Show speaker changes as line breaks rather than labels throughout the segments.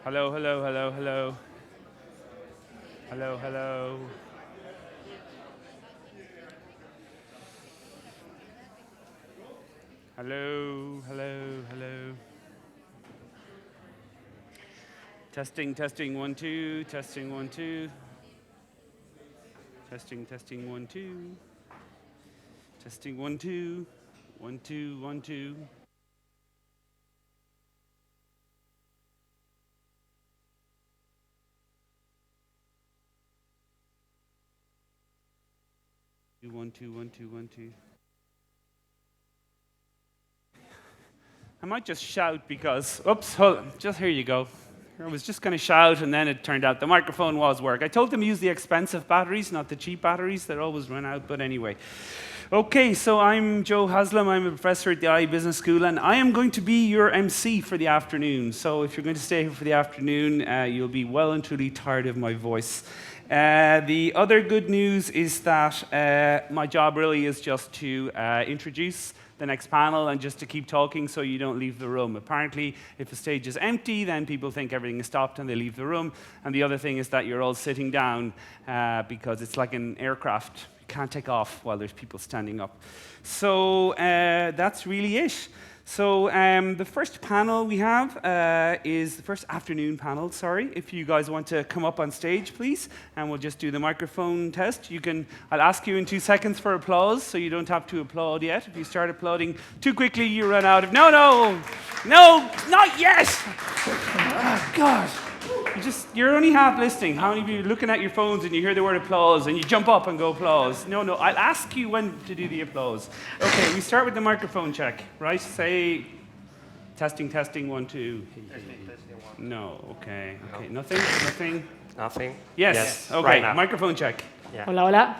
Hello, hello, hello, hello. Hello, hello. Hello, hello, hello. Testing, testing, 1, 2. Testing, 1, 2. Testing, testing, 1, 2. Testing, 1, 2. 1, 2, 1, 2. 1, 2, 1, 2, 1, 2. I might just shout because, oops, just here you go. I was just going to shout, and then it turned out the microphone was work. I told them to use the expensive batteries, not the cheap batteries that always run out, but anyway. Okay, so I'm Joe Haslam. I'm a professor at the IE Business School, and I am going to be your MC for the afternoon. So if you're going to stay here for the afternoon, you'll be well and truly tired of my voice. The other good news is that my job really is just to introduce the next panel and just to keep talking so you don't leave the room. Apparently, if the stage is empty, then people think everything is stopped and they leave the room. And the other thing is that you're all sitting down because it's like an aircraft. You can't take off while there's people standing up. So that's really it. So the first panel we have is the first afternoon panel, sorry. If you guys want to come up on stage, please, and we'll just do the microphone test. I'll ask you in 2 seconds for applause, so you don't have to applaud yet. If you start applauding too quickly, you run out of, no, not yet! Oh, God. You're only half listening. How many of you are looking at your phones and you hear the word applause and you jump up and go applause? No, I'll ask you when to do the applause. Okay, we start with the microphone check, right? Say, testing, 1, 2.
Testing, 1.
No, okay, nothing?
Nothing?
Yes, okay,
right now.
microphone check.
Yeah.
Hola, hola.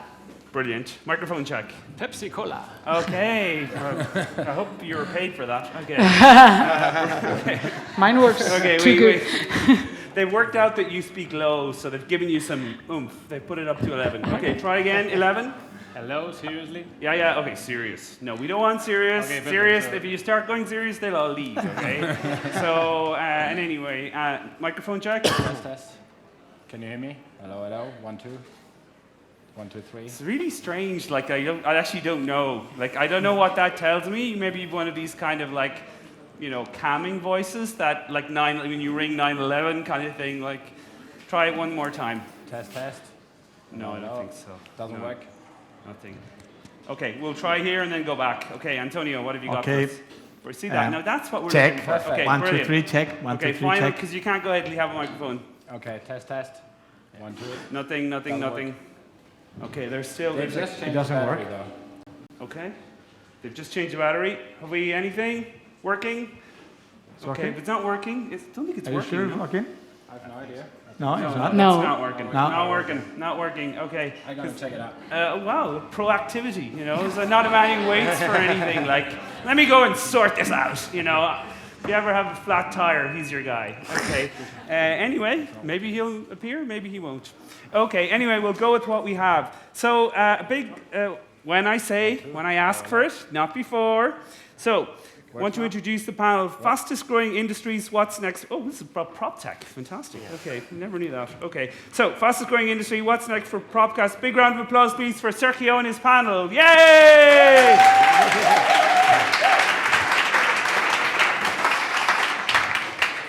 Brilliant. Microphone check.
Pepsi Cola.
Okay, I hope you were paid for that. Okay.
Mine works
Okay,
too good.
They've worked out that you speak low, so they've given you some oomph. They put it up to 11. Okay, try again. 11.
Hello, seriously?
Yeah. Okay, serious. No, we don't want serious.
Okay,
Serious.
sorry.
If you start going serious, they'll all leave. Okay. So, and anyway, microphone check.
Test. Can you hear me? Hello, hello. 1, 2. 1, 2, 3.
It's really strange. Like I actually don't know. Like I don't know what that tells me. Maybe one of these kind of like, calming voices that like when you ring 911 kind of thing. Like, try it one more time.
Test.
No, I don't think so.
Doesn't
No,
work.
Nothing. Okay, we'll try here and then go back. Okay, Antonio, what have you got
Okay.
for us? See that? Now that's what we're
check.
looking for. Okay,
1, 2,
brilliant.
3, check. 1, 2,
Okay,
3,
final,
check.
because you can't go ahead and have a microphone.
Okay, test. 1, 2.
Nothing.
Doesn't
Okay, there's still.
They've just changed
doesn't
the battery,
work.
though.
Okay, they've just changed the battery. Have we anything working?
It's
Okay,
working?
if it's not working, I don't think it's
Are you
working.
sure
no?
it's working?
I have no idea.
No, it's not.
No.
It's not working.
No.
Not working. Okay.
I'm gonna check it out.
Wow, proactivity, So not a man who waits for anything. Like, let me go and sort this out, If you ever have a flat tire, he's your guy. Okay. Anyway, maybe he'll appear, maybe he won't. Okay, anyway, we'll go with what we have. So, when I ask for it, not before. So, I want to introduce the panel, fastest growing industries, what's next? Oh, this is prop tech, fantastic. Okay, never knew that. Okay, so fastest growing industry, what's next for Propcast? Big round of applause, please, for Sergio and his panel. Yay!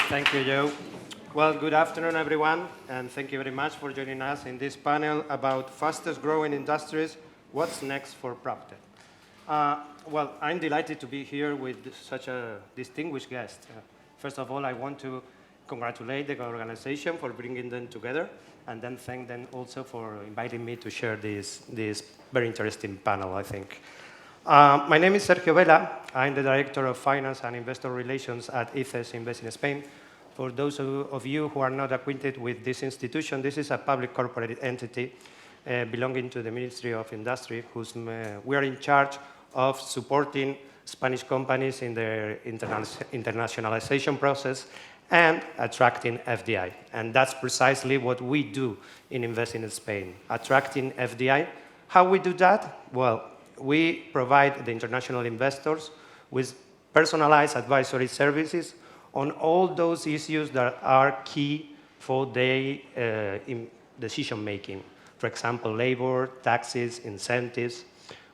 Thank you, Joe. Well, good afternoon, everyone, and thank you very much for joining us in this panel about fastest growing industries, what's next for PropTech. Well, I'm delighted to be here with such a distinguished guest. First of all, I want to congratulate the organization for bringing them together, and then thank them also for inviting me to share this very interesting panel, I think. My name is Sergio Vela. I'm the Director of Finance and Investor Relations at ICES Invest in Spain. For those of you who are not acquainted with this institution, this is a public corporate entity belonging to the Ministry of Industry, we are in charge of supporting Spanish companies in their internationalization process and attracting FDI. And that's precisely what we do in Invest in Spain, attracting FDI. How we do that? Well, we provide the international investors with personalized advisory services on all those issues that are key for their decision making. For example, labor, taxes, incentives.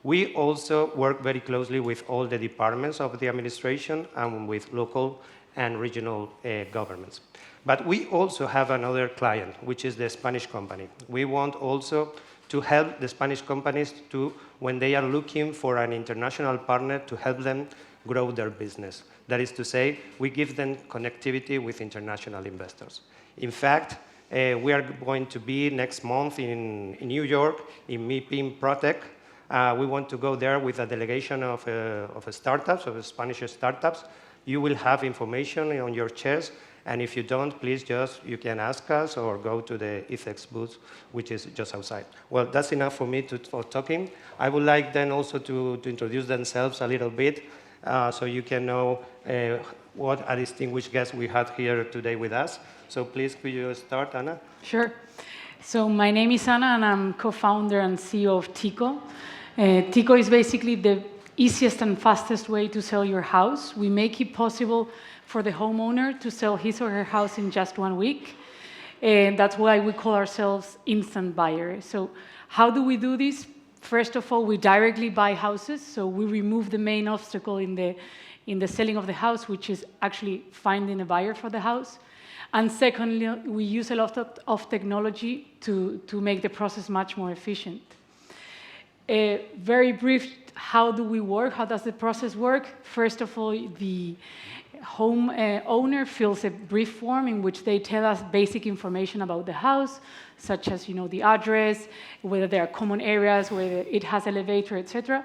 We also work very closely with all the departments of the administration and with local and regional governments. But we also have another client, which is the Spanish company. We want also to help the Spanish companies to, when they are looking for an international partner, to help them grow their business. That is to say, we give them connectivity with international investors. In fact, we are going to be next month in New York, in MIPIM Protec. We want to go there with a delegation of startups, of Spanish startups. You will have information on your chairs, and if you don't, please you can ask us or go to the ETHEX booth, which is just outside. Well, that's enough for me for talking. I would like then also to introduce themselves a little bit, so you can know what a distinguished guest we had here today with us. So please, could you start, Anna?
Sure. So my name is Anna, and I'm co-founder and CEO of Tico. Tico is basically the easiest and fastest way to sell your house. We make it possible for the homeowner to sell his or her house in just 1 week. And that's why we call ourselves instant buyers. So how do we do this? First of all, we directly buy houses. So we remove the main obstacle in the selling of the house, which is actually finding a buyer for the house. And secondly, we use a lot of technology to make the process much more efficient. Very brief, how do we work? How does the process work? First of all, the home owner fills a brief form in which they tell us basic information about the house, such as the address, whether there are common areas, whether it has elevator, etc.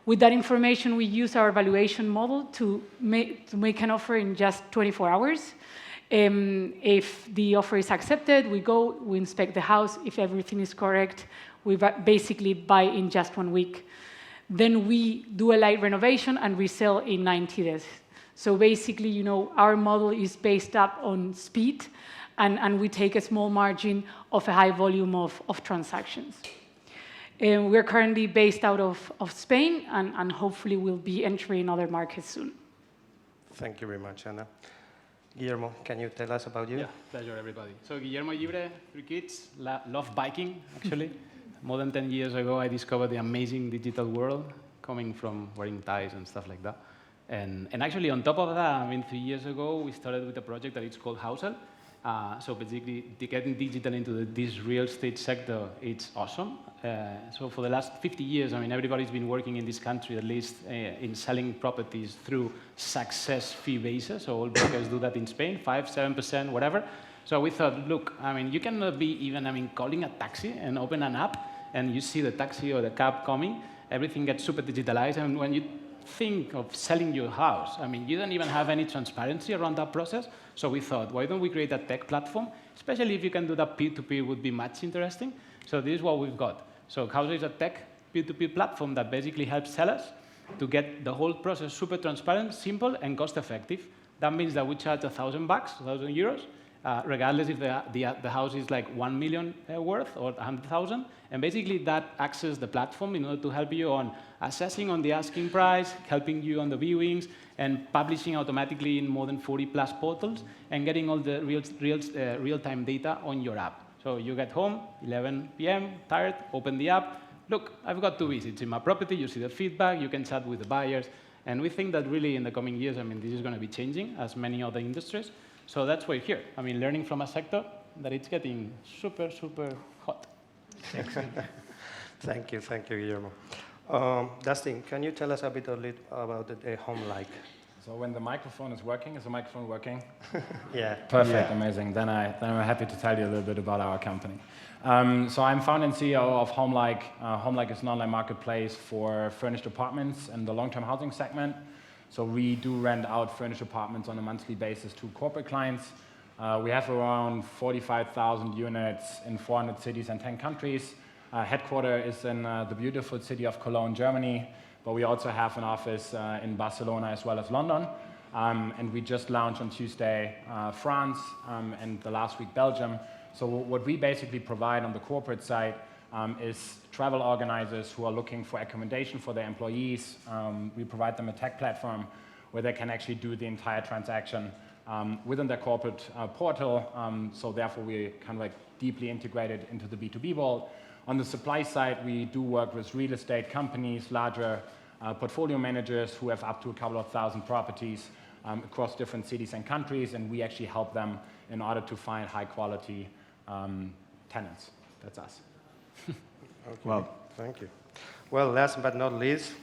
With that information, we use our valuation model to make an offer in just 24 hours. If the offer is accepted, we inspect the house. If everything is correct, we basically buy in just 1 week. Then we do a light renovation and resell in 90 days. So basically, our model is based up on speed, and we take a small margin of a high volume of transactions. We're currently based out of Spain, and hopefully we'll be entering other markets soon.
Thank you very much, Anna. Guillermo, can you tell us about you?
Yeah, pleasure, everybody. So Guillermo Libre, 3 kids, love biking, actually. More than 10 years ago, I discovered the amazing digital world, coming from wearing ties and stuff like that. And actually, on top of that, 3 years ago, we started with a project that is called Housel. So basically, getting digital into this real estate sector, it's awesome. So for the last 50 years, everybody's been working in this country, at least in selling properties through success fee basis. So all brokers do that in Spain, 5%, 7%, whatever. So we thought, look, you cannot be even, calling a taxi and open an app, and you see the taxi or the cab coming. Everything gets super digitalized, and when you think of selling your house, you don't even have any transparency around that process. So we thought, why don't we create a tech platform? Especially if you can do that peer-to-peer would be much interesting. So this is what we've got. So Housel is a tech peer-to-peer platform that basically helps sellers to get the whole process super transparent, simple, and cost-effective. That means that we charge €1,000, €1,000, regardless if the house is like 1 million worth or 100,000. And basically that acts as the platform in order to help you on assessing on the asking price, helping you on the viewings, and publishing automatically in more than 40 plus portals, and getting all the real-time data on your app. So you get home, 11 p.m., tired, open the app. Look, I've got 2 visits in my property. You see the feedback. You can chat with the buyers. And we think that really in the coming years, this is going to be changing as many other industries. So that's why we're here. Learning from a sector that it's getting super, super hot.
Thank you, Guillermo. Dustin, can you tell us a bit about the home like?
So when the microphone is working, is the microphone working?
Yeah.
Perfect,
yeah.
Amazing. Then I'm happy to tell you a little bit about our company. So I'm founder and CEO of HomeLike. HomeLike is an online marketplace for furnished apartments in the long-term housing segment. So we do rent out furnished apartments on a monthly basis to corporate clients. We have around 45,000 units in 400 cities and 10 countries. Headquarters is in the beautiful city of Cologne, Germany, but we also have an office in Barcelona as well as London. And we just launched on Tuesday France, and the last week Belgium. So what we basically provide on the corporate side is travel organizers who are looking for accommodation for their employees. We provide them a tech platform where they can actually do the entire transaction
within their corporate portal. So therefore, we kind of like deeply integrated into the B2B world. On the supply side, we do work with real estate companies, larger portfolio managers who have up to a couple of thousand properties across different cities and countries, and we actually help them in order to find high-quality tenants. That's us.
Okay.
Well,
Thank you. Well, last but not least,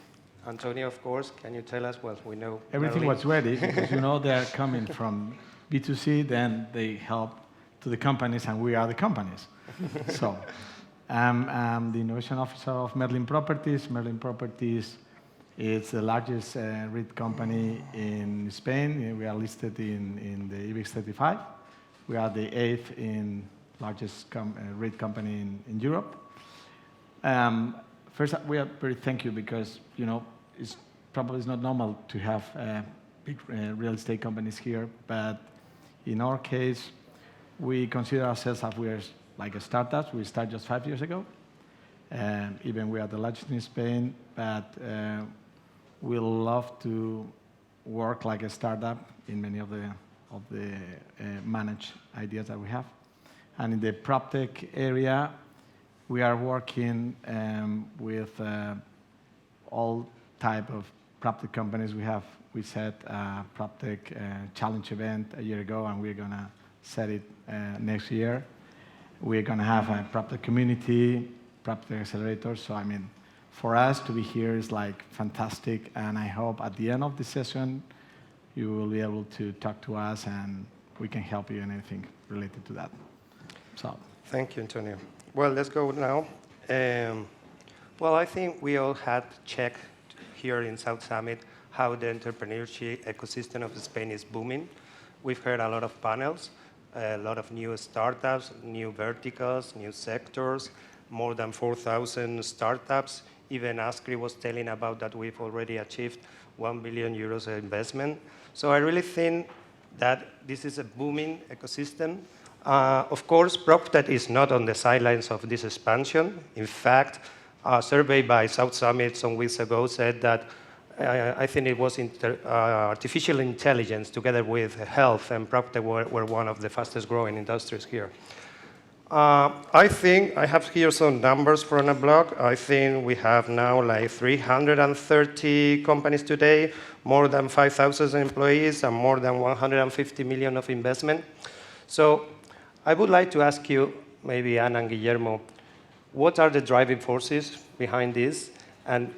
Antonio, of course, can you tell us what we know?
everything was ready because they're coming from B2C, then they help to the companies, and we are the companies. So I'm the innovation officer of Merlin Properties. Merlin Properties is the largest REIT company in Spain. We are listed in the IBEX 35. We are the 8th largest REIT company in Europe. First, we are very thankful because it's probably not normal to have big real estate companies here, but in our case, we consider ourselves as we are like a startup. We started just 5 years ago. Even we are the largest in Spain, but we love to work like a startup in many of the managed ideas that we have. And in the PropTech area, we are working with all type of PropTech companies. We set a PropTech challenge event a year ago, and we're going to set it next year. We're going to have a PropTech community, PropTech accelerator. So, I mean, for us to be here is like fantastic, and I hope at the end of the session, you will be able to talk to us, and we can help you in anything related to that. So.
Thank you, Antonio. Well, let's go now. Well, I think we all had checked here in South Summit how the entrepreneurship ecosystem of Spain is booming. We've heard a lot of panels, a lot of new startups, new verticals, new sectors, more than 4,000 startups. Even Askri was telling about that we've already achieved 1 billion euros of investment. So I really think that this is a booming ecosystem. Of course, PropTech is not on the sidelines of this expansion. In fact, a survey by South Summit some weeks ago said that I think it was artificial intelligence together with health and PropTech were one of the fastest growing industries here. I think I have here some numbers from a blog. I think we have now like 330 companies today, more than 5,000 employees, and more than 150 million of investment. So I would like to ask you, maybe Ana and Guillermo, what are the driving forces behind this, and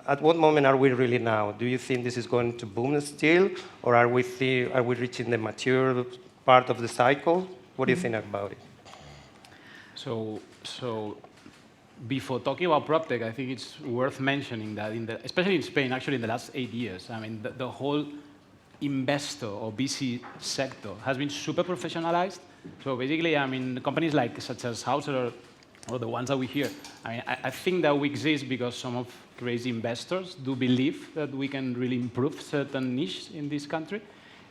at what moment are we really now? Do you think this is going to boom still, or are we reaching the mature part of the cycle? What do you think about it?
So before talking about PropTech, I think it's worth mentioning that, especially in Spain, actually in the last 8 years, I mean, the whole investor or VC sector has been super professionalized. So basically, I mean, companies such as Hauser or the ones that we hear, I mean, I think that we exist because some of crazy investors do believe that we can really improve certain niches in this country.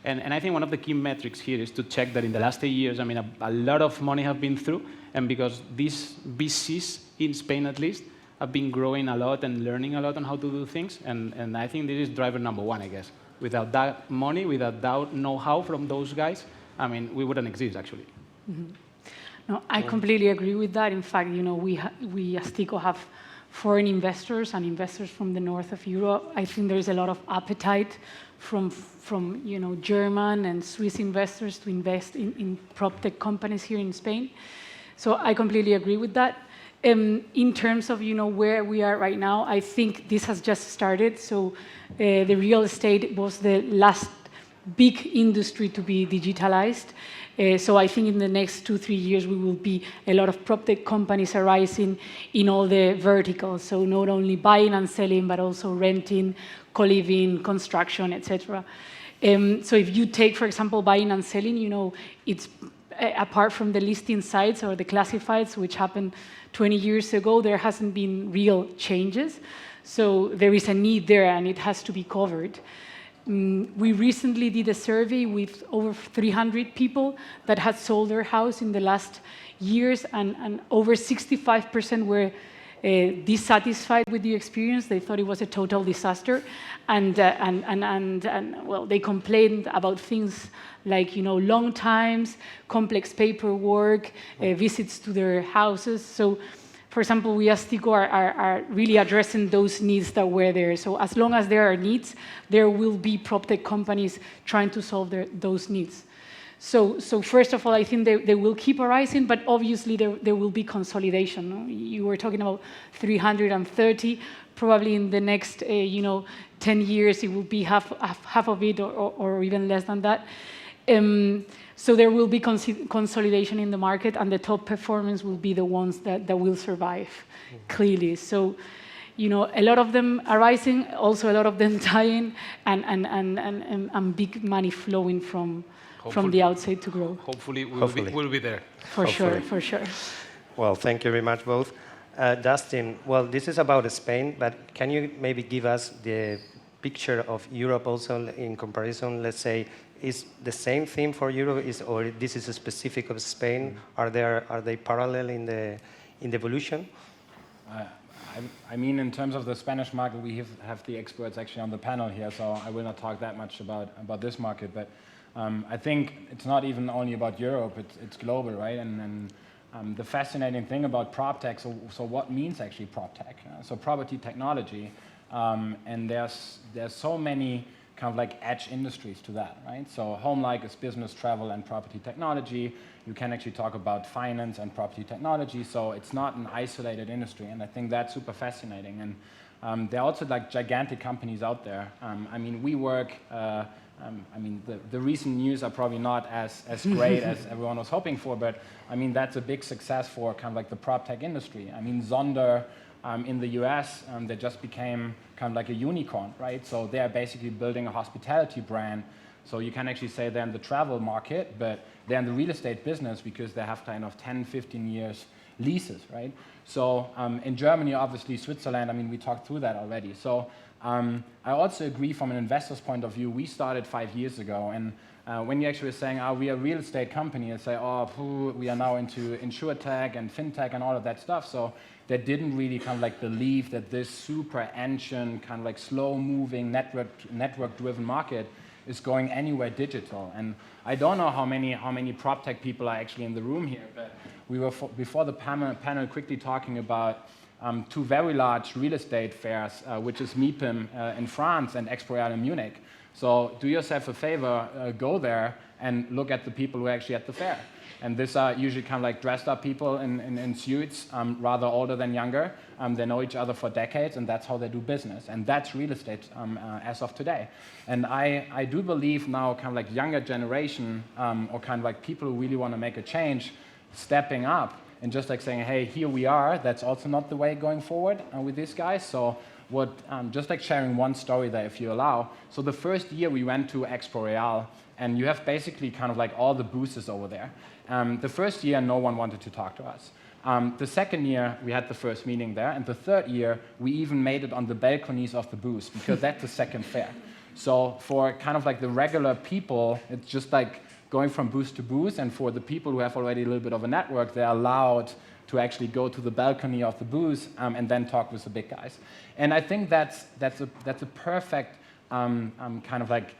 And I think one of the key metrics here is to check that in the last 8 years, I mean, a lot of money have been through, and because these VCs, in Spain at least, have been growing a lot and learning a lot on how to do things, and I think this is driver number one, I guess. Without that money, without that know-how from those guys, I mean, we wouldn't exist, actually.
Mm-hmm. No, I completely agree with that. In fact, we as Tico have foreign investors and investors from the north of Europe. I think there is a lot of appetite from German and Swiss investors to invest in PropTech companies here in Spain. So I completely agree with that. In terms of where we are right now, I think this has just started. So the real estate was the last big industry to be digitalized. So I think in the next 2-3 years, we will be a lot of PropTech companies arising in all the verticals. So not only buying and selling, but also renting, co-living, construction, etc. So if you take, for example, buying and selling, it's apart from the listing sites or the classifieds, which happened 20 years ago, there hasn't been real changes. So there is a need there, and it has to be covered. We recently did a survey with over 300 people that had sold their house in the last years, and over 65% were dissatisfied with the experience. They thought it was a total disaster, and well, they complained about things like long times, complex paperwork, visits to their houses. So, for example, we as TICO are really addressing those needs that were there. So as long as there are needs, there will be PropTech companies trying to solve those needs. So first of all, I think they will keep arising, but obviously there will be consolidation. No? You were talking about 330. Probably in the next 10 years, it will be half of it or even less than that. So there will be consolidation in the market, and the top performance will be the ones that will survive, clearly. So, a lot of them are rising, also a lot of them dying, and big money flowing from the outside to grow.
Hopefully, we'll be there.
For sure.
Well, thank you very much, both. Dustin, well, this is about Spain, but can you maybe give us the picture of Europe also in comparison? Let's say, is the same theme for Europe, or this is a specific of Spain? Are they parallel in the evolution?
I mean, in terms of the Spanish market, we have the experts actually on the panel here, so I will not talk that much about this market. But I think it's not even only about Europe; it's global, right? And the fascinating thing about PropTech, so what means actually PropTech? So property technology, and there's so many kind of like edge industries to that, right? So home-like is business, travel, and property technology. You can actually talk about finance and property technology, so it's not an isolated industry, and I think that's super fascinating. And there are also like gigantic companies out there. I mean, we work, I mean, the recent news are probably not as great as everyone was hoping for, but I mean, that's a big success for kind of like the PropTech industry. I mean, Zonder, in the US, they just became kind of like a unicorn, right? So they're basically building a hospitality brand. So you can actually say they're in the travel market, but they're in the real estate business because they have kind of 10, 15 years leases, right? So in Germany, obviously, Switzerland, I mean, we talked through that already. So I also agree from an investor's point of view, we started 5 years ago, and when you actually were saying, we are a real estate company, and say, we are now into insurtech and fintech and all of that stuff. So they didn't really kind of like believe that this super ancient, kind of like slow-moving, network-driven market is going anywhere digital. And I don't know how many PropTech people are actually in the room here, but we were, before the panel quickly talking about two very large real estate fairs, which is MIPIM in France and Expo Real in Munich. So do yourself a favor, go there and look at the people who are actually at the fair. And these are usually kind of like dressed up people in suits, rather older than younger. They know each other for decades, and that's how they do business. And that's real estate as of today. And I do believe now kind of like younger generation, or kind of like people who really want to make a change, stepping up and just like saying, hey, here we are. That's also not the way going forward with these guys. So just like sharing one story there, if you allow. So the first year we went to Expo Real, and you have basically kind of like all the booths over there. The first year, no one wanted to talk to us. The second year, we had the first meeting there, and the third year, we even made it on the balconies of the booths, because that's the second fair. So for kind of like the regular people, it's just like going from booth to booth, and for the people who have already a little bit of a network, they're allowed to actually go to the balcony of the booth and then talk with the big guys. And I think that's a perfect kind of like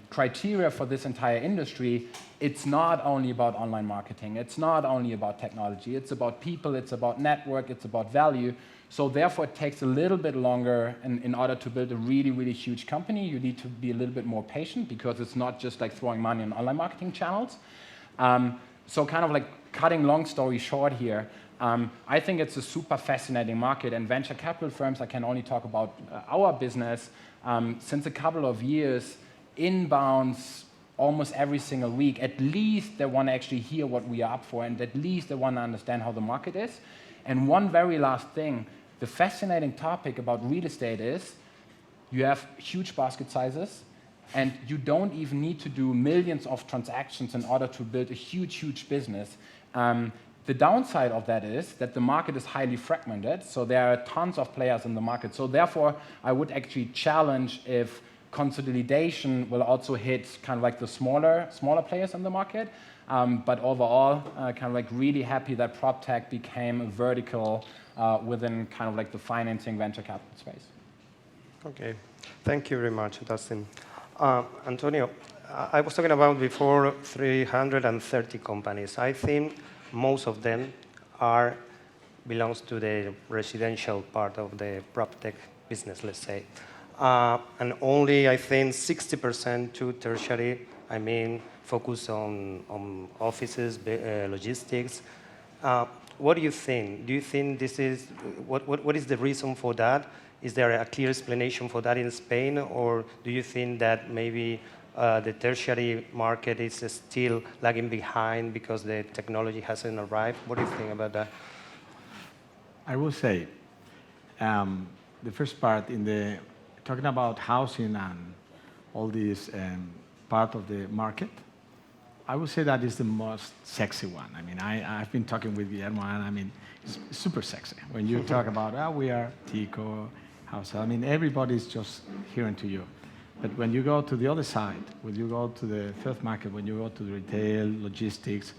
criteria for this entire industry. It's not only about online marketing. It's not only about technology. It's about people. It's about network. It's about value. So therefore, it takes a little bit longer in order to build a really, really huge company. You need to be a little bit more patient, because it's not just like throwing money on online marketing channels. So kind of like cutting long story short here, I think it's a super fascinating market. And venture capital firms, I can only talk about our business, since a couple of years, inbounds almost every single week. At least they want to actually hear what we are up for, and at least they want to understand how the market is. And one very last thing, the fascinating topic about real estate is you have huge basket sizes, and you don't even need to do millions of transactions in order to build a huge, huge business. The downside of that is that the market is highly fragmented, so there are tons of players in the market. So therefore, I would actually challenge if consolidation will also hit kind of like the smaller players in the market. But overall, kind of like really happy that PropTech became a vertical within kind of like the financing venture capital space.
Okay, thank you very much, Dustin. Antonio, I was talking about before 330 companies. I think most of them belongs to the residential part of the PropTech business, let's say. And only, I think, 60% to tertiary, I mean, focus on offices, logistics. What do you think? Do you think this is, what is the reason for that? Is there a clear explanation for that in Spain, or do you think that maybe the tertiary market is still lagging behind because the technology hasn't arrived? What do you think about that?
I will say, the first part talking about housing and all this part of the market, I would say that is the most sexy one. I mean, I've been talking with Guillermo, and I mean, it's super sexy. When you talk about, we are Tico, house, I mean, everybody's just hearing to you. But when you go to the other side, when you go to the third market, when you go to the retail, logistics,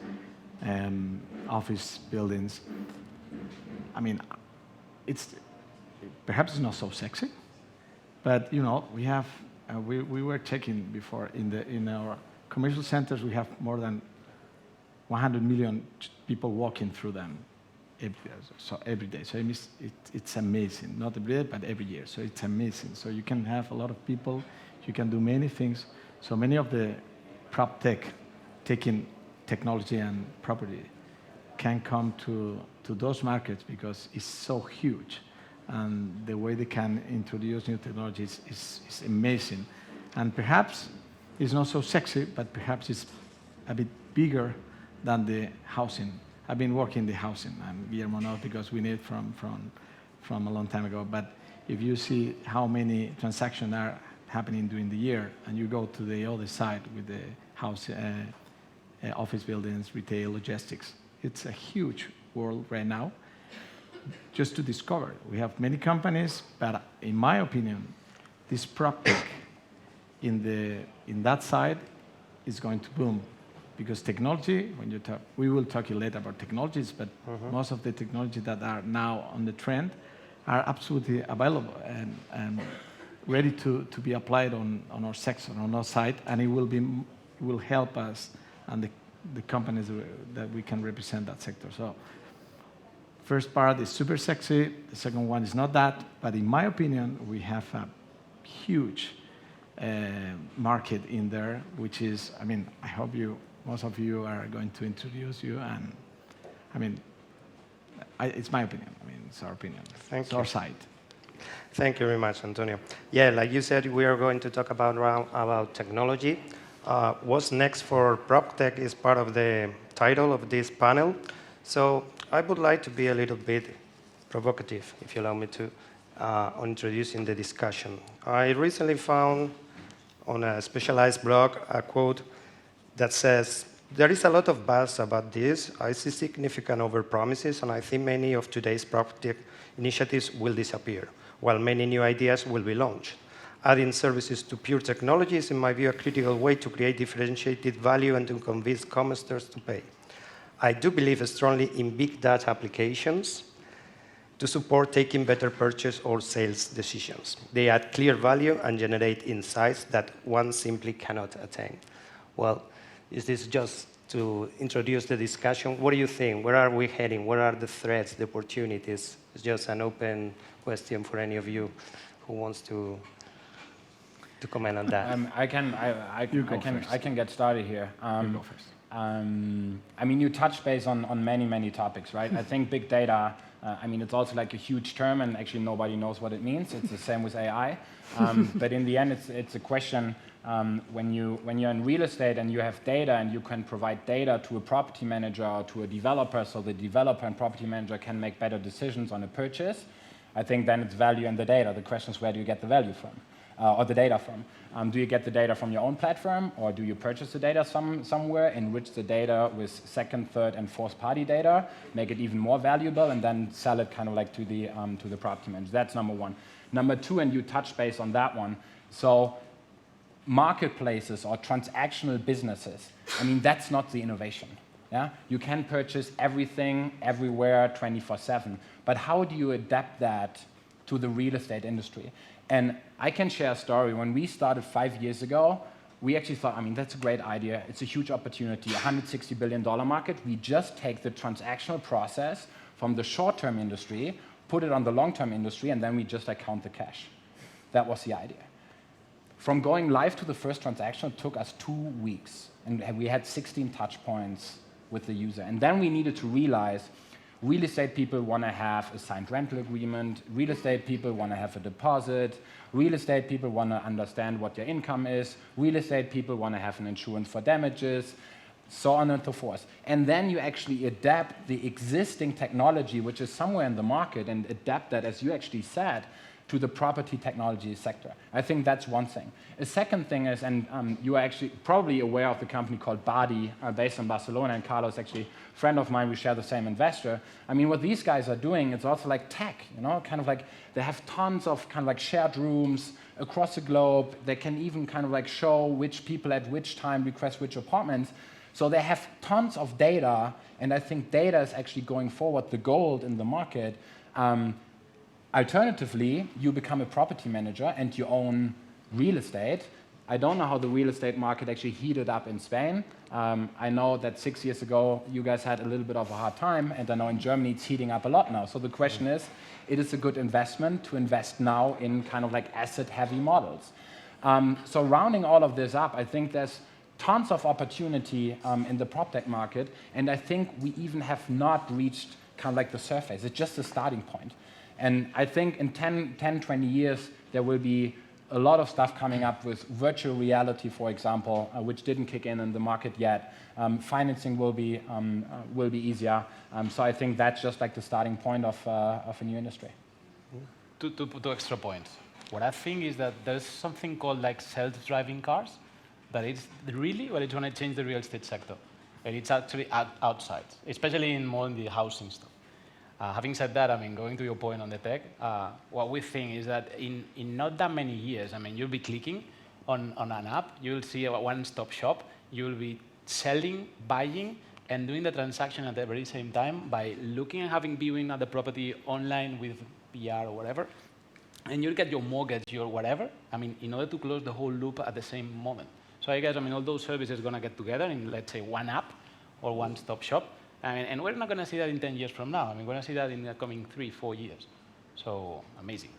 office buildings, I mean, perhaps it's not so sexy, but you know, we were checking before in our commercial centers, we have more than 100 million people walking through them every day. So it's amazing, not every day, but every year. So it's amazing. So you can have a lot of people, you can do many things. So many of the prop tech taking technology and property can come to those markets because it's so huge. And the way they can introduce new technologies is amazing. And perhaps it's not so sexy, but perhaps it's a bit bigger than the housing. I've been working in the housing, and Guillermo knows because we need from a long time ago. But if you see how many transactions are happening during the year, and you go to the other side with the house, office buildings, retail, logistics, it's a huge world right now. Just to discover, we have many companies, but in my opinion, this prop tech in that side is going to boom. Because technology, we will talk later about technologies, but most of the technology that are now on the trend are absolutely available and ready to be applied on our sector, on our side, and it will help us and the companies that we can represent that sector. So, first part is super sexy. The second one is not that, but in my opinion, we have a huge market in there, which is, I mean, I hope most of you are going to introduce you, and I mean, it's my opinion. I mean, it's our opinion. It's our side.
Thank you very much, Antonio. Yeah, like you said, we are going to talk about technology. What's next for PropTech is part of the title of this panel. So I would like to be a little bit provocative, if you allow me to, on introducing the discussion. I recently found on a specialized blog a quote that says, "There is a lot of buzz about this. I see significant overpromises, and I think many of today's PropTech initiatives will disappear, while many new ideas will be launched. Adding services to pure technology is, in my view, a critical way to create differentiated value and to convince customers to pay. I do believe strongly in big data applications to support taking better purchase or sales decisions. They add clear value and generate insights that one simply cannot attain." Well, is this just to introduce the discussion? What do you think? Where are we heading? Where are the threats, the opportunities? It's just an open question for any of you who wants to comment on that.
I can get started here.
You go first.
I mean, you touch base on many topics, right? I think big data, I mean, it's also like a huge term, and actually nobody knows what it means. It's the same with AI. But in the end, it's a question, when you're in real estate and you have data and you can provide data to a property manager or to a developer, so the developer and property manager can make better decisions on a purchase, I think then it's value in the data. The question is, where do you get the value from? Or the data from? Do you get the data from your own platform, or do you purchase the data somewhere, enrich the data with second, third, and fourth party data, make it even more valuable, and then sell it kind of like to the property manager? That's number one. Number two, and you touch base on that one. So marketplaces or transactional businesses, I mean, that's not the innovation. Yeah? You can purchase everything, everywhere, 24/7. But how do you adapt that to the real estate industry? And I can share a story. When we started 5 years ago, we actually thought, I mean, that's a great idea. It's a huge opportunity, $160 billion market. We just take the transactional process from the short-term industry, put it on the long-term industry, and then we just count the cash. That was the idea. From going live to the first transaction, it took us 2 weeks. And we had 16 touch points with the user. And then we needed to realize real estate people want to have a signed rental agreement. Real estate people want to have a deposit. Real estate people want to understand what their income is. Real estate people want to have an insurance for damages, so on and so forth. And then you actually adapt the existing technology, which is somewhere in the market, and adapt that, as you actually said, to the property technology sector. I think that's one thing. A second thing is, and you are actually probably aware of the company called Badi, based in Barcelona, and Carlos, actually a friend of mine, we share the same investor. I mean, what these guys are doing, it's also like tech, you know, kind of like they have tons of kind of like shared rooms across the globe. They can even kind of like show which people at which time request which apartments. So they have tons of data, and I think data is actually going forward the gold in the market. Alternatively, you become a property manager and you own real estate. I don't know how the real estate market actually heated up in Spain. I know that 6 years ago, you guys had a little bit of a hard time, and I know in Germany it's heating up a lot now. So the question is, it is a good investment to invest now in kind of like asset-heavy models. So rounding all of this up, I think there's tons of opportunity in the PropTech market, and I think we even have not reached kind of like the surface. It's just a starting point. And I think in 10, 20 years, there will be a lot of stuff coming up with virtual reality, for example, which didn't kick in the market yet. Financing will be easier. So I think that's just like the starting point of a new industry.
Two extra points. What I think is that there's something called like self-driving cars that is really what it's going to change the real estate sector. And it's actually outside, especially more in the housing stuff. Having said that, I mean, going to your point on the tech, what we think is that in not that many years, I mean, you'll be clicking on an app, you'll see a one-stop shop, you'll be selling, buying, and doing the transaction at the very same time by looking and having viewing at the property online with PR or whatever, and you'll get your mortgage, your whatever, I mean, in order to close the whole loop at the same moment. So I guess, I mean, all those services are going to get together in, let's say, one app or one-stop shop. And we're not going to see that in 10 years from now. I mean, we're going to see that in the coming 3-4 years. So amazing.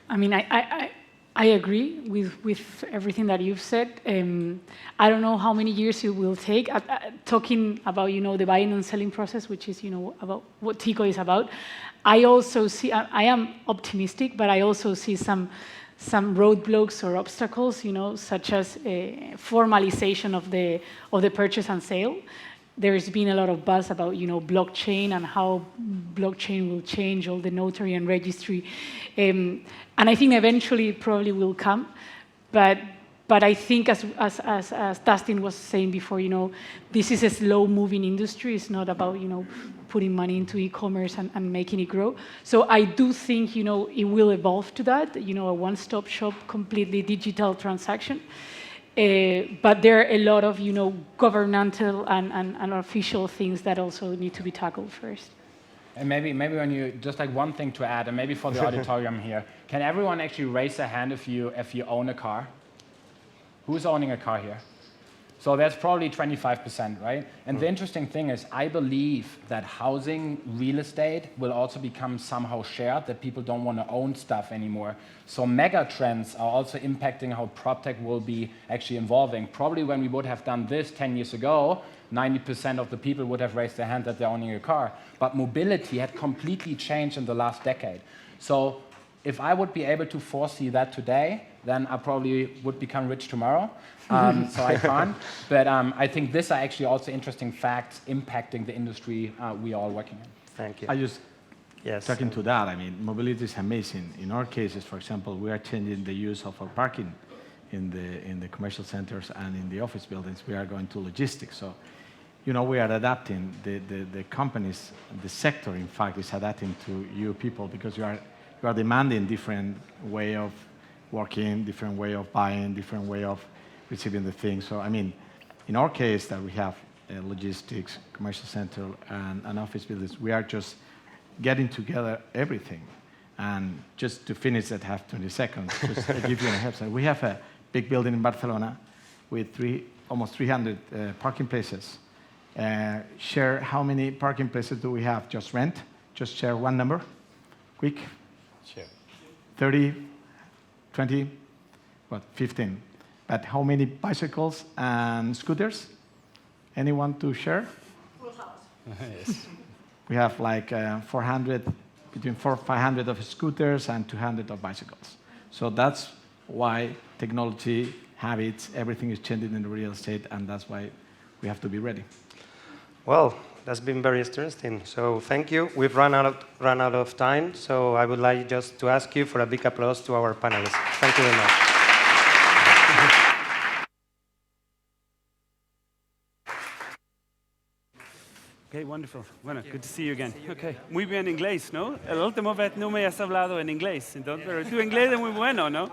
I mean, I agree with everything that you've said. I don't know how many years it will take. Talking about, you know, the buying and selling process, which is, you know, about what Tico is about. I also see, I am optimistic, but I also see some roadblocks or obstacles, you know, such as formalization of the purchase and sale. There's been a lot of buzz about, you know, blockchain and how blockchain will change all the notary and registry. And I think eventually it probably will come. But I think as Dustin was saying before, you know, this is a slow-moving industry. It's not about, you know, putting money into e-commerce and making it grow. So I do think, you know, it will evolve to that, you know, a one-stop shop, completely digital transaction. But there are a lot of, you know, governmental and official things that also need to be tackled first.
And maybe when you, just like one thing to add, and maybe for the auditorium here, can everyone actually raise their hand if you own a car? Who's owning a car here? So that's probably 25%, right? And the interesting thing is, I believe that housing, real estate will also become somehow shared, that people don't want to own stuff anymore. So mega trends are also impacting how PropTech will be actually evolving. Probably when we would have done this 10 years ago, 90% of the people would have raised their hand that they're owning a car. But mobility had completely changed in the last decade. So if I would be able to foresee that today, then I probably would become rich tomorrow. So I can't. But I think these are actually also interesting facts impacting the industry we are all working in.
Thank you.
I just
Yes.
talking to that, I mean, mobility is amazing. In our cases, for example, we are changing the use of our parking in the commercial centers and in the office buildings. We are going to logistics. So, you know, we are adapting. The companies, the sector, in fact, is adapting to you people because you are demanding different way of working, different way of buying, different way of receiving the things. So, I mean, in our case, that we have logistics, commercial center, and an office buildings, we are just getting together everything. And just to finish that, have 20 seconds, just to give you a heads up. We have a big building in Barcelona with almost 300 parking places. Share how many parking places do we have? Just rent? Just share one number. Quick.
Sure.
30, 20, what, 15. But how many bicycles and scooters? Anyone to share?
Full house.
Yes.
We have like 400, between 400 and 500 of scooters and 200 of bicycles. So that's why technology, habits, everything is changing in the real estate, and that's why we have to be ready.
Well, that's been very interesting. So thank you. We've run out of time, so I would like just to ask you for a big applause to our panelists. Thank you very much.
Okay, wonderful. Bueno, good to see you again. Okay, muy bien inglés, ¿no? La última vez no me has hablado en inglés, entonces, pero tu inglés es muy bueno, ¿no?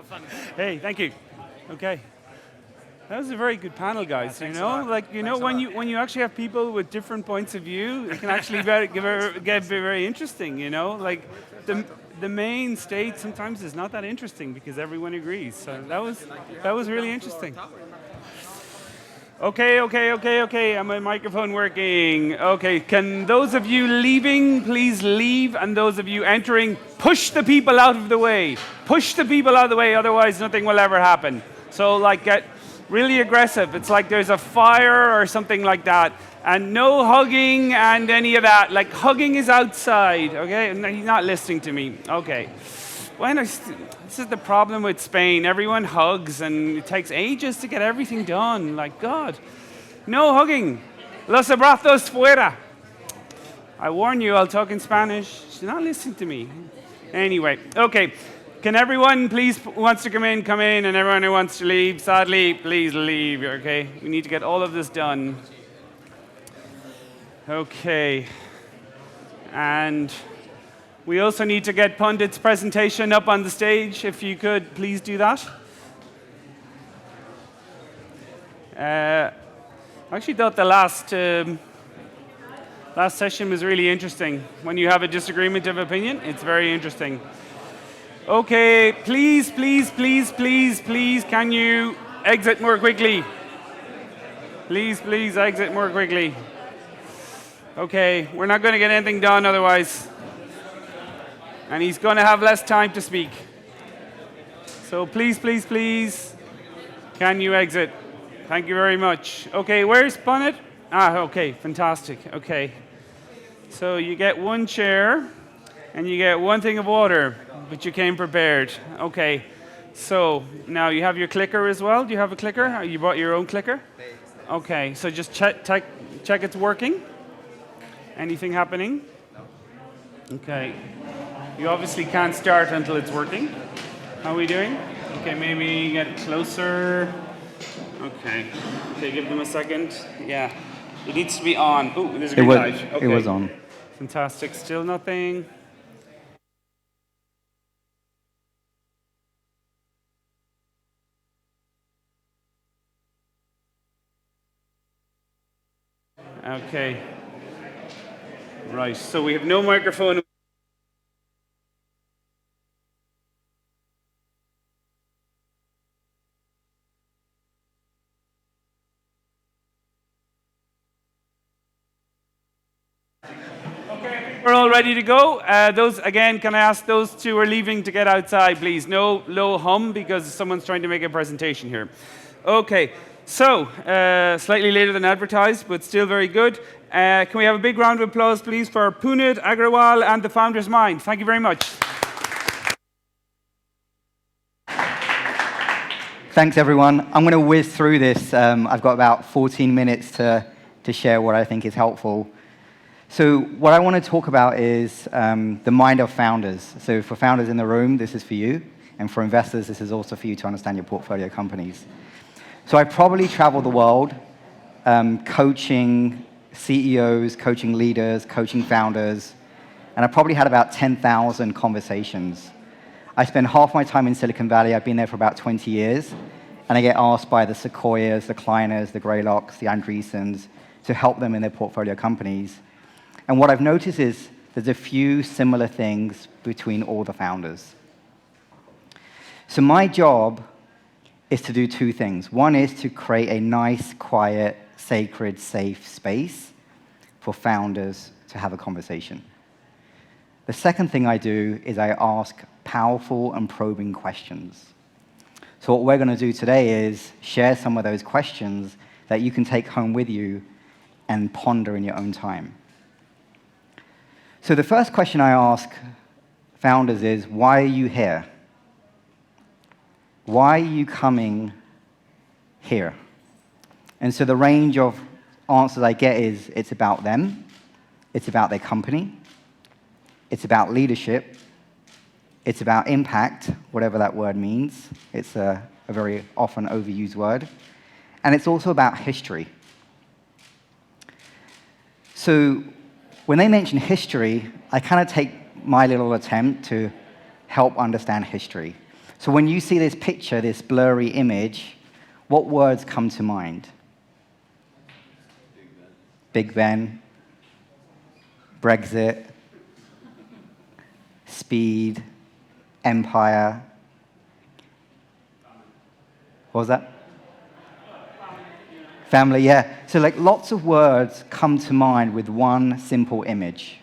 Hey, thank you. Okay. That was a very good panel, guys. You know, like when you actually have people with different points of view, it can actually get very interesting. You know, like the main state sometimes is not that interesting because everyone agrees. So that was really interesting. Okay. Am my microphone working? Okay. Can those of you leaving please leave, and those of you entering, push the people out of the way. Push the people out of the way. Otherwise, nothing will ever happen. So, like, get really aggressive. It's like there's a fire or something like that. And no hugging and any of that. Like, hugging is outside, okay? No, he's not listening to me. Okay. This is the problem with Spain. Everyone hugs, and it takes ages to get everything done. Like, God. No hugging. Los abrazos fuera. I warn you, I'll talk in Spanish. She's not listening to me. Anyway, okay. Can everyone please who wants to come in, and everyone who wants to leave, sadly, please leave, okay? We need to get all of this done. Okay. And we also need to get Pundit's presentation up on the stage. If you could, please do that. I actually thought the last session was really interesting. When you have a disagreement of opinion, it's very interesting. Okay, please, can you exit more quickly? Please exit more quickly. Okay, we're not going to get anything done otherwise. And he's going to have less time to speak. So please, can you exit? Thank you very much. Okay, where's Punnett? Okay, fantastic. Okay. So you get one chair, and you get one thing of water, but you came prepared. Okay. So now you have your clicker as well. Do you have a clicker? You bought your own clicker? Okay. So just check it's working. Anything happening? Okay. You obviously can't start until it's working. How are we doing? Okay, maybe get closer. Okay. Okay, give them a second. Yeah. It needs to be on. Oh, there's a green light. Okay.
It was on.
Fantastic. Still nothing. Okay. Right. So we have no microphone. We're all ready to go. Those again, can I ask those two who are leaving to get outside, please? No low hum because someone's trying to make a presentation here. Okay, so slightly later than advertised, but still very good. Can we have a big round of applause, please, for Punit Agrawal and the Founder's Mind? Thank you very much.
Thanks, everyone. I'm going to whiz through this. I've got about 14 minutes to share what I think is helpful. So what I want to talk about is the mind of founders. So for founders in the room, this is for you. And for investors, this is also for you to understand your portfolio companies. So I probably travel the world coaching CEOs, coaching leaders, coaching founders. And I probably had about 10,000 conversations. I spend half my time in Silicon Valley. I've been there for about 20 years. And I get asked by the Sequoias, the Kleiners, the Greylocks, the Andreessens to help them in their portfolio companies. And what I've noticed is there's a few similar things between all the founders. So my job is to do two things. One is to create a nice, quiet, sacred, safe space for founders to have a conversation. The second thing I do is I ask powerful and probing questions. So what we're going to do today is share some of those questions that you can take home with you and ponder in your own time. So the first question I ask founders is, why are you here? Why are you coming here? And so the range of answers I get is, it's about them, it's about their company, it's about leadership, it's about impact, whatever that word means. It's a very often overused word. And it's also about history. So when they mention history, I kind of take my little attempt to help understand history. So when you see this picture, this blurry image, what words come to mind? Big Ben, Brexit, speed, empire. What was that? Family, yeah. So like lots of words come to mind with one simple image.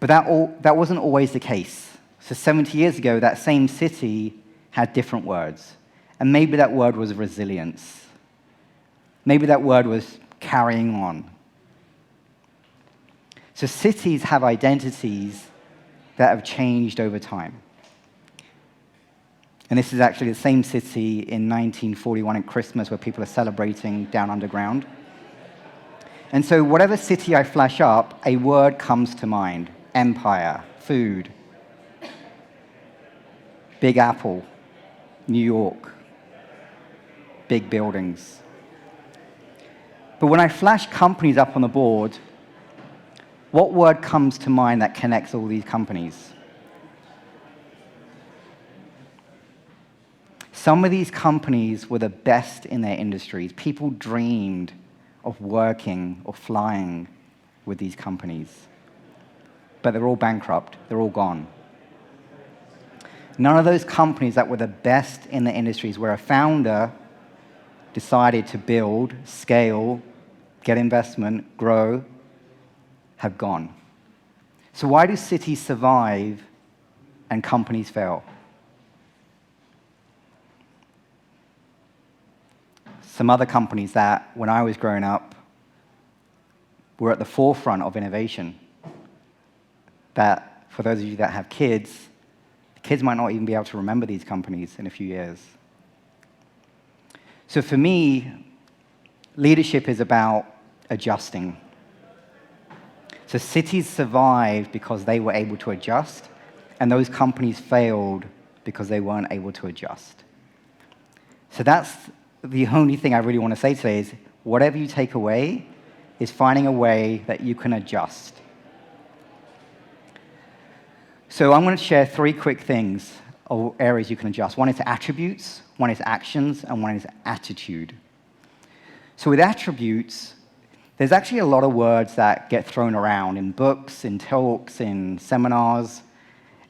But that wasn't always the case. So 70 years ago, that same city had different words. And maybe that word was resilience. Maybe that word was carrying on. So cities have identities that have changed over time. And this is actually the same city in 1941 at Christmas where people are celebrating down underground. And so whatever city I flash up, a word comes to mind. Empire, food, Big Apple, New York, big buildings. But when I flash companies up on the board, what word comes to mind that connects all these companies? Some of these companies were the best in their industries. People dreamed of working or flying with these companies. But they're all bankrupt. They're all gone. None of those companies that were the best in their industries, where a founder decided to build, scale, get investment, grow, have gone. So why do cities survive and companies fail? Some other companies that, when I was growing up, were at the forefront of innovation. That, for those of you that have kids, kids might not even be able to remember these companies in a few years. So for me, leadership is about adjusting. So cities survived because they were able to adjust, and those companies failed because they weren't able to adjust. So that's the only thing I really want to say today is, whatever you take away is finding a way that you can adjust. So I'm going to share 3 quick things or areas you can adjust. One is attributes, one is actions, and one is attitude. So with attributes, there's actually a lot of words that get thrown around in books, in talks, in seminars,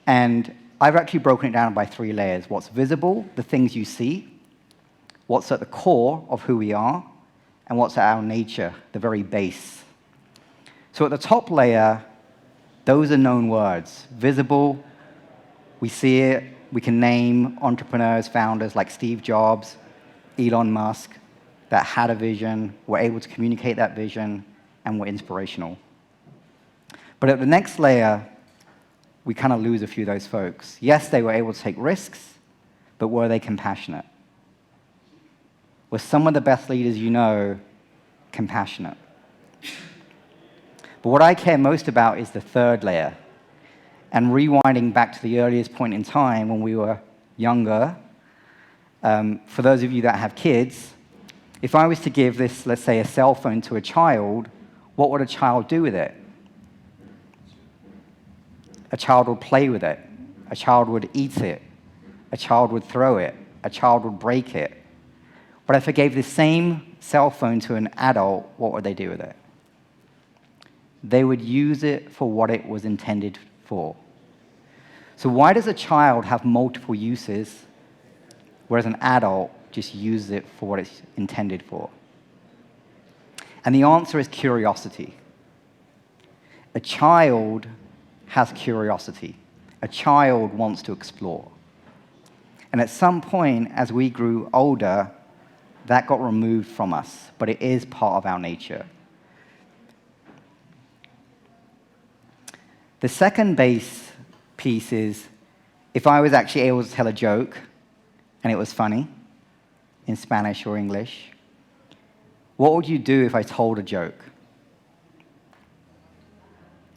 and I've actually broken it down by 3 layers. What's visible, the things you see, what's at the core of who we are, and what's at our nature, the very base. So at the top layer, those are known words. Visible, we see it, we can name entrepreneurs, founders like Steve Jobs, Elon Musk, that had a vision, were able to communicate that vision, and were inspirational. But at the next layer, we kind of lose a few of those folks. Yes, they were able to take risks, but were they compassionate? Were some of the best leaders you know compassionate? But what I care most about is the third layer. And rewinding back to the earliest point in time when we were younger, for those of you that have kids, if I was to give this, let's say, a cell phone to a child, what would a child do with it? A child would play with it. A child would eat it. A child would throw it. A child would break it. But if I gave the same cell phone to an adult, what would they do with it? They would use it for what it was intended for. So why does a child have multiple uses, whereas an adult just uses it for what it's intended for? And the answer is curiosity. A child has curiosity. A child wants to explore. And at some point, as we grew older, that got removed from us, but it is part of our nature. The second base piece is, if I was actually able to tell a joke, and it was funny, in Spanish or English, what would you do if I told a joke?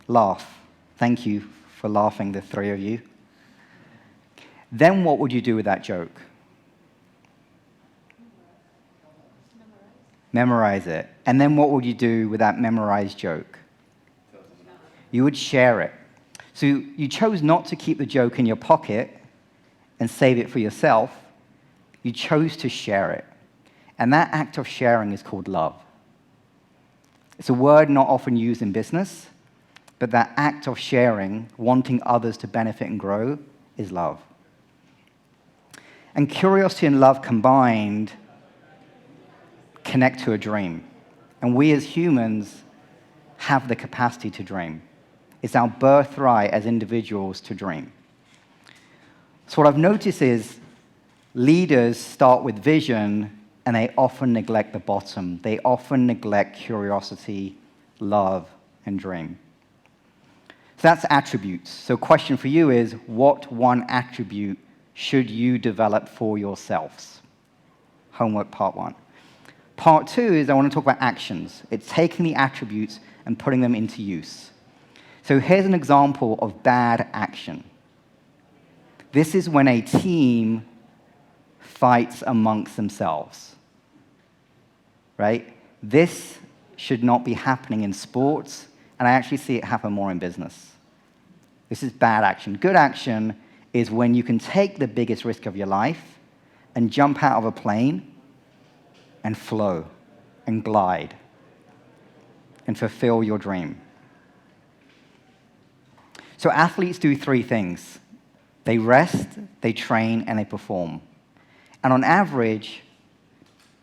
Laugh. Thank you for laughing, the three of you. Then what would you do with that joke? Memorize it. And then what would you do with that memorized joke? You would share it. So you chose not to keep the joke in your pocket and save it for yourself. You chose to share it. And that act of sharing is called love. It's a word not often used in business, but that act of sharing, wanting others to benefit and grow, is love. And curiosity and love combined connect to a dream. And we as humans have the capacity to dream. It's our birthright as individuals to dream. So what I've noticed is leaders start with vision and they often neglect the bottom. They often neglect curiosity, love, and dream. So that's attributes. So question for you is, what one attribute should you develop for yourselves? Homework part one. Part two is I want to talk about actions. It's taking the attributes and putting them into use. So here's an example of bad action. This is when a team fights amongst themselves, right? This should not be happening in sports, and I actually see it happen more in business. This is bad action. Good action is when you can take the biggest risk of your life and jump out of a plane and flow and glide and fulfill your dream. So athletes do three things. They rest, they train, and they perform. And on average,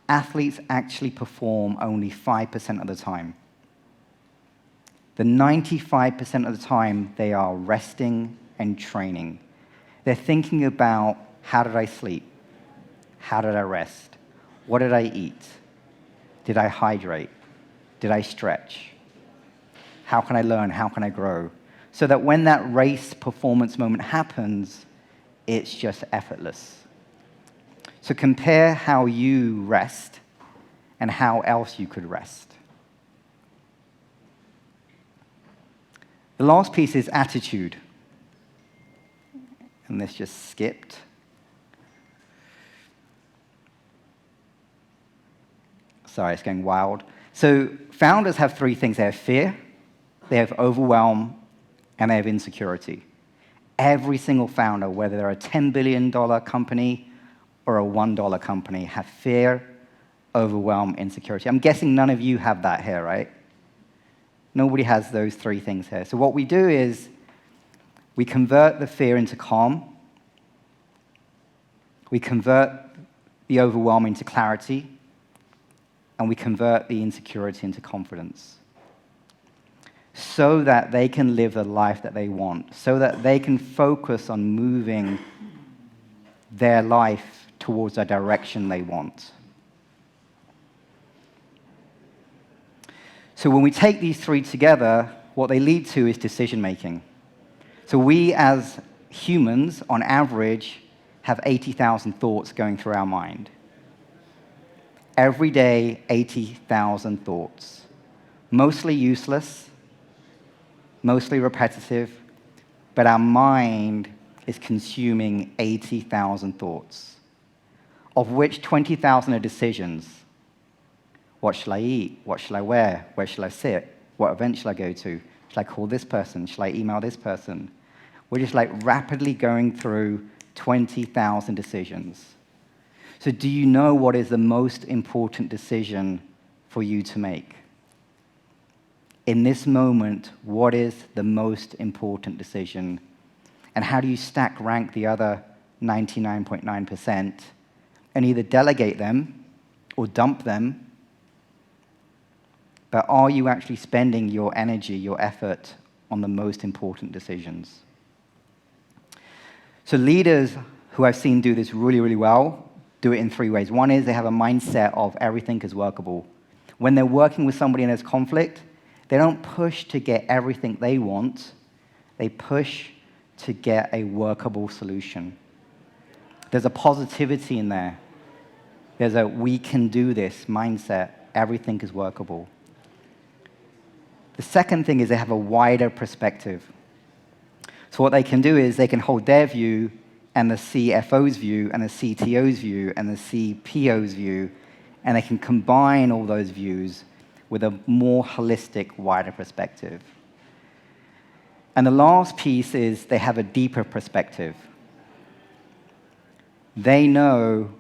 athletes actually perform only 5% of the time. The 95% of the time, they are resting and training. They're thinking about, how did I sleep? How did I rest? What did I eat? Did I hydrate? Did I stretch? How can I learn? How can I grow? So that when that race performance moment happens, it's just effortless. So compare how you rest and how else you could rest. The last piece is attitude. And this just skipped. Sorry, it's going wild. So founders have three things. They have fear, they have overwhelm, and they have insecurity. Every single founder, whether they're a $10 billion company or a $1 company, have fear, overwhelm, insecurity. I'm guessing none of you have that here, right? Nobody has those three things here. So what we do is we convert the fear into calm. We convert the overwhelm into clarity. And we convert the insecurity into confidence, so that they can live the life that they want, so that they can focus on moving their life towards a direction they want. So when we take these three together, what they lead to is decision-making. So we as humans, on average, have 80,000 thoughts going through our mind. Every day, 80,000 thoughts. Mostly useless, mostly repetitive, but our mind is consuming 80,000 thoughts, of which 20,000 are decisions. What shall I eat? What shall I wear? Where shall I sit? What event shall I go to? Shall I call this person? Shall I email this person? We're just like rapidly going through 20,000 decisions. So do you know what is the most important decision for you to make? In this moment, what is the most important decision? And how do you stack rank the other 99.9% and either delegate them or dump them? But are you actually spending your energy, your effort on the most important decisions? So leaders who I've seen do this really, really well do it in 3 ways. One is they have a mindset of everything is workable. When they're working with somebody and there's conflict, they don't push to get everything they want. They push to get a workable solution. There's a positivity in there. There's a we can do this mindset. Everything is workable. The second thing is they have a wider perspective. So what they can do is they can hold their view and the CFO's view and the CTO's view and the CPO's view, and they can combine all those views with a more holistic, wider perspective. And the last piece is they have a deeper perspective. They know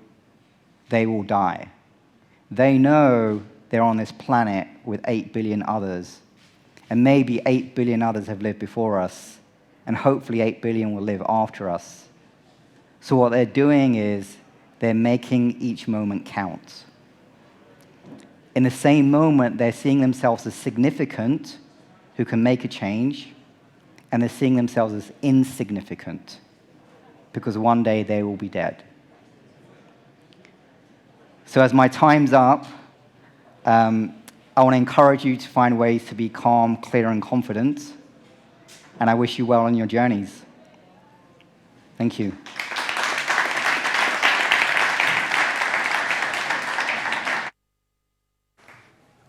they will die. They know they're on this planet with 8 billion others, and maybe 8 billion others have lived before us, and hopefully 8 billion will live after us. So what they're doing is they're making each moment count. In the same moment, they're seeing themselves as significant, who can make a change, and they're seeing themselves as insignificant, because one day they will be dead. So as my time's up, I want to encourage you to find ways to be calm, clear, and confident, and I wish you well on your journeys. Thank you.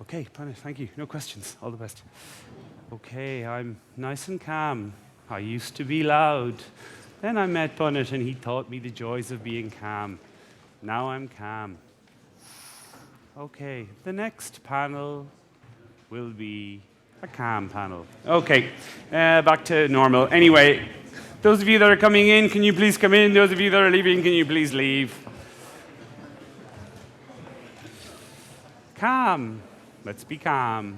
Okay, Punit, thank you. No questions. All the best. Okay, I'm nice and calm. I used to be loud. Then I met Punit and he taught me the joys of being calm. Now I'm calm. Okay, the next panel will be a calm panel. Okay, back to normal. Anyway, those of you that are coming in, can you please come in? Those of you that are leaving, can you please leave? Calm. Let's be calm.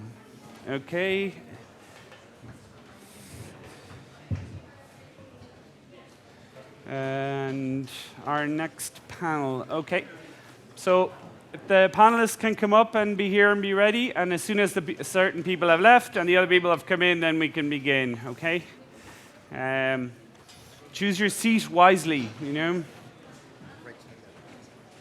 Okay. And our next panel. Okay. So the panelists can come up and be here and be ready. And as soon as certain people have left and the other people have come in, then we can begin. Okay. Choose your seat wisely. You know.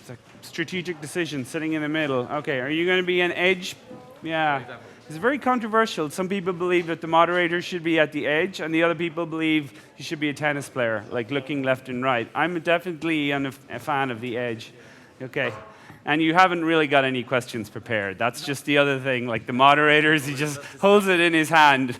It's a strategic decision, sitting in the middle. Okay. Are you going to be an edge? Yeah. It's very controversial. Some people believe that the moderator should be at the edge, and the other people believe you should be a tennis player, like looking left and right. I'm definitely a fan of the edge. Okay. And you haven't really got any questions prepared. That's just the other thing. Like the moderators, he just holds it in his hand.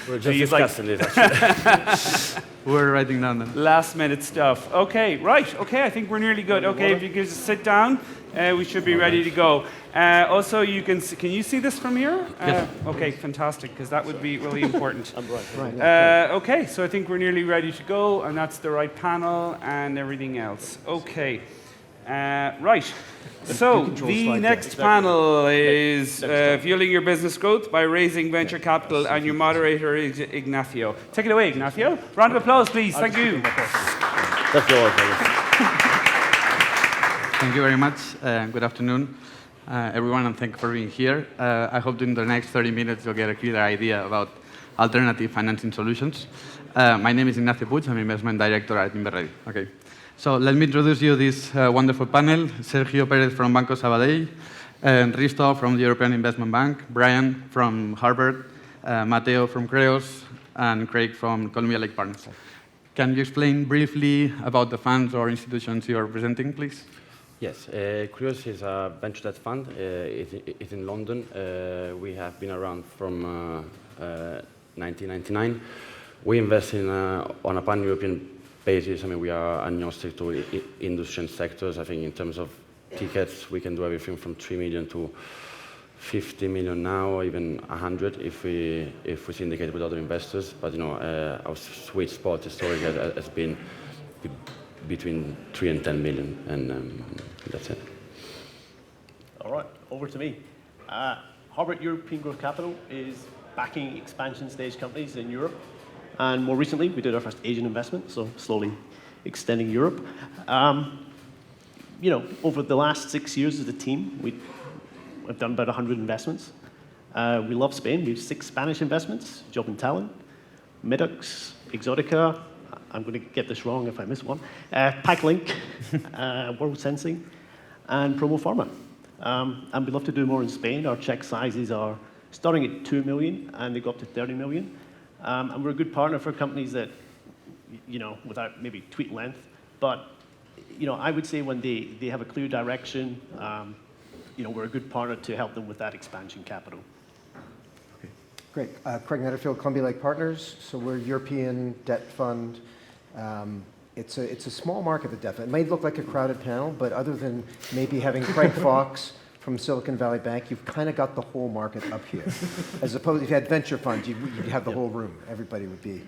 We're just discussing it, actually. We're writing down them.
Last minute stuff. Okay, right. Okay, I think we're nearly good. Okay, if you could just sit down, we should be ready to go. Also, you can you see this from here?
Yes.
Okay, fantastic, because that would be really important.
Right.
Okay, so I think we're nearly ready to go, and that's the right panel and everything else. Okay. Right. So the next panel is fueling your business growth by raising venture capital, and your moderator is Ignacio. Take it away, Ignacio. Round of applause, please. Thank you.
That's yours.
Thank you very much. Good afternoon, everyone, and thank you for being here. I hope in the next 30 minutes you'll get a clear idea about alternative financing solutions. My name is Ignacio Puig. I'm investment director at Inverready. Okay. So let me introduce you this wonderful panel. Sergio Perez from Banco Sabadell, Risto from the European Investment Bank, Brian from Harvard, Mateo from Creos, and Craig from Columbia Lake Partners. Can you explain briefly about the funds or institutions you are presenting, please?
Yes, Creos is a venture debt fund. It's in London. We have been around from 1999. We invest on a pan-European basis. I mean, we are agnostic to industry and sectors. I think in terms of tickets, we can do everything from 3 million to 50 million now, or even 100 if we syndicate with other investors. But our sweet spot historically has been between 3 and 10 million, and that's it.
All right, over to me. Harbert European Growth Capital is backing expansion stage companies in Europe. And more recently, we did our first Asian investment, so slowly extending Europe. Over the last 6 years as a team, we've done about 100 investments. We love Spain. We have 6 Spanish investments, Job and Talent, Medux, Exotica, I'm going to get this wrong if I miss one, PackLink, World Sensing, and Promo Pharma. And we'd love to do more in Spain. Our check sizes are starting at 2 million, and they go up to 30 million. And we're a good partner for companies that, without maybe tweet length, but I would say when they have a clear direction, we're a good partner to help them with that expansion capital.
Okay. Great. Craig Netterfield, Columbia Lake Partners. So we're a European debt fund. It's a small market, the debt fund. It may look like a crowded panel, but other than maybe having Craig Fox from Silicon Valley Bank, you've kind of got the whole market up here. As opposed, if you had venture funds, you'd have the whole room. Everybody would be.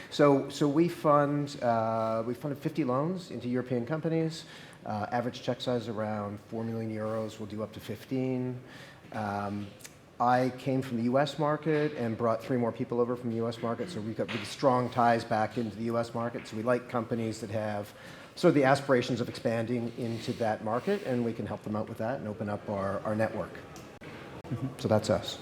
So we funded 50 loans into European companies. Average check size around 4 million euros. We'll do up to 15. I came from the US market and brought 3 more people over from the US market, so we've got really strong ties back into the US market. So we like companies that have sort of the aspirations of expanding into that market, and we can help them out with that and open up our network. So that's us.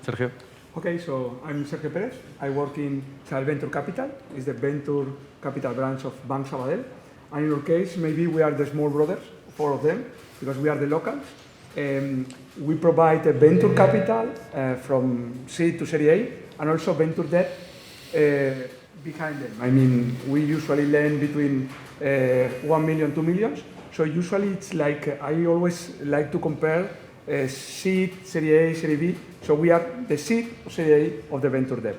Sergio?
Okay, so I'm Sergio Perez. I work in Sal Venture Capital. It's the venture capital branch of Bank Sabadell. And in our case, maybe we are the small brothers, 4 of them, because we are the locals. We provide a venture capital from seed to Series A, and also venture debt behind them. I mean, we usually lend between 1 million, 2 million. So usually it's like, I always like to compare seed, Series A, Series B. So we are the seed or Series A of the venture debt.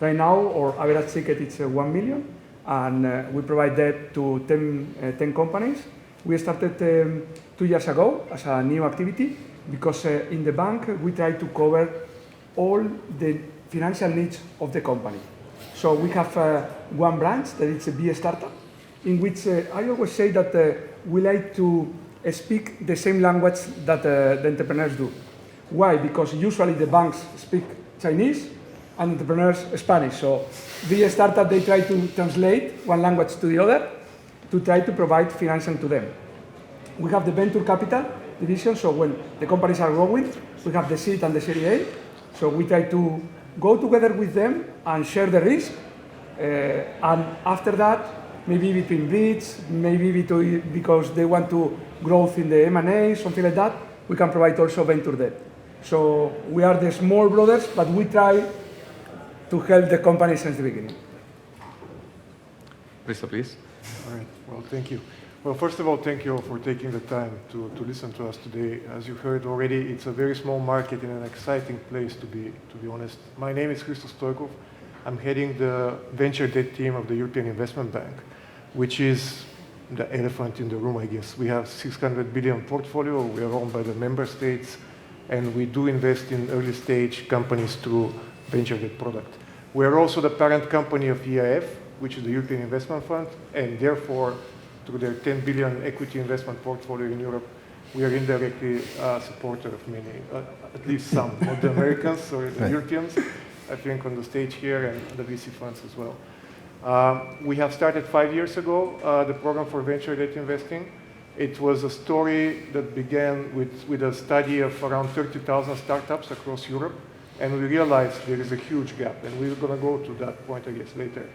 Right now, our average ticket is 1 million, and we provide debt to 10 companies. We started 2 years ago as a new activity because in the bank we try to cover all the financial needs of the company. So we have one branch that is a B startup, in which I always say that we like to speak the same language that the entrepreneurs do. Why? Because usually the banks speak Chinese and entrepreneurs Spanish. So B startup, they try to translate one language to the other to try to provide financing to them. We have the venture capital division, so when the companies are growing, we have the seed and the Series A. So we try to go together with them and share the risk. And after that, maybe between bids, maybe because they want to grow in the M&A, something like that, we can provide also venture debt. So we are the small brothers, but we try to help the company since the beginning.
Risto, please.
All right. Well, thank you. Well, first of all, thank you all for taking the time to listen to us today. As you heard already, it's a very small market and an exciting place to be honest. My name is Christos Stoikov. I'm heading the venture debt team of the European Investment Bank, which is the elephant in the room, I guess. We have 600 billion portfolio. We are owned by the member states, and we do invest in early stage companies through venture debt product. We are also the parent company of EIF, which is the European Investment Fund, and therefore, through their 10 billion equity investment portfolio in Europe, we are indirectly a supporter of many, at least some, not the Americans or the Europeans, I think on the stage here, and the VC funds as well. We have started 5 years ago, the program for venture debt investing. It was a story that began with a study of around 30,000 startups across Europe, and we realized there is a huge gap, and we're going to go to that point, I guess, later.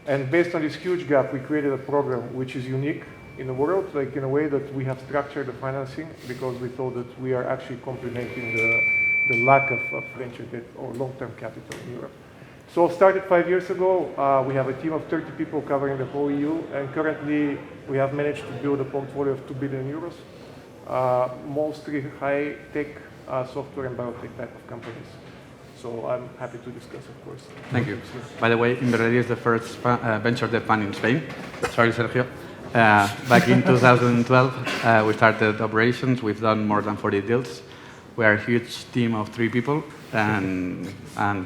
And based on this huge gap, we created a program which is unique in the world, like in a way that we have structured the financing because we thought that we are actually complementing the lack of venture debt or long-term capital in Europe. So started 5 years ago. We have a team of 30 people covering the whole EU, and currently we have managed to build a portfolio of 2 billion euros, mostly high-tech software and biotech type of companies. So I'm happy to discuss, of course.
Thank you. By the way, Inverredi is the first venture debt fund in Spain. Sorry, Sergio. Back in 2012, we started operations. We've done more than 40 deals. We are a huge team of 3 people, and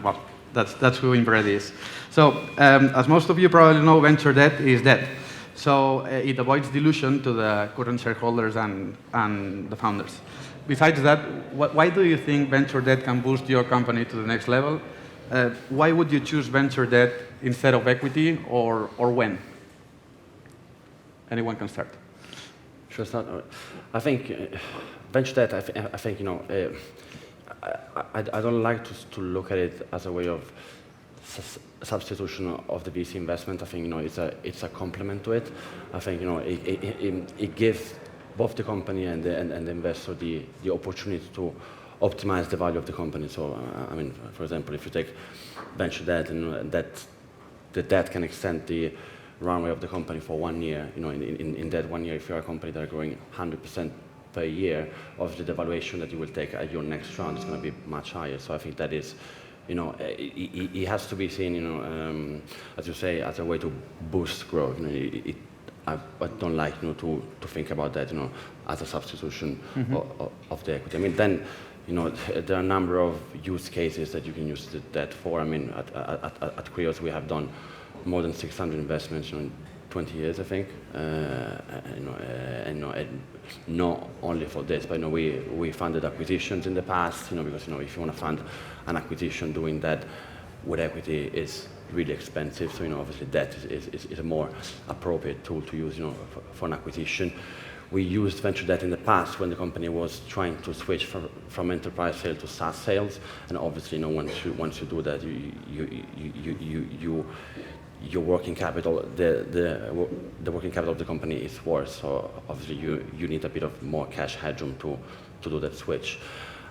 well, that's who Infrared is. So, as most of you probably know, venture debt is debt. So it avoids dilution to the current shareholders and the founders. Besides that, why do you think venture debt can boost your company to the next level? Why would you choose venture debt instead of equity, or when? Anyone can start.
Sure, start. I think venture debt. I think I don't like to look at it as a way of substitution of the VC investment. I think it's a complement to it. I think it gives both the company and the investor the opportunity to optimize the value of the company. So I mean, for example, if you take venture debt, and the debt can extend the runway of the company for 1 year. In that 1 year, if you're a company that are growing 100% per year, obviously the valuation that you will take at your next round is going to be much higher. So I think that is, it has to be seen, as you say, as a way to boost growth. I don't like to think about that, as a substitution of the equity. I mean, then, there are a number of use cases that you can use that for. I mean, at Krios we have done more than 600 investments in 20 years, I think, and not only for this, but we funded acquisitions in the past, because if you want to fund an acquisition, doing that with equity is really expensive. So obviously debt is a more appropriate tool to use, for an acquisition. We used venture debt in the past when the company was trying to switch from enterprise sales to SaaS sales, and obviously, once you do that, your working capital, the working capital of the company is worse. So obviously, you need a bit of more cash headroom to do that switch.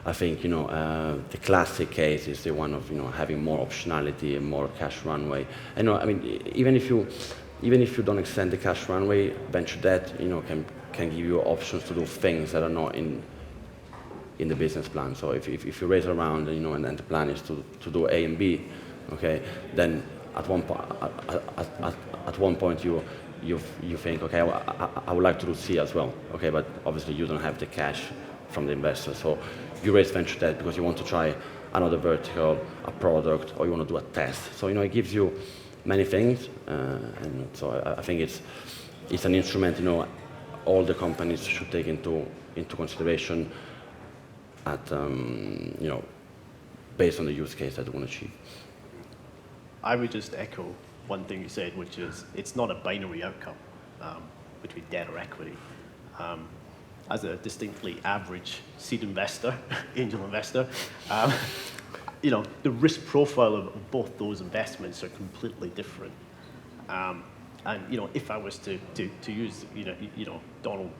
I think the classic case is the one of having more optionality and more cash runway. And I mean, even if you don't extend the cash runway, venture debt can give you options to do things that are not in the business plan. So if you raise a round and then the plan is to do A and B, okay, then at one point you think, okay, I would like to do C as well, okay, but obviously you don't have the cash from the investor. So you raise venture debt because you want to try another vertical, a product, or you want to do a test. So it gives you many things, and so I think it's an instrument all the companies should take into consideration at based on the use case that they want to achieve.
I would just echo one thing you said, which is it's not a binary outcome between debt or equity. As a distinctly average seed investor, angel investor, the risk profile of both those investments are completely different. And if I was to use Donald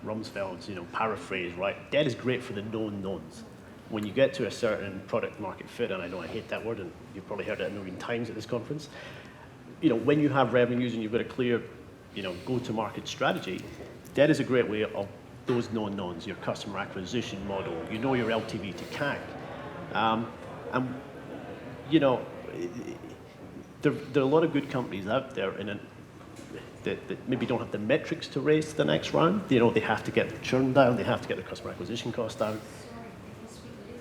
Rumsfeld's paraphrase, right, debt is great for the known knowns. When you get to a certain product market fit, and I know I hate that word, and you've probably heard it a million times at this conference, when you have revenues and you've got a clear go-to-market strategy, debt is a great way of those known knowns, your customer acquisition model, your LTV to CAC. And there are a lot of good companies out there that maybe don't have the metrics to raise the next round. They have to get the churn down, they have to get the customer acquisition cost down.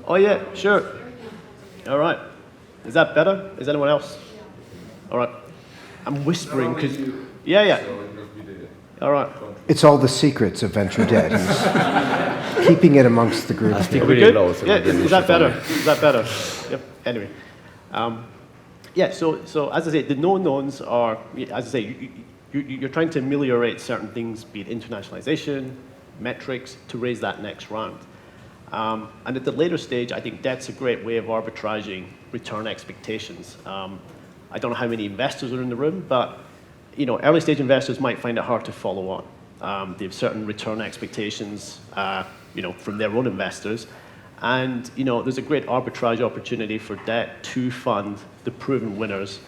Oh yeah, sure. All right. Is that better? Is anyone else? All right. I'm whispering because, yeah. All right.
It's all the secrets of venture debt. He's keeping it amongst the group.
Are we good? Yeah, is that better? Is that better? Yep. Anyway. Yeah, so as I say, the known knowns are, as I say, you're trying to ameliorate certain things, be it internationalization, metrics, to raise that next round. And at the later stage, I think debt's a great way of arbitraging return expectations. I don't know how many investors are in the room, but early stage investors might find it hard to follow on. They have certain return expectations, from their own investors, and there's a great arbitrage opportunity for debt to fund the proven winners,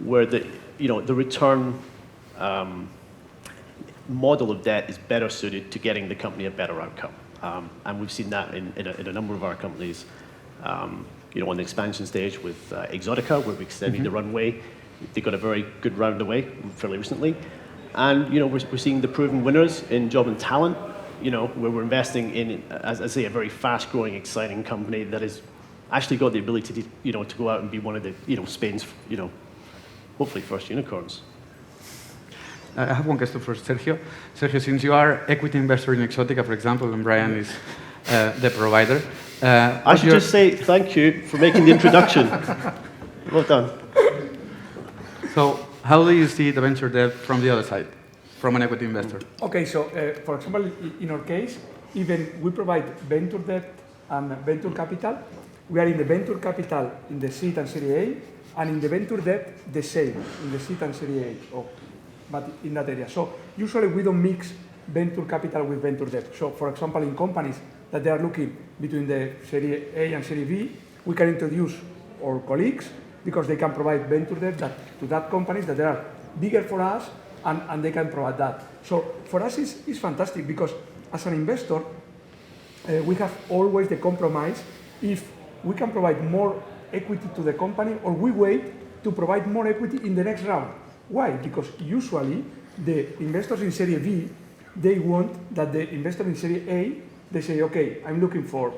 where the return model of debt is better suited to getting the company a better outcome. And we've seen that in a number of our companies, on the expansion stage with Exotica, where we're extending the runway. They got a very good round away fairly recently. And we're seeing the proven winners in job and talent, where we're investing in, as I say, a very fast-growing, exciting company that has actually got the ability to, to go out and be one of the, Spain's, hopefully first unicorns.
I have one question for Sergio. Sergio, since you are equity investor in Exotica, for example, and Brian is the provider.
I should just say thank you for making the introduction. Well done.
So how do you see the venture debt from the other side, from an equity investor?
Okay, so for example, in our case, even we provide venture debt and venture capital. We are in the venture capital in the seed and Series A, and in the venture debt, the same, in the seed and Series A, but in that area. So usually we don't mix venture capital with venture debt. So for example, in companies that they are looking between the Series A and Series B, we can introduce our colleagues because they can provide venture debt to that companies that they are bigger for us and they can provide that. So for us it's fantastic because as an investor, we have always the compromise if we can provide more equity to the company or we wait to provide more equity in the next round. Why? Because usually the investors in Series B, they want that the investor in Series A, they say, okay, I'm looking for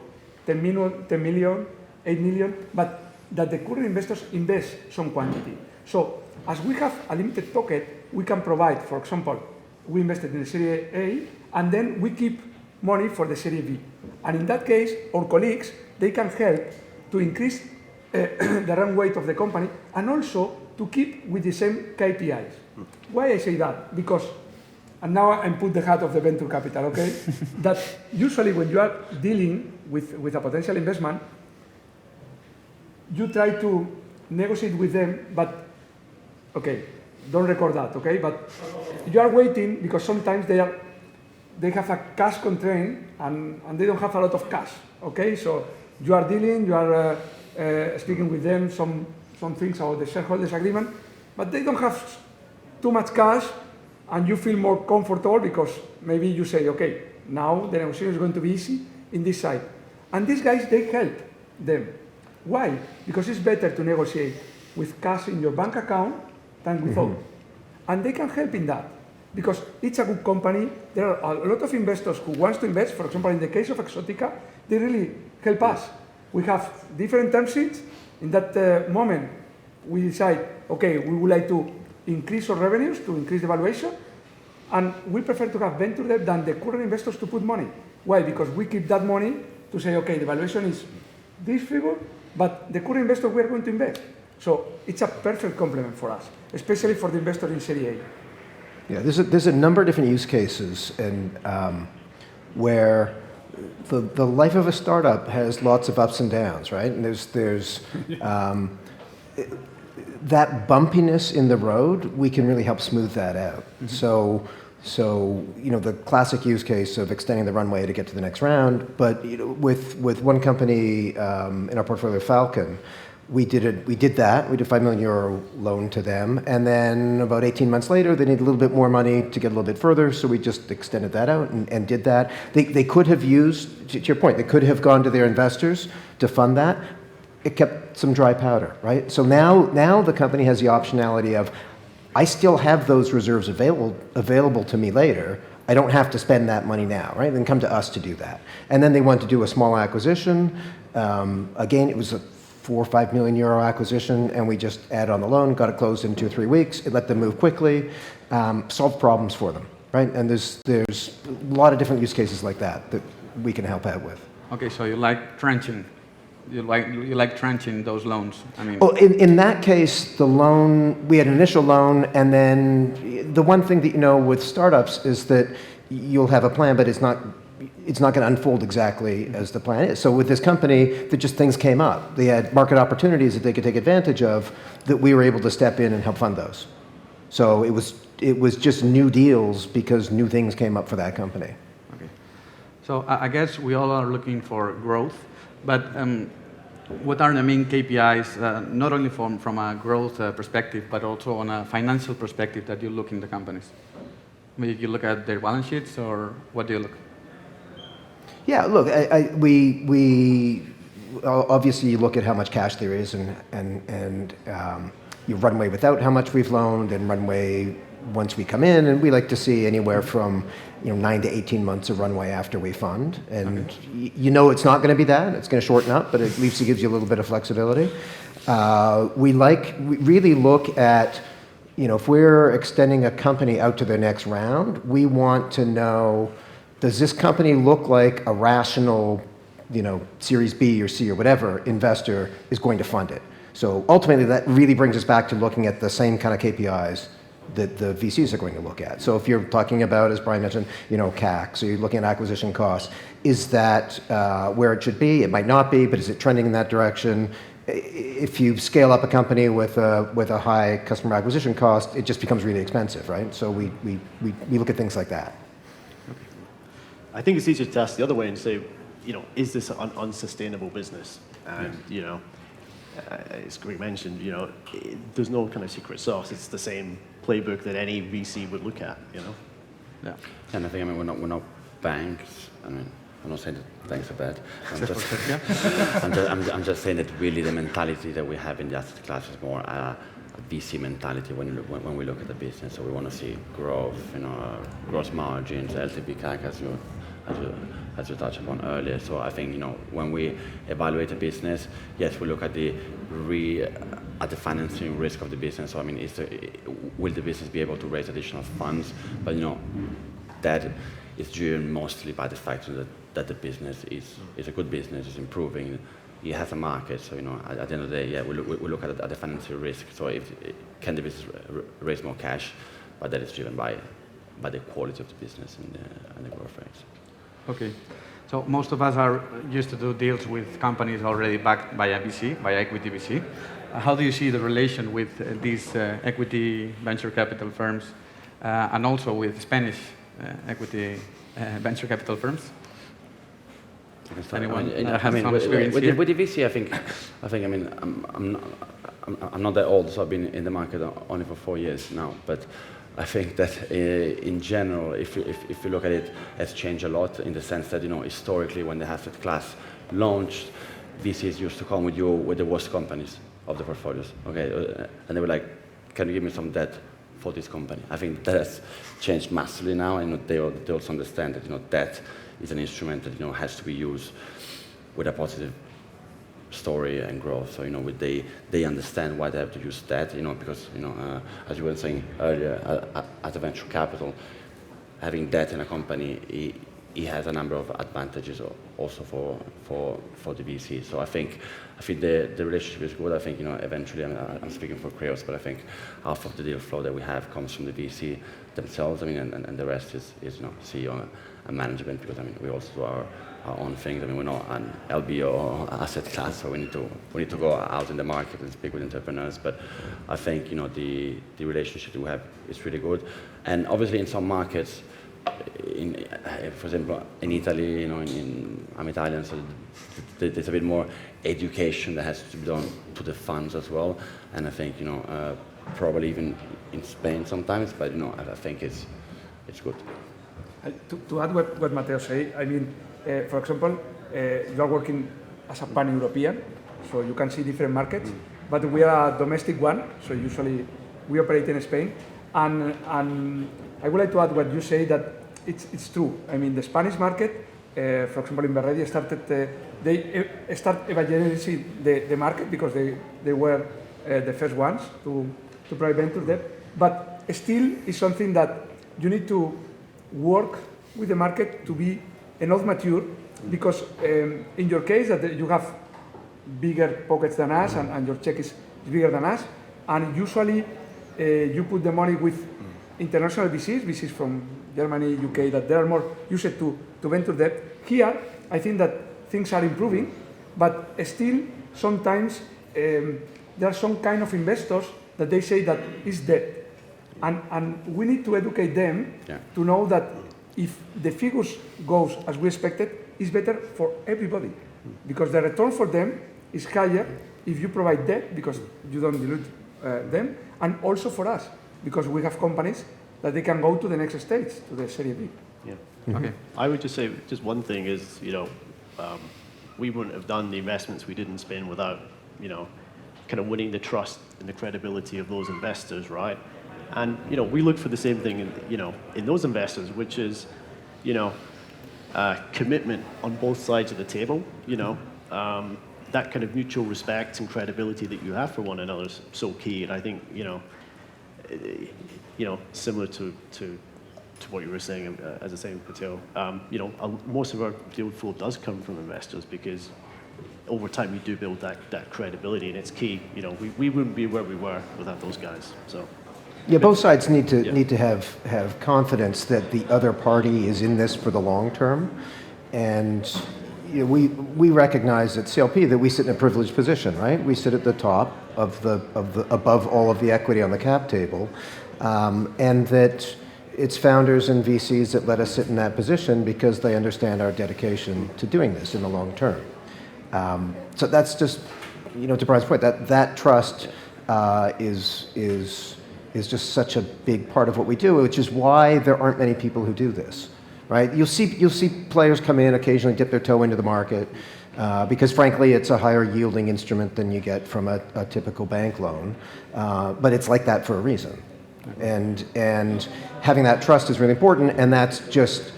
10 million, 8 million, but that the current investors invest some quantity. So as we have a limited pocket, we can provide, for example, we invested in the Series A, and then we keep money for the Series B. And in that case, our colleagues, they can help to increase the run rate of the company and also to keep with the same KPIs. Why I say that? Because, and now I put the hat of the venture capital, okay? That usually when you are dealing with a potential investment, you try to negotiate with them, but, okay, don't record that, okay? But you are waiting because sometimes they have a cash constraint and they don't have a lot of cash, okay? So you are dealing, you are speaking with them some things about the shareholders agreement, but they don't have too much cash and you feel more comfortable because maybe you say, okay, now the negotiation is going to be easy in this side. And these guys, they help them. Why? Because it's better to negotiate with cash in your bank account than without. And they can help in that because it's a good company. There are a lot of investors who want to invest. For example, in the case of Exotica, they really help us. We have different term sheets. In that moment, we decide, okay, we would like to increase our revenues, to increase the valuation, and we prefer to have venture debt than the current investors to put money. Why? Because we keep that money to say, okay, the valuation is this figure, but the current investor we are going to invest. So it's a perfect complement for us, especially for the investor in Series A.
Yeah, there's a number of different use cases and where the life of a startup has lots of ups and downs, right? And there's that bumpiness in the road, we can really help smooth that out. So the classic use case of extending the runway to get to the next round, but with one company in our portfolio, Falcon, we did that. We did a €5 million loan to them, and then about 18 months later, they needed a little bit more money to get a little bit further, so we just extended that out and did that. They could have used, to your point, they could have gone to their investors to fund that. It kept some dry powder, right? So now the company has the optionality of, I still have those reserves available to me later. I don't have to spend that money now, right? Then come to us to do that. And then they want to do a small acquisition. Again, it was a €4 or €5 million acquisition, and we just added on the loan, got it closed in 2 or 3 weeks. It let them move quickly, solved problems for them, right? And there's a lot of different use cases like that we can help out with.
Okay, so you like trenching. You like trenching those loans. I mean,
well, in that case, the loan, we had an initial loan, and then the one thing that you know with startups is that you'll have a plan, but it's not going to unfold exactly as the plan is. So with this company, things came up. They had market opportunities that they could take advantage of that we were able to step in and help fund those. So it was just new deals because new things came up for that company.
Okay. So I guess we all are looking for growth. But what are the main KPIs, not only from a growth perspective, but also on a financial perspective that you look in the companies? Maybe you look at their balance sheets, or what do you look?
Yeah, look, we obviously you look at how much cash there is and your runway without how much we've loaned and runway once we come in, and we like to see anywhere from 9 to 18 months of runway after we fund. And you know it's not going to be that. It's going to shorten up, but at least it gives you a little bit of flexibility. We really look at, if we're extending a company out to their next round, we want to know, does this company look like a rational, Series B or C or whatever investor is going to fund it? So ultimately, that really brings us back to looking at the same kind of KPIs that the VCs are going to look at. So if you're talking about, as Brian mentioned, CAC, so you're looking at acquisition costs, is that where it should be? It might not be, but is it trending in that direction? If you scale up a company with a high customer acquisition cost, it just becomes really expensive, right? So we look at things like that.
I think it's easier to ask the other way and say, is this an unsustainable business? And, as Greg mentioned, there's no kind of secret sauce. It's the same playbook that any VC would look at,
Yeah. And I think, we're not banks. I'm not saying that banks are bad. I'm just saying that really the mentality that we have in the asset class is more a VC mentality when we look at the business. So we want to see growth, gross margins, LTV, CAC, as you touched upon earlier. So I think, when we evaluate a business, yes, we look at the financing risk of the business. So will the business be able to raise additional funds? But that is driven mostly by the fact that the business is a good business, is improving, it has a market. So at the end of the day, yeah, we look at the financial risk. So can the business raise more cash? But that is driven by the quality of the business and the growth rates.
Okay. So most of us are used to do deals with companies already backed by a VC, by equity VC. How do you see the relation with these equity venture capital firms and also with Spanish equity venture capital firms? Anyone has some experience here?
With the VC, I'm not that old, so I've been in the market only for 4 years now. But I think that in general, if you look at it, it's changed a lot in the sense that, historically when the asset class launched, VCs used to come with the worst companies of the portfolios, okay? And they were like, can you give me some debt for this company? I think that has changed massively now, and they also understand that, debt is an instrument that, has to be used with a positive story and growth. So, they understand why they have to use debt, because, as you were saying earlier, as a venture capital, having debt in a company, it has a number of advantages also for the VC. So I think the relationship is good. I think, eventually, I'm speaking for Kreos, but I think half of the deal flow that we have comes from the VC themselves. And the rest is CEO and management, because we also do our own things. We're not an LBO or asset class, so we need to go out in the market and speak with entrepreneurs. But I think the relationship we have is really good. And obviously, in some markets, for example, in Italy, I'm Italian, so there's a bit more education that has to be done to the funds as well. And I think probably even in Spain sometimes, but I think it's good.
To add what Matteo said, for example, you are working as a pan-European, so you can see different markets, but we are a domestic one, so usually we operate in Spain. And I would like to add what you say, that it's true. The Spanish market, for example, in Berredi, they start evaluating the market because they were the first ones to provide venture debt. But still, it's something that you need to work with the market to be enough mature, because in your case that you have bigger pockets than us and your check is bigger than us, and usually you put the money with international VCs from Germany, UK, that they are more used to venture debt. Here, I think that things are improving, but still sometimes there are some kind of investors that they say that it's debt. And we need to educate them to know that if the figures goes as we expected, it's better for everybody, because the return for them is higher if you provide debt, because you don't dilute them, and also for us, because we have companies that they can go to the next stage, to the Series B.
Yeah. Okay. I would just say, just one thing is, we wouldn't have done the investments we did in Spain without, kind of winning the trust and the credibility of those investors, right? And we look for the same thing in those investors, which is commitment on both sides of the table. That kind of mutual respect and credibility that you have for one another is so key. And I think similar to what you were saying, as I say, Patel, most of our deal flow does come from investors because over time you do build that credibility, and it's key. We wouldn't be where we were without those guys. So.
Yeah, both sides need to have confidence that the other party is in this for the long term, and we recognize at CLP that we sit in a privileged position, right? We sit at the top of the above all of the equity on the cap table, and that it's founders and VCs that let us sit in that position because they understand our dedication to doing this in the long term. So that's just, to Brian's point, that trust is just such a big part of what we do, which is why there aren't many people who do this, right? You'll see players come in, occasionally dip their toe into the market, because frankly, it's a higher yielding instrument than you get from a typical bank loan, but it's like that for a reason. And having that trust is really important, and that's just,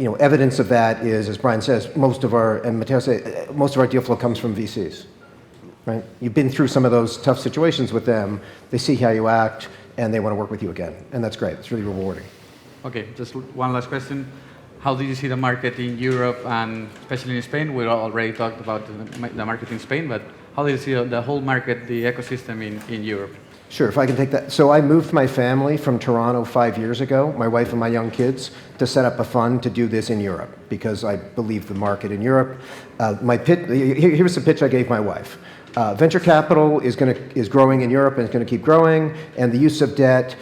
evidence of that is, as Brian says, most of our deal flow comes from VCs. Right? You've been through some of those tough situations with them. They see how you act, and they want to work with you again. And that's great. It's really rewarding.
Okay, just one last question. How do you see the market in Europe and especially in Spain? We already talked about the market in Spain, but how do you see the whole market, the ecosystem in Europe?
Sure, if I can take that. So I moved my family from Toronto 5 years ago, my wife and my young kids, to set up a fund to do this in Europe because I believe the market in Europe. Here's the pitch I gave my wife. Venture capital is growing in Europe and it's going to keep growing, and the use of debt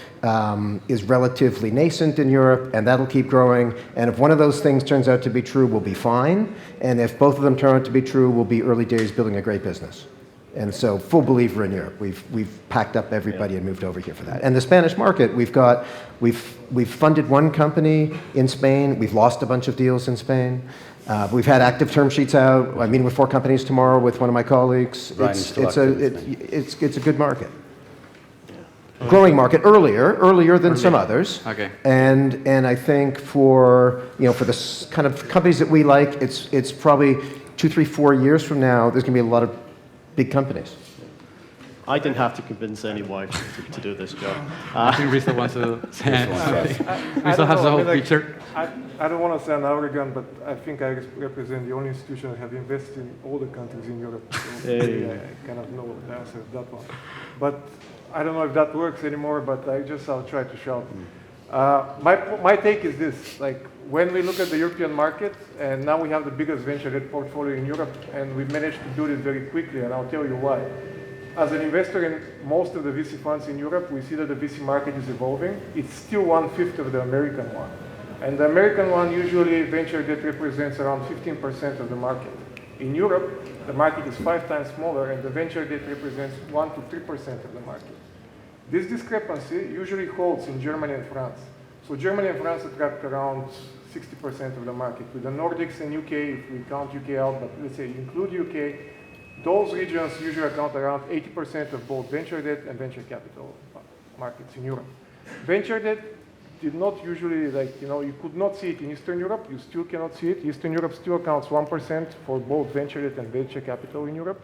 is relatively nascent in Europe, and that'll keep growing. And if one of those things turns out to be true, we'll be fine. And if both of them turn out to be true, we'll be early days building a great business. And so, full believer in Europe. We've packed up everybody and moved over here for that. And the Spanish market, we've funded one company in Spain. We've lost a bunch of deals in Spain. We've had active term sheets out. I'm meeting with 4 companies tomorrow with one of my colleagues. It's a good market. Yeah. Growing market earlier than some others.
Okay.
And I think for the kind of companies that we like, it's probably 2, 3, 4 years from now, there's going to be a lot of big companies.
I didn't have to convince any wife to do this job.
I think Risa wants to say something. Risa has the whole picture.
I don't want to sound arrogant, but I think I represent the only institution that have invested in all the countries in Europe. So I kind of know the answer to that one. But I don't know if that works anymore, but I'll try to shout. My take is this, like when we look at the European market, and now we have the biggest venture debt portfolio in Europe, and we managed to do it very quickly, and I'll tell you why. As an investor in most of the VC funds in Europe, we see that the VC market is evolving. It's still 1/5 of the American one. And the American one, usually venture debt represents around 15% of the market. In Europe, the market is 5 times smaller, and the venture debt represents 1 to 3% of the market. This discrepancy usually holds in Germany and France. So Germany and France attract around 60% of the market. With the Nordics and UK, if we count UK out, but let's say include UK, those regions usually account around 80% of both venture debt and venture capital markets in Europe. Venture debt did not usually, you could not see it in Eastern Europe. You still cannot see it. Eastern Europe still accounts 1% for both venture debt and venture capital in Europe.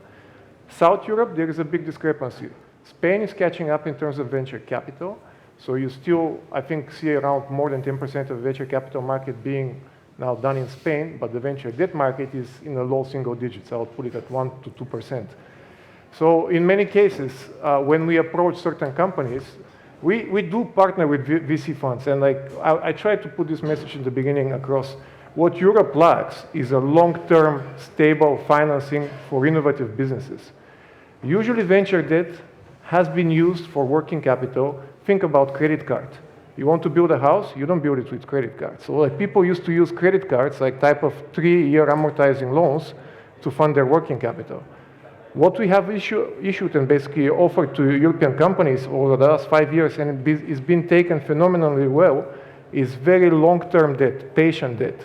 South Europe, there is a big discrepancy. Spain is catching up in terms of venture capital. So you still, I think, see around more than 10% of the venture capital market being now done in Spain, but the venture debt market is in the low single digits. I would put it at 1 to 2%. So in many cases, when we approach certain companies, we do partner with VC funds. And I tried to put this message in the beginning across. What Europe lacks is a long-term, stable financing for innovative businesses. Usually venture debt has been used for working capital. Think about credit card. You want to build a house, you don't build it with credit cards. So people used to use credit cards, like type of 3-year amortizing loans, to fund their working capital. What we have issued and basically offered to European companies over the last 5 years, and it's been taken phenomenally well, is very long-term debt, patient debt.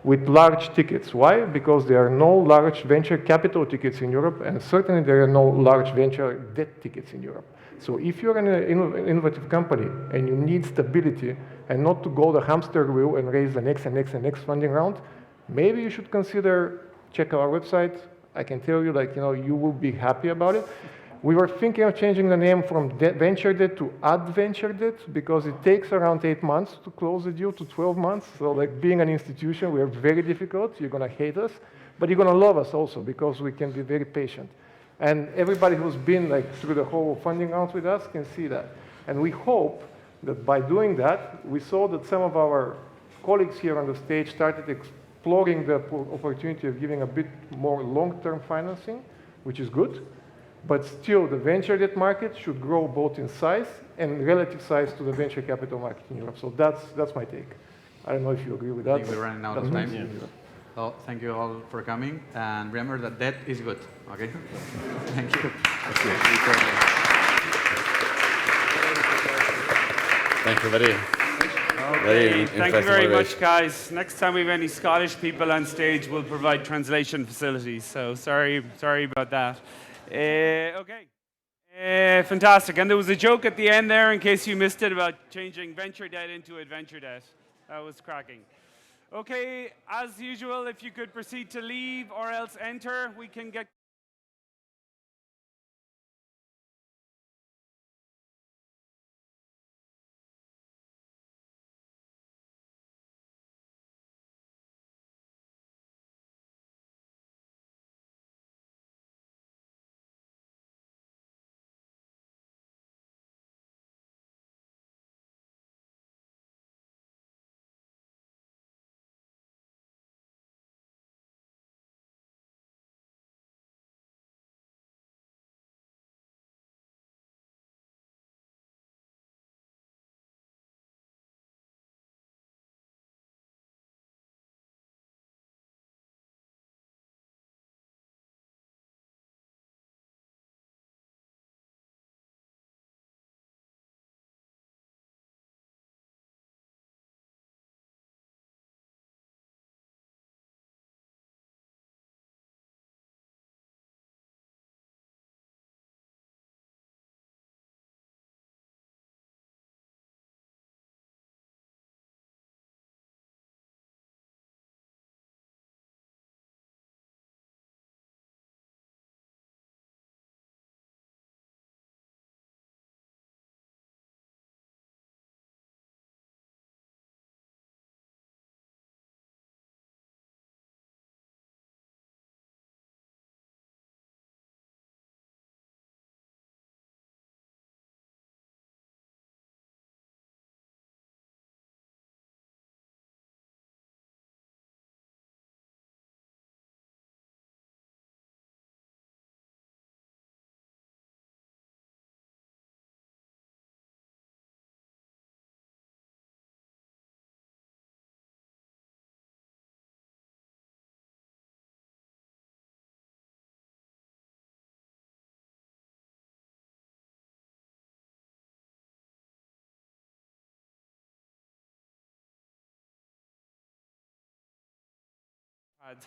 with large tickets. Why? Because there are no large venture capital tickets in Europe, and certainly there are no large venture debt tickets in Europe. So if you're an innovative company and you need stability and not to go the hamster wheel and raise the next and next and next funding round, maybe you should consider check our website. I can tell you, like, you will be happy about it. We were thinking of changing the name from venture debt to adventure debt because it takes around 8 months to close the deal to 12 months. So like being an institution, we are very difficult. You're going to hate us, but you're going to love us also because we can be very patient. And everybody who's been like through the whole funding round with us can see that. And we hope that by doing that, we saw that some of our colleagues here on the stage started exploring the opportunity of giving a bit more long-term financing, which is good. But still, the venture debt market should grow both in size and relative size to the venture capital market in Europe. So that's my take. I don't know if you agree with that.
I think we're running out of time. Yeah. So thank you all for coming. And remember that debt is good. Okay? Thank you.
Thank you very
Okay, thank you very much, guys. Next time we have any Scottish people on stage, we'll provide translation facilities. So sorry about that. Okay. Fantastic. And there was a joke at the end there, in case you missed it, about changing venture debt into adventure debt. That was cracking. Okay, as usual, if you could proceed to leave or else enter, we can get...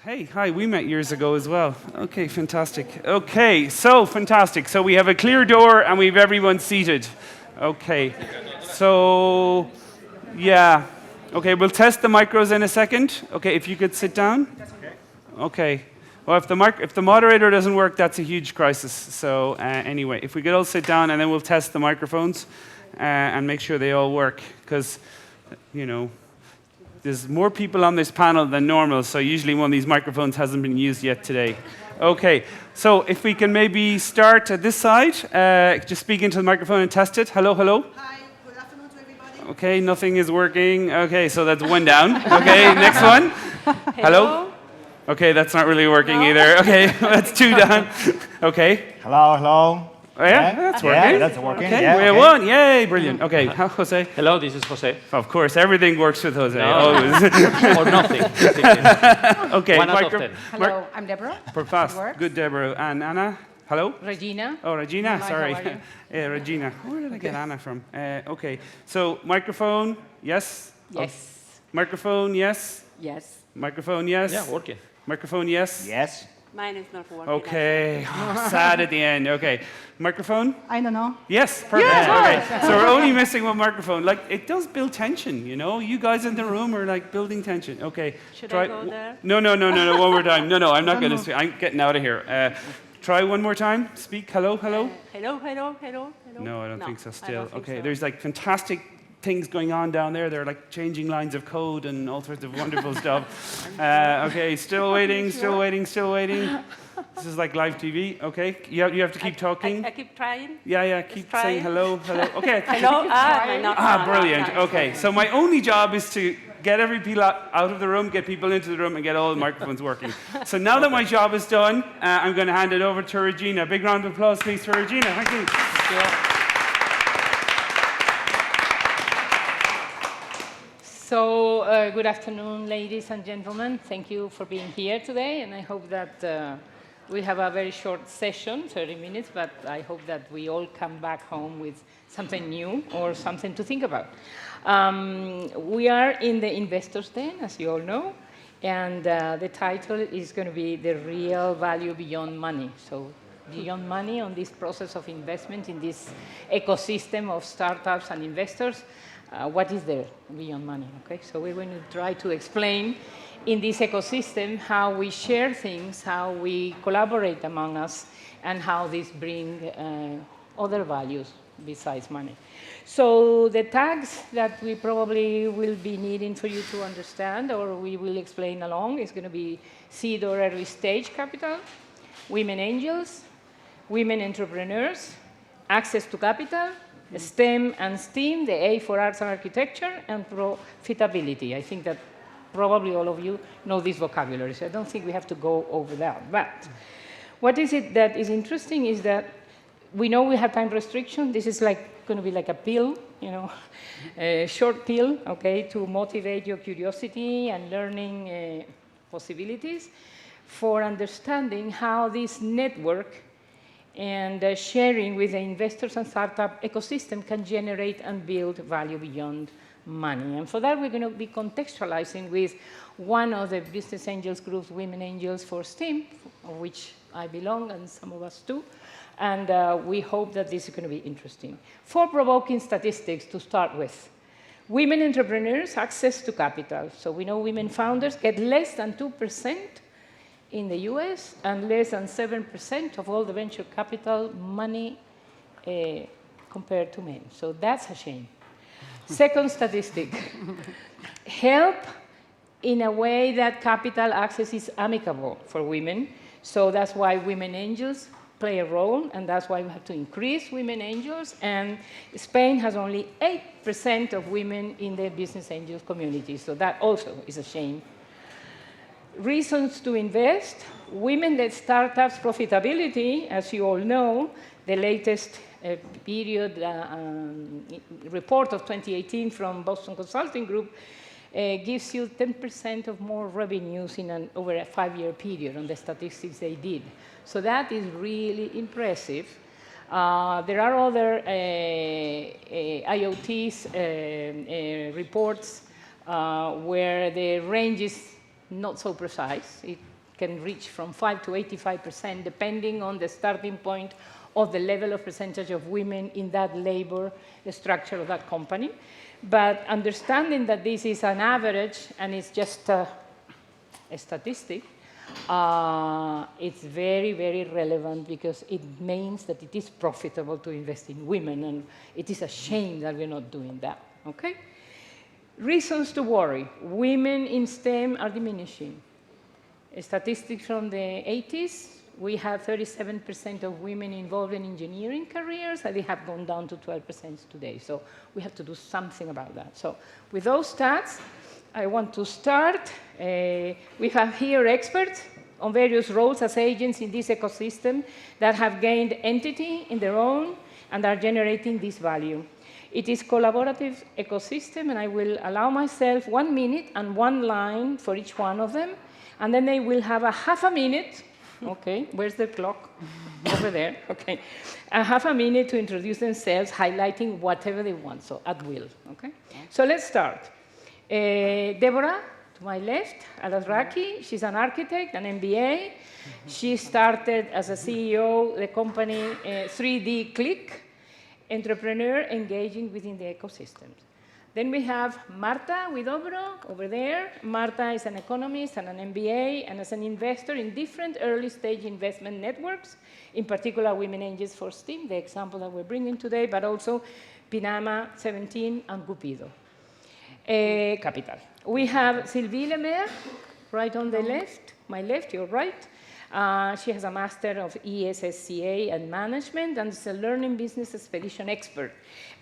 Hey, hi, we met years ago as well. Okay, fantastic. Okay, so fantastic. So we have a clear door and we have everyone seated. Okay, so yeah. Okay, we'll test the micros in a second. Okay, if you could sit down. Okay. Well, if the moderator doesn't work, that's a huge crisis. So anyway, if we could all sit down and then we'll test the microphones and make sure they all work, because there's more people on this panel than normal, so usually one of these microphones hasn't been used yet today. Okay, so if we can maybe start at this side, just speak into the microphone and test it. Hello, hello.
Hi, good afternoon to everybody.
Okay, nothing is working. Okay, so that's one down. Okay, next one. Hello. Okay, that's not really working either. Okay, that's two down. Okay.
Hello, hello.
Oh, yeah, that's working.
Yeah, that's working.
Okay,
yeah,
we have one. Yay, brilliant. Okay, Jose.
Hello, this is Jose.
Of course, everything works with Jose.
No.
Always.
Or nothing.
Okay.
One out of 10.
Hello, I'm Deborah.
Fast.
Works.
Good, Deborah. And Anna? Hello?
Regina.
Oh, Regina,
Hi,
sorry.
how are you?
Yeah, Regina. Where did I get Anna from? Okay, so microphone, yes?
Yes.
Microphone, yes?
Yes.
Microphone, yes?
Yeah, working.
Microphone, yes?
Yes.
Mine is not working.
Okay. Oh, sad at the end. Okay. Microphone?
I don't know.
Yes, perfect.
Yes!
Okay. So we're only missing one microphone. Like, it does build tension, you know? You guys in the room are like building tension. Okay.
Should I go there?
No, one more time. No, I'm not going to speak. I'm getting out of here. Try one more time. Speak. Hello.
Hello.
No, I don't think so still.
I don't think
Okay,
so.
there's like fantastic things going on down there. They're like changing lines of code and all sorts of wonderful stuff. Okay, still waiting. This is like live TV. Okay, you have to keep talking.
I keep trying.
Yeah, keep saying hello. Okay.
Hello.
Brilliant. Okay, so my only job is to get people out of the room, get people into the room, and get all the microphones working. So now that my job is done, I'm going to hand it over to Regina. Big round of applause, please, for Regina. Thank you.
So, good afternoon, ladies and gentlemen. Thank you for being here today, and I hope that we have a very short session, 30 minutes, but I hope that we all come back home with something new or something to think about. We are in the Investors Den, as you all know, and the title is going to be The Real Value Beyond Money. So, beyond money on this process of investment in this ecosystem of startups and investors. What is there beyond money? Okay, so we're going to try to explain in this ecosystem how we share things, how we collaborate among us, and how this brings other values besides money. So the tags that we probably will be needing for you to understand, or we will explain along, is going to be seed or early stage capital, women angels, women entrepreneurs, access to capital, STEM and STEAM, the A for arts and architecture, and profitability. I think that probably all of you know this vocabulary, so I don't think we have to go over that. But what is it that is interesting is that we know we have time restriction. This is like going to be like a pill, you know, a short pill, okay, to motivate your curiosity and learning possibilities for understanding how this network and sharing with the investors and startup ecosystem can generate and build value beyond money. And for that, we're going to be contextualizing with one of the business angels groups, Women Angels for STEAM, of which I belong and some of us too. And we hope that this is going to be interesting. 4 provoking statistics to start with. Women entrepreneurs, access to capital. So we know women founders get less than 2% in the US and less than 7% of all the venture capital money compared to men. So that's a shame. Second statistic, help in a way that capital access is amicable for women. So that's why Women Angels play a role, and that's why we have to increase Women Angels. And Spain has only 8% of women in the business angels community. So that also is a shame. Reasons to invest, women-led startups profitability, as you all know, the latest period report of 2018 from Boston Consulting Group gives you 10% of more revenues in over a 5-year period on the statistics they did. So that is really impressive. There are other IoTs reports where the range is not so precise. It can reach from 5 to 85%, depending on the starting point of the level of percentage of women in that labor structure of that company. But understanding that this is an average and it's just a statistic, it's very, very relevant because it means that it is profitable to invest in women, and it is a shame that we're not doing that, okay? Reasons to worry. Women in STEM are diminishing. Statistics from the 80s, we had 37% of women involved in engineering careers, and they have gone down to 12% today. So we have to do something about that. So with those stats, I want to start. We have here experts on various roles as agents in this ecosystem that have gained entity in their own and are generating this value. It is collaborative ecosystem, and I will allow myself 1 minute and 1 line for each one of them, and then they will have a half a minute. Okay, where's the clock? Over there, okay. A half a minute to introduce themselves, highlighting whatever they want, so at will, okay? So let's start. Deborah To my left, Alasraki, she's an architect, an MBA. She started as a CEO, the company 3D Click, entrepreneur engaging within the ecosystems. Then we have Marta Widobro over there. Marta is an economist and an MBA and as an investor in different early stage investment networks, in particular Women Angels for STEAM, the example that we're bringing today, but also Pinama 17 and Cupido Capital. We have Sylvie Lemaire, right on the left, my left, your right. She has a Master of ESSCA and Management and is a learning business expedition expert.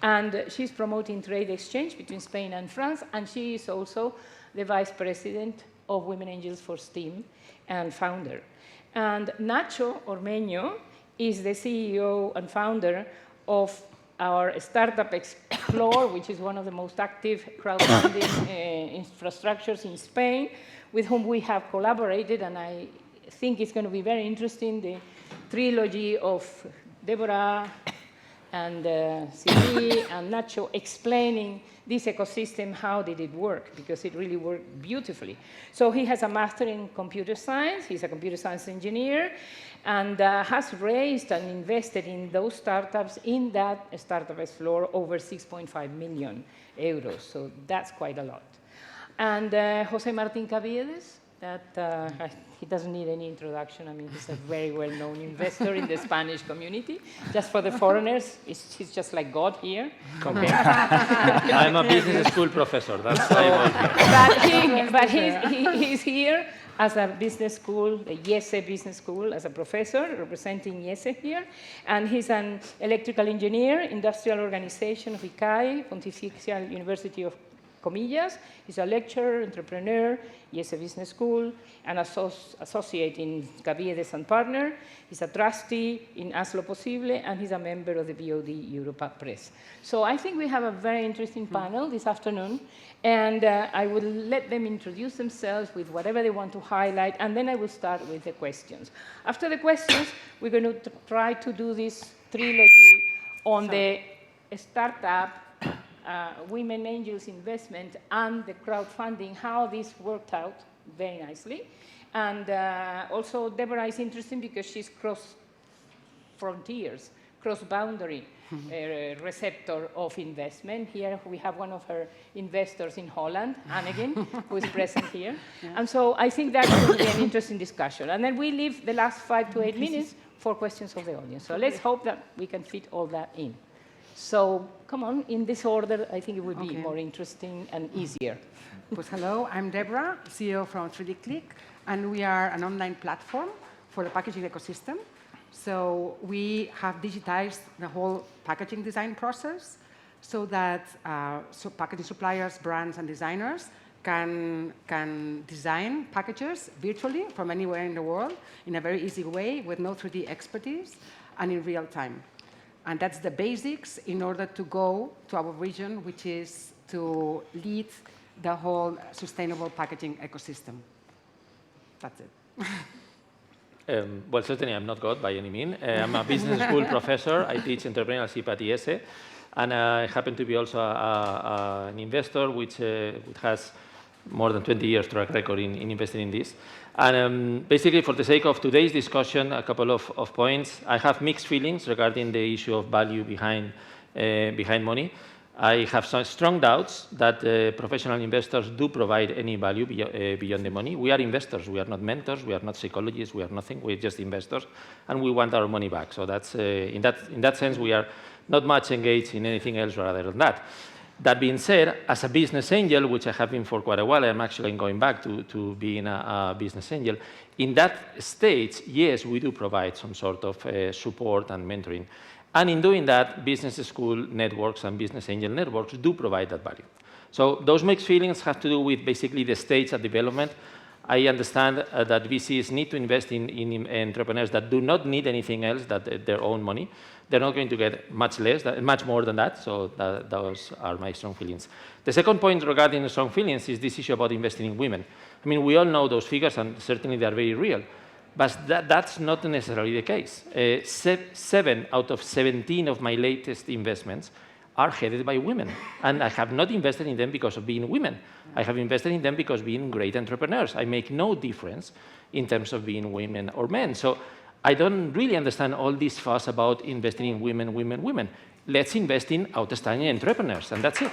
And she's promoting trade exchange between Spain and France, and she is also the Vice President of Women Angels for STEAM and founder. And Nacho Ormeño is the CEO and founder of our Startup Explore, which is one of the most active crowdfunding infrastructures in Spain, with whom we have collaborated, and I think it's going to be very interesting, the trilogy of Deborah and Sylvie and Nacho explaining this ecosystem, how did it work, because it really worked beautifully. So he has a master in computer science, he's a computer science engineer, and has raised and invested in those startups in that Startup Explore over 6.5 million euros, so that's quite a lot. And Jose Martin Caviedes, that he doesn't need any introduction. I mean, he's a very well-known investor in the Spanish community. Just for the foreigners, he's just like God here. Okay.
I'm a business school professor. That's
but he's here as a business school, the IESE Business School, as a professor representing IESE here. And he's an electrical engineer, industrial organization of ICAE, Pontifical University of Comillas. He's a lecturer, entrepreneur, IESE Business School, an associate in Caviedes and Partner. He's a trustee in Haz Lo Posible, and he's a member of the BOD Europa Press. So I think we have a very interesting panel this afternoon, and I will let them introduce themselves with whatever they want to highlight, and then I will start with the questions. After the questions, we're going to try to do this trilogy on the startup, Women Angels investment and the crowdfunding, how this worked out very nicely. And also Deborah is interesting because she's cross-frontiers, cross-boundary receptor of investment. Here we have one of her investors in Holland, Annegien, who is present here. Yeah. And so I think that's going to be an interesting discussion. And then we leave the last 5 to 8 minutes for questions of the audience. So let's hope that we can fit all that in. So come on, in this order, I think it would be more interesting and easier.
Pues hello, I'm Deborah, CEO from 3D Click, and we are an online platform for the packaging ecosystem. So we have digitized the whole packaging design process so that packaging suppliers, brands, and designers can design packages virtually from anywhere in the world in a very easy way with no 3D expertise and in real time. And that's the basics in order to go to our vision, which is to lead the whole sustainable packaging ecosystem. That's it.
Well, certainly I'm not God by any means. I'm a business school professor. I teach entrepreneurship at IESE. And I happen to be also an investor which has more than 20 years track record in investing in this. And basically, for the sake of today's discussion, a couple of points. I have mixed feelings regarding the issue of value behind money. I have some strong doubts that professional investors do provide any value beyond the money. We are investors. We are not mentors. We are not psychologists. We are nothing. We're just investors, and we want our money back. So that's in that sense, we are not much engaged in anything else rather than that. That being said, as a business angel, which I have been for quite a while, I'm actually going back to being a business angel. In that stage, yes, we do provide some sort of support and mentoring. And in doing that, business school networks and business angel networks do provide that value. So those mixed feelings have to do with basically the stage of development. I understand that VCs need to invest in entrepreneurs that do not need anything else than their own money. They're not going to get much more than that, so those are my strong feelings. The second point regarding the strong feelings is this issue about investing in women. I mean, we all know those figures, and certainly they are very real, but that's not necessarily the case. 7 out of 17 of my latest investments are headed by women. And I have not invested in them because of being women. I have invested in them because being great entrepreneurs. I make no difference in terms of being women or men. So I don't really understand all this fuss about investing in women, women, women. Let's invest in outstanding entrepreneurs, and that's it.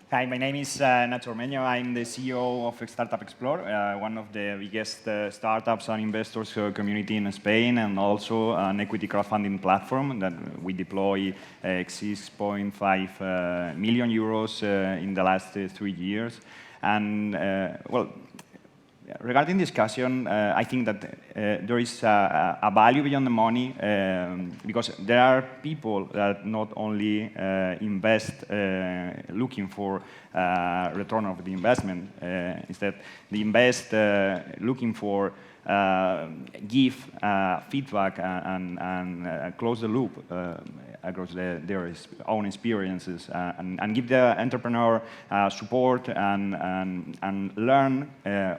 Hi, my name is Nacho Ormeño. I'm the CEO of Startup Explore, one of the biggest startups and investors community in Spain, and also an equity crowdfunding platform that we deploy 6.5 million euros in the last 3 years. And well, regarding discussion, I think that there is a value beyond the money because there are people that not only invest looking for return of the investment, instead they invest looking for give feedback and close the loop across their own experiences and give the entrepreneur support and learn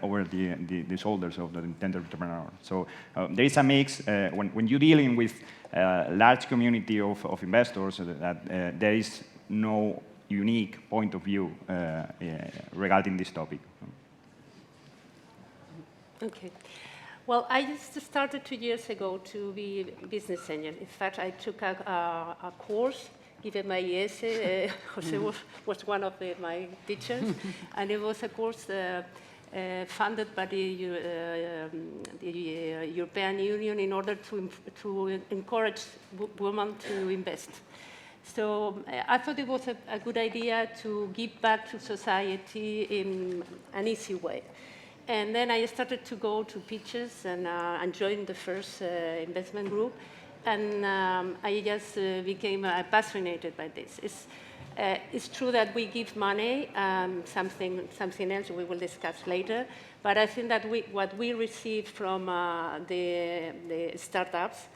over the shoulders of the entrepreneur. So there is a mix when you're dealing with a large community of investors that there is no unique point of view regarding this topic.
Okay. Well, I just started 2 years ago to be a business angel. In fact, I took a course given by Jose. Jose was one of my teachers, and it was a course funded by the European Union in order to encourage women to invest. So I thought it was a good idea to give back to society in an easy way. And then I started to go to pitches and joined the first investment group. And I just became passionate by this. It's true that we give money, something else we will discuss later. But I think that what we receive from the startups,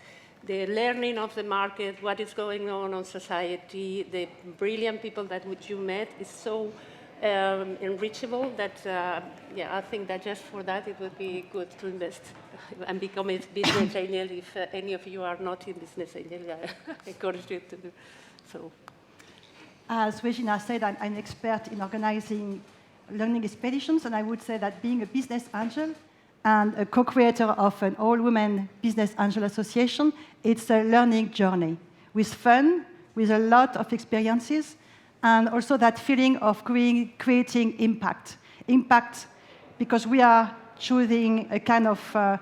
the learning of the market, what is going on society, the brilliant people that you met is so enrichable that, yeah, I think that just for that it would be good to invest and become a business angel. If any of you are not in business angel, I encourage you to do so.
As Regina said, I'm an expert in organizing learning expeditions, and I would say that being a business angel and a co-creator of an all-women business angel association, it's a learning journey with fun, with a lot of experiences, and also that feeling of creating impact. Impact because we are choosing a kind of, I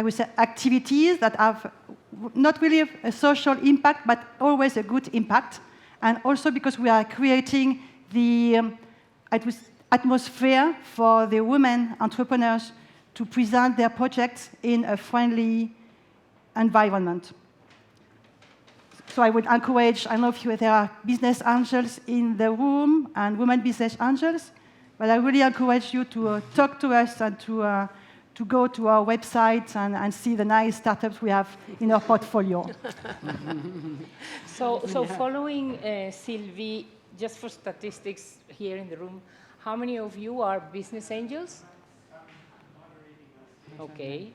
would say, activities that have not really a social impact, but always a good impact. And also because we are creating the atmosphere for the women entrepreneurs to present their projects in a friendly environment. So I would encourage, I don't know if there are business angels in the room and women business angels, but I really encourage you to talk to us and to go to our website and see the nice startups we have in our portfolio.
So following Sylvie, just for statistics here in the room, how many of you are business angels? Okay.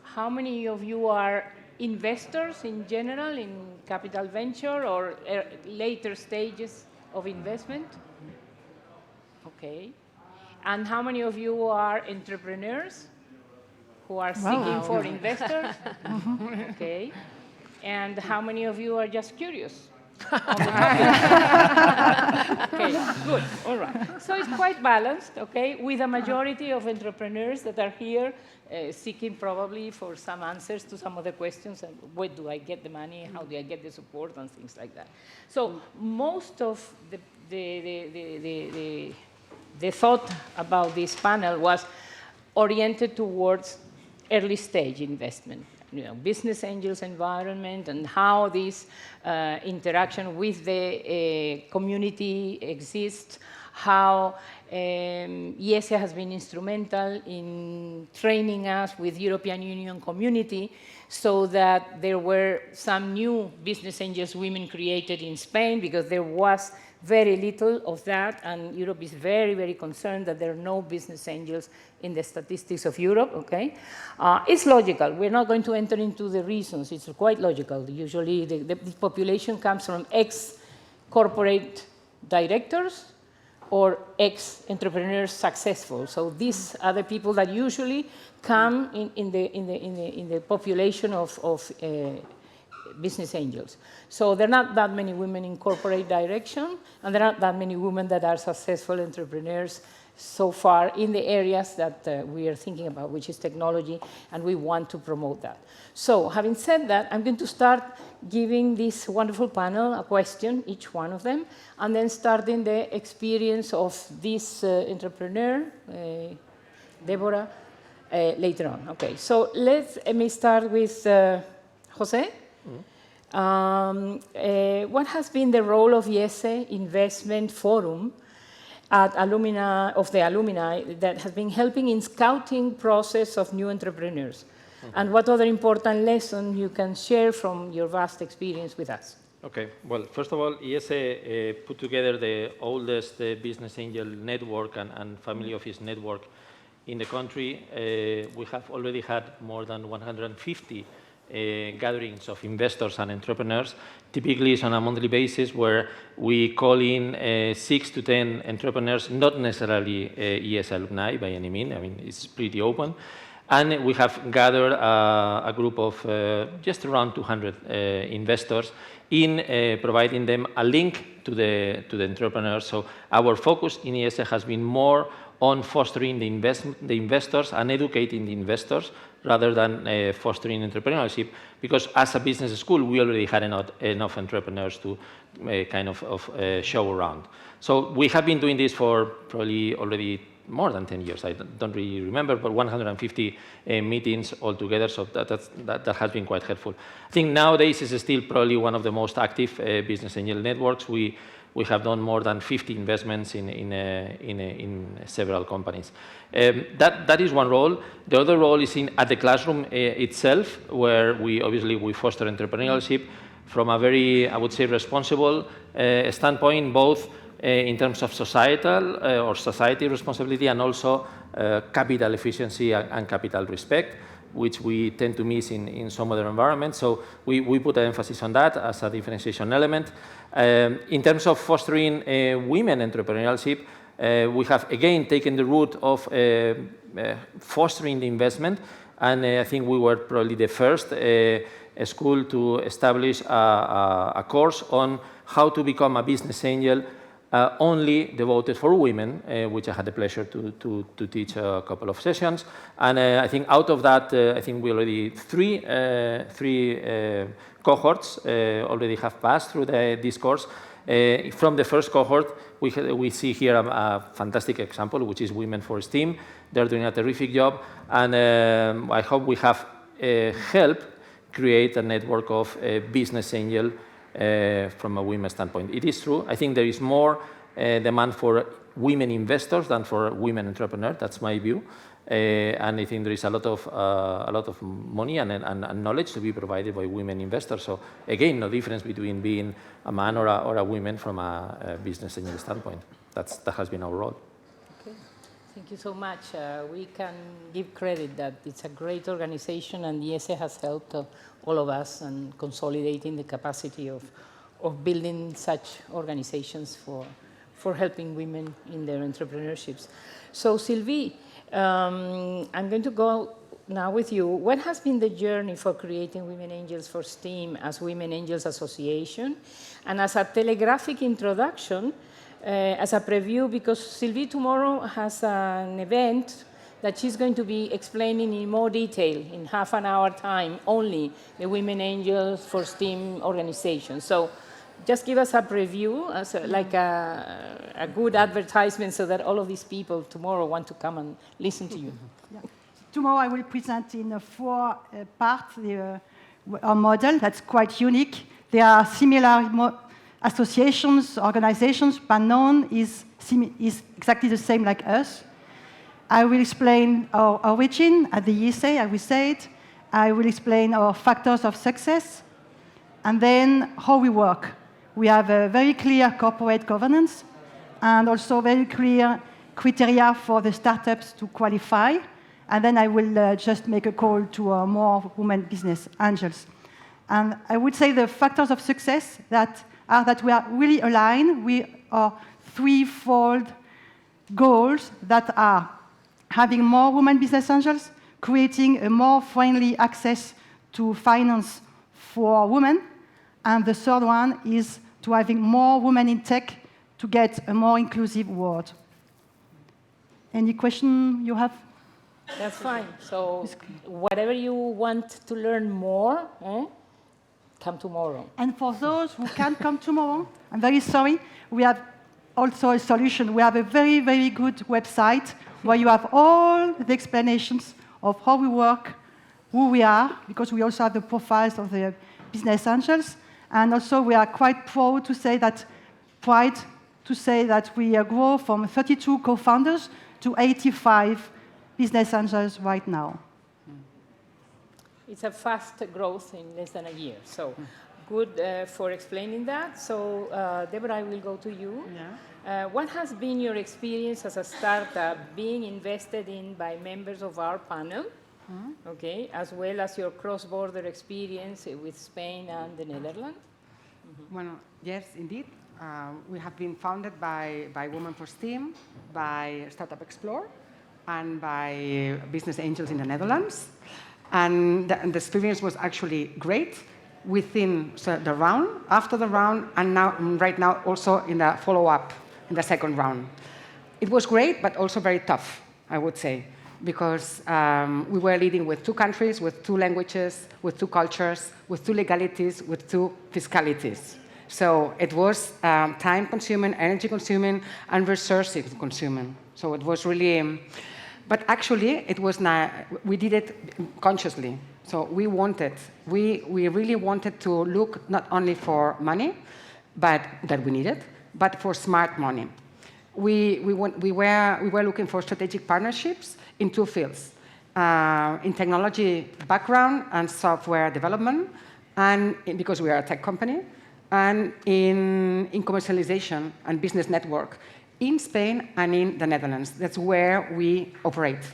How many of you are investors in general in capital venture or later stages of investment? Okay. And how many of you are entrepreneurs who are seeking for investors? Okay. And how many of you are just curious? Okay, good, all right. So it's quite balanced, okay, with a majority of entrepreneurs that are here seeking probably for some answers to some of the questions, and where do I get the money, how do I get the support, and things like that. So most of the thought about this panel was oriented towards early stage investment. You know, business angels environment and how this interaction with the community exists, how IESE has been instrumental in training us with European Union community so that there were some new business angels women created in Spain because there was very little of that, and Europe is very, very concerned that there are no business angels in the statistics of Europe, okay? It's logical. We're not going to enter into the reasons. It's quite logical. Usually, the population comes from ex-corporate directors or ex-entrepreneurs successful. So these are the people that usually come in the population of business angels. So there are not that many women in corporate direction, and there are not that many women that are successful entrepreneurs so far in the areas that we are thinking about, which is technology, and we want to promote that. So having said that, I'm going to start giving this wonderful panel a question, each one of them, and then starting the experience of this entrepreneur, Deborah, later on. Okay, so let me start with Jose. What has been the role of IESE Investment Forum at alumni that has been helping in scouting process of new entrepreneurs? And what other important lesson you can share from your vast experience with us?
Okay, well, first of all, IESE put together the oldest business angel network and family office network in the country. We have already had more than 150 gatherings of investors and entrepreneurs. Typically, it's on a monthly basis where we call in 6 to 10 entrepreneurs, not necessarily IESE alumni by any means. I mean, it's pretty open. And we have gathered a group of just around 200 investors in providing them a link to the entrepreneurs. So our focus in IESE has been more on fostering the investors and educating the investors rather than fostering entrepreneurship, because as a business school, we already had enough entrepreneurs to kind of show around. So we have been doing this for probably already more than 10 years. I don't really remember, but 150 meetings altogether, so that has been quite helpful. I think nowadays is still probably one of the most active business angel networks. We have done more than 50 investments in several companies. That is one role. The other role is at the classroom itself, where we foster entrepreneurship from a very, I would say, responsible standpoint, both in terms of societal or society responsibility and also capital efficiency and capital respect, which we tend to miss in some other environments. So we put an emphasis on that as a differentiation element. In terms of fostering women entrepreneurship, we have again taken the route of fostering the investment, and I think we were probably the first school to establish a course on how to become a business angel only devoted for women, which I had the pleasure to teach a couple of sessions. And I think out of that, I think we already three cohorts already have passed through this course. From the first cohort, we see here a fantastic example, which is Women for STEAM. They're doing a terrific job, and I hope we have helped create a network of business angel from a women's standpoint. It is true. I think there is more demand for women investors than for women entrepreneurs. That's my view. And I think there is a lot of money and knowledge to be provided by women investors. So again, no difference between being a man or a woman from a business angel standpoint. That has been our role.
Okay. Thank you so much. We can give credit that it's a great organization, and IESE has helped all of us in consolidating the capacity of building such organizations for helping women in their entrepreneurships. So Sylvie, I'm going to go now with you. What has been the journey for creating Women Angels for STEAM as Women Angels Association? And as a telegraphic introduction, as a preview, because Sylvie tomorrow has an event that she's going to be explaining in more detail in half an hour time only, the Women Angels for STEAM organization. So just give us a preview, as like a good advertisement, so that all of these people tomorrow want to come and listen to you.
Yeah. Tomorrow I will present in 4 parts our model that's quite unique. There are similar associations, organizations, but none is exactly the same like us. I will explain our origin at the IESE, I will say it. I will explain our factors of success, and then how we work. We have a very clear corporate governance and also very clear criteria for the startups to qualify. And then I will just make a call to more women business angels. And I would say the factors of success are that we are really aligned. We are threefold goals that are having more women business angels, creating a more friendly access to finance for women, and the third one is to having more women in tech to get a more inclusive world. Any question you have?
That's fine. So whatever you want to learn more, come tomorrow.
And for those who can't come tomorrow, I'm very sorry, we have also a solution. We have a very, very good website where you have all the explanations of how we work, who we are, because we also have the profiles of the business angels. And also we are quite proud to say that we grow from 32 co-founders to 85 business angels right now.
It's a fast growth in less than a year. So good for explaining that. So Deborah, I will go to you.
Yeah.
What has been your experience as a startup being invested in by members of our panel, okay, as well as your cross-border experience with Spain and the Netherlands?
Well, yes, indeed. We have been founded by Women for STEAM, by Startup Explore, and by business angels in the Netherlands. And the experience was actually great within the round, after the round, and now, right now also in the follow-up, in the second round. It was great, but also very tough, I would say, because we were leading with 2 countries, with 2 languages, with 2 cultures, with 2 legalities, with 2 fiscalities. So it was time-consuming, energy-consuming, and resource-consuming. So it was really... But actually, it was not, we did it consciously. So we really wanted to look not only for money, but that we needed, but for smart money. We were looking for strategic partnerships in 2 fields, in technology background and software development, and because we are a tech company, and in commercialization and business network, in Spain and in the Netherlands. That's where we operate.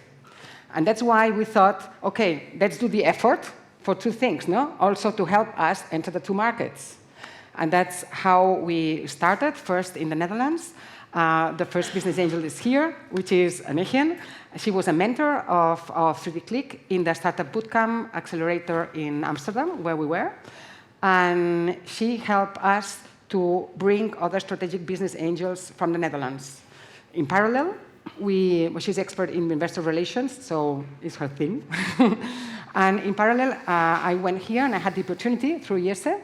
And that's why we thought, okay, let's do the effort for 2 things, no? Also to help us enter the 2 markets. And that's how we started, first in the Netherlands. The first business angel is here, which is Anegien. She was a mentor of 3D Click in the Startup Bootcamp Accelerator in Amsterdam, where we were. And she helped us to bring other strategic business angels from the Netherlands. In parallel, she's expert in investor relations, so it's her thing. And in parallel, I went here and I had the opportunity through IESE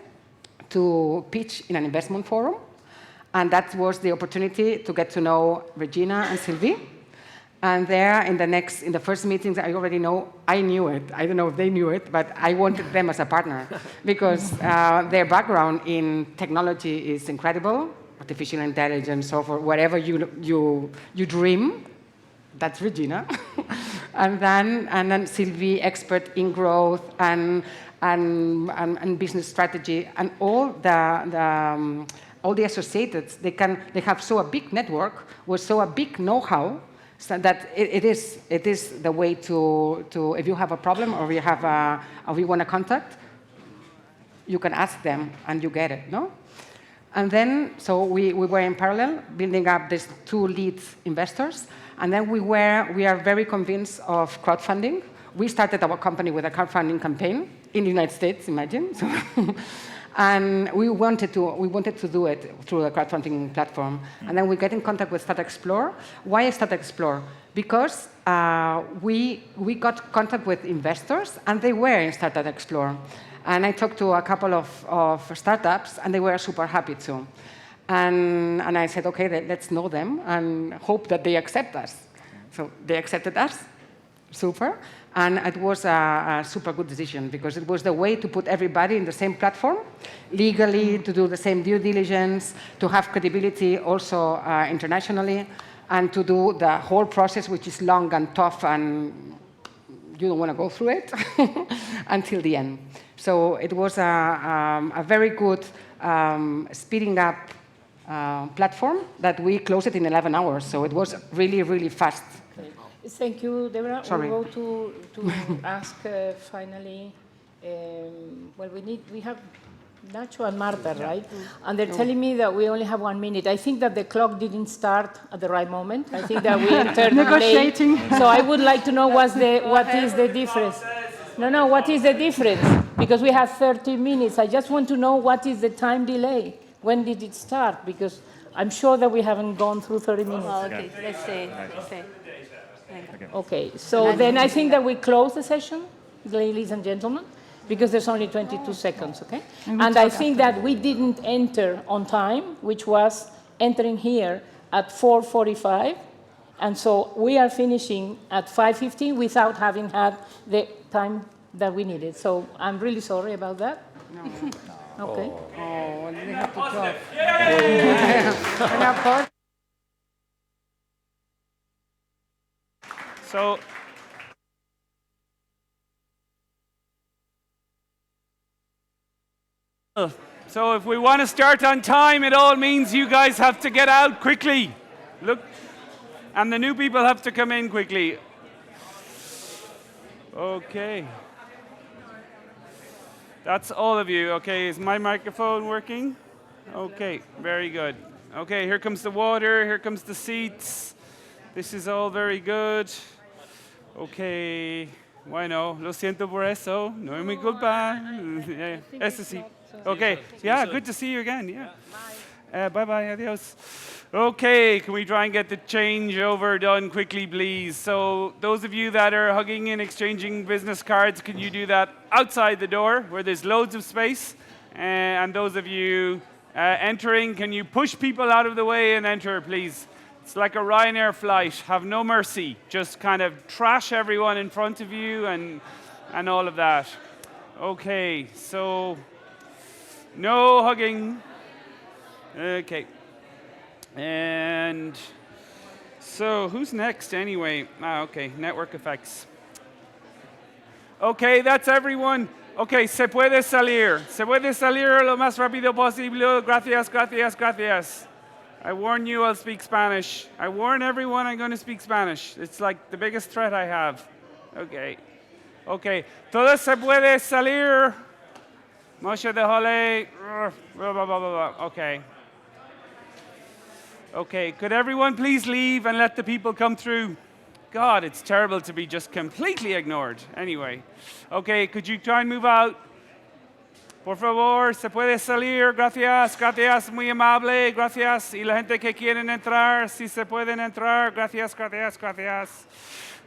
to pitch in an investment forum. And that was the opportunity to get to know Regina and Sylvie. And there, in the first meetings, I already know, I knew it. I don't know if they knew it, but I wanted them as a partner because their background in technology is incredible, artificial intelligence, software, whatever you dream, that's Regina. and then Sylvie, expert in growth and business strategy, and all the associates. They have so a big network with so a big know-how. So that it is the way to if you have a problem or you want to contact, you can ask them and you get it, no? And then, so we were in parallel building up these 2 lead investors, and then we are very convinced of crowdfunding. We started our company with a crowdfunding campaign in the United States, imagine. So and we wanted to do it through a crowdfunding platform. And then we get in contact with Startup Explore. Why Startup Explore? Because we got contact with investors, and they were in Startup Explore. And I talked to a couple of startups, and they were super happy too. And I said, okay, let's know them and hope that they accept us. So they accepted us, super. And it was a super good decision because it was the way to put everybody in the same platform, legally, to do the same due diligence, to have credibility also internationally, and to do the whole process, which is long and tough and you don't want to go through it until the end. So it was a very good speeding up platform that we closed it in 11 hours. So it was really, really fast.
Thank you, Deborah.
Sorry.
We'll go to ask finally. Well, we have Nacho and Marta, right? And they're telling me that we only have 1 minute. I think that the clock didn't start at the right moment. I think that we entered
Negotiating.
late. So I would like to know what is the difference. No, what is the difference? Because we have 30 minutes. I just want to know what is the time delay. When did it start? Because I'm sure that we haven't gone through 30 minutes.
Oh, okay, let's see.
Okay, so then I think that we close the session, ladies and gentlemen, because there's only 22 seconds, okay? And I think that we didn't enter on time, which was entering here at 4:45, and so we are finishing at 5:15 without having had the time that we needed. So I'm really sorry about that.
No.
Okay.
Oh, they have to drop.
So if we want to start on time, it all means you guys have to get out quickly. Look, and the new people have to come in quickly. Okay. That's all of you. Okay, is my microphone working? Okay, very good. Okay, here comes the water, here comes the seats. This is all very good. Okay, bueno, lo siento por eso, no es mi culpa. Eso sí. Okay, yeah, good to see you again, yeah. Bye-bye, adios. Okay, can we try and get the changeover done quickly, please? So those of you that are hugging and exchanging business cards, can you do that outside the door where there's loads of space? And those of you entering, can you push people out of the way and enter, please? It's like a Ryanair flight. Have no mercy. Just kind of trash everyone in front of you and all of that. Okay, so no hugging. Okay. And so who's next anyway? Okay, network effects. Okay, that's everyone. Okay, se puede salir. Se puede salir lo más rápido posible. Gracias, gracias, gracias. I warn you, I'll speak Spanish. I warn everyone I'm going to speak Spanish. It's like the biggest threat I have. Okay. Okay, todo se puede salir. Moshe de Hole. Okay. Okay, could everyone please leave and let the people come through? God, it's terrible to be just completely ignored. Anyway. Okay, could you try and move out? Por favor, se puede salir. Gracias, gracias, muy amable. Gracias. Y la gente que quieren entrar, si se pueden entrar. Gracias, gracias, gracias.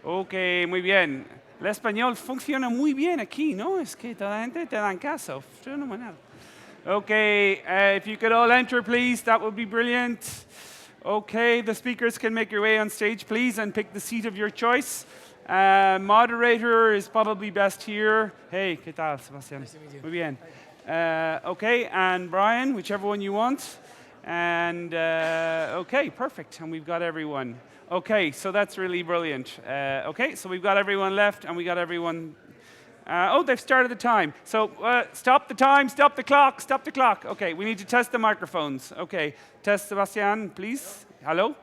Ok, muy bien. El español funciona muy bien aquí, ¿no? Es que toda la gente te dan caso. Fenomenal. Okay, if you could all enter, please, that would be brilliant. Okay, the speakers can make your way on stage, please, and pick the seat of your choice. Moderator is probably best here. Hey, ¿qué tal, Sebastián? Nice to meet you. Muy bien. Okay, and Brian, whichever one you want. And okay, perfect. And we've got everyone. Okay, so that's really brilliant. Okay, so we've got everyone left, and we got everyone. Oh, they've started the time. So stop the time, stop the clock, stop the clock. Okay, we need to test the microphones. Okay, test Sebastian, please. Hello?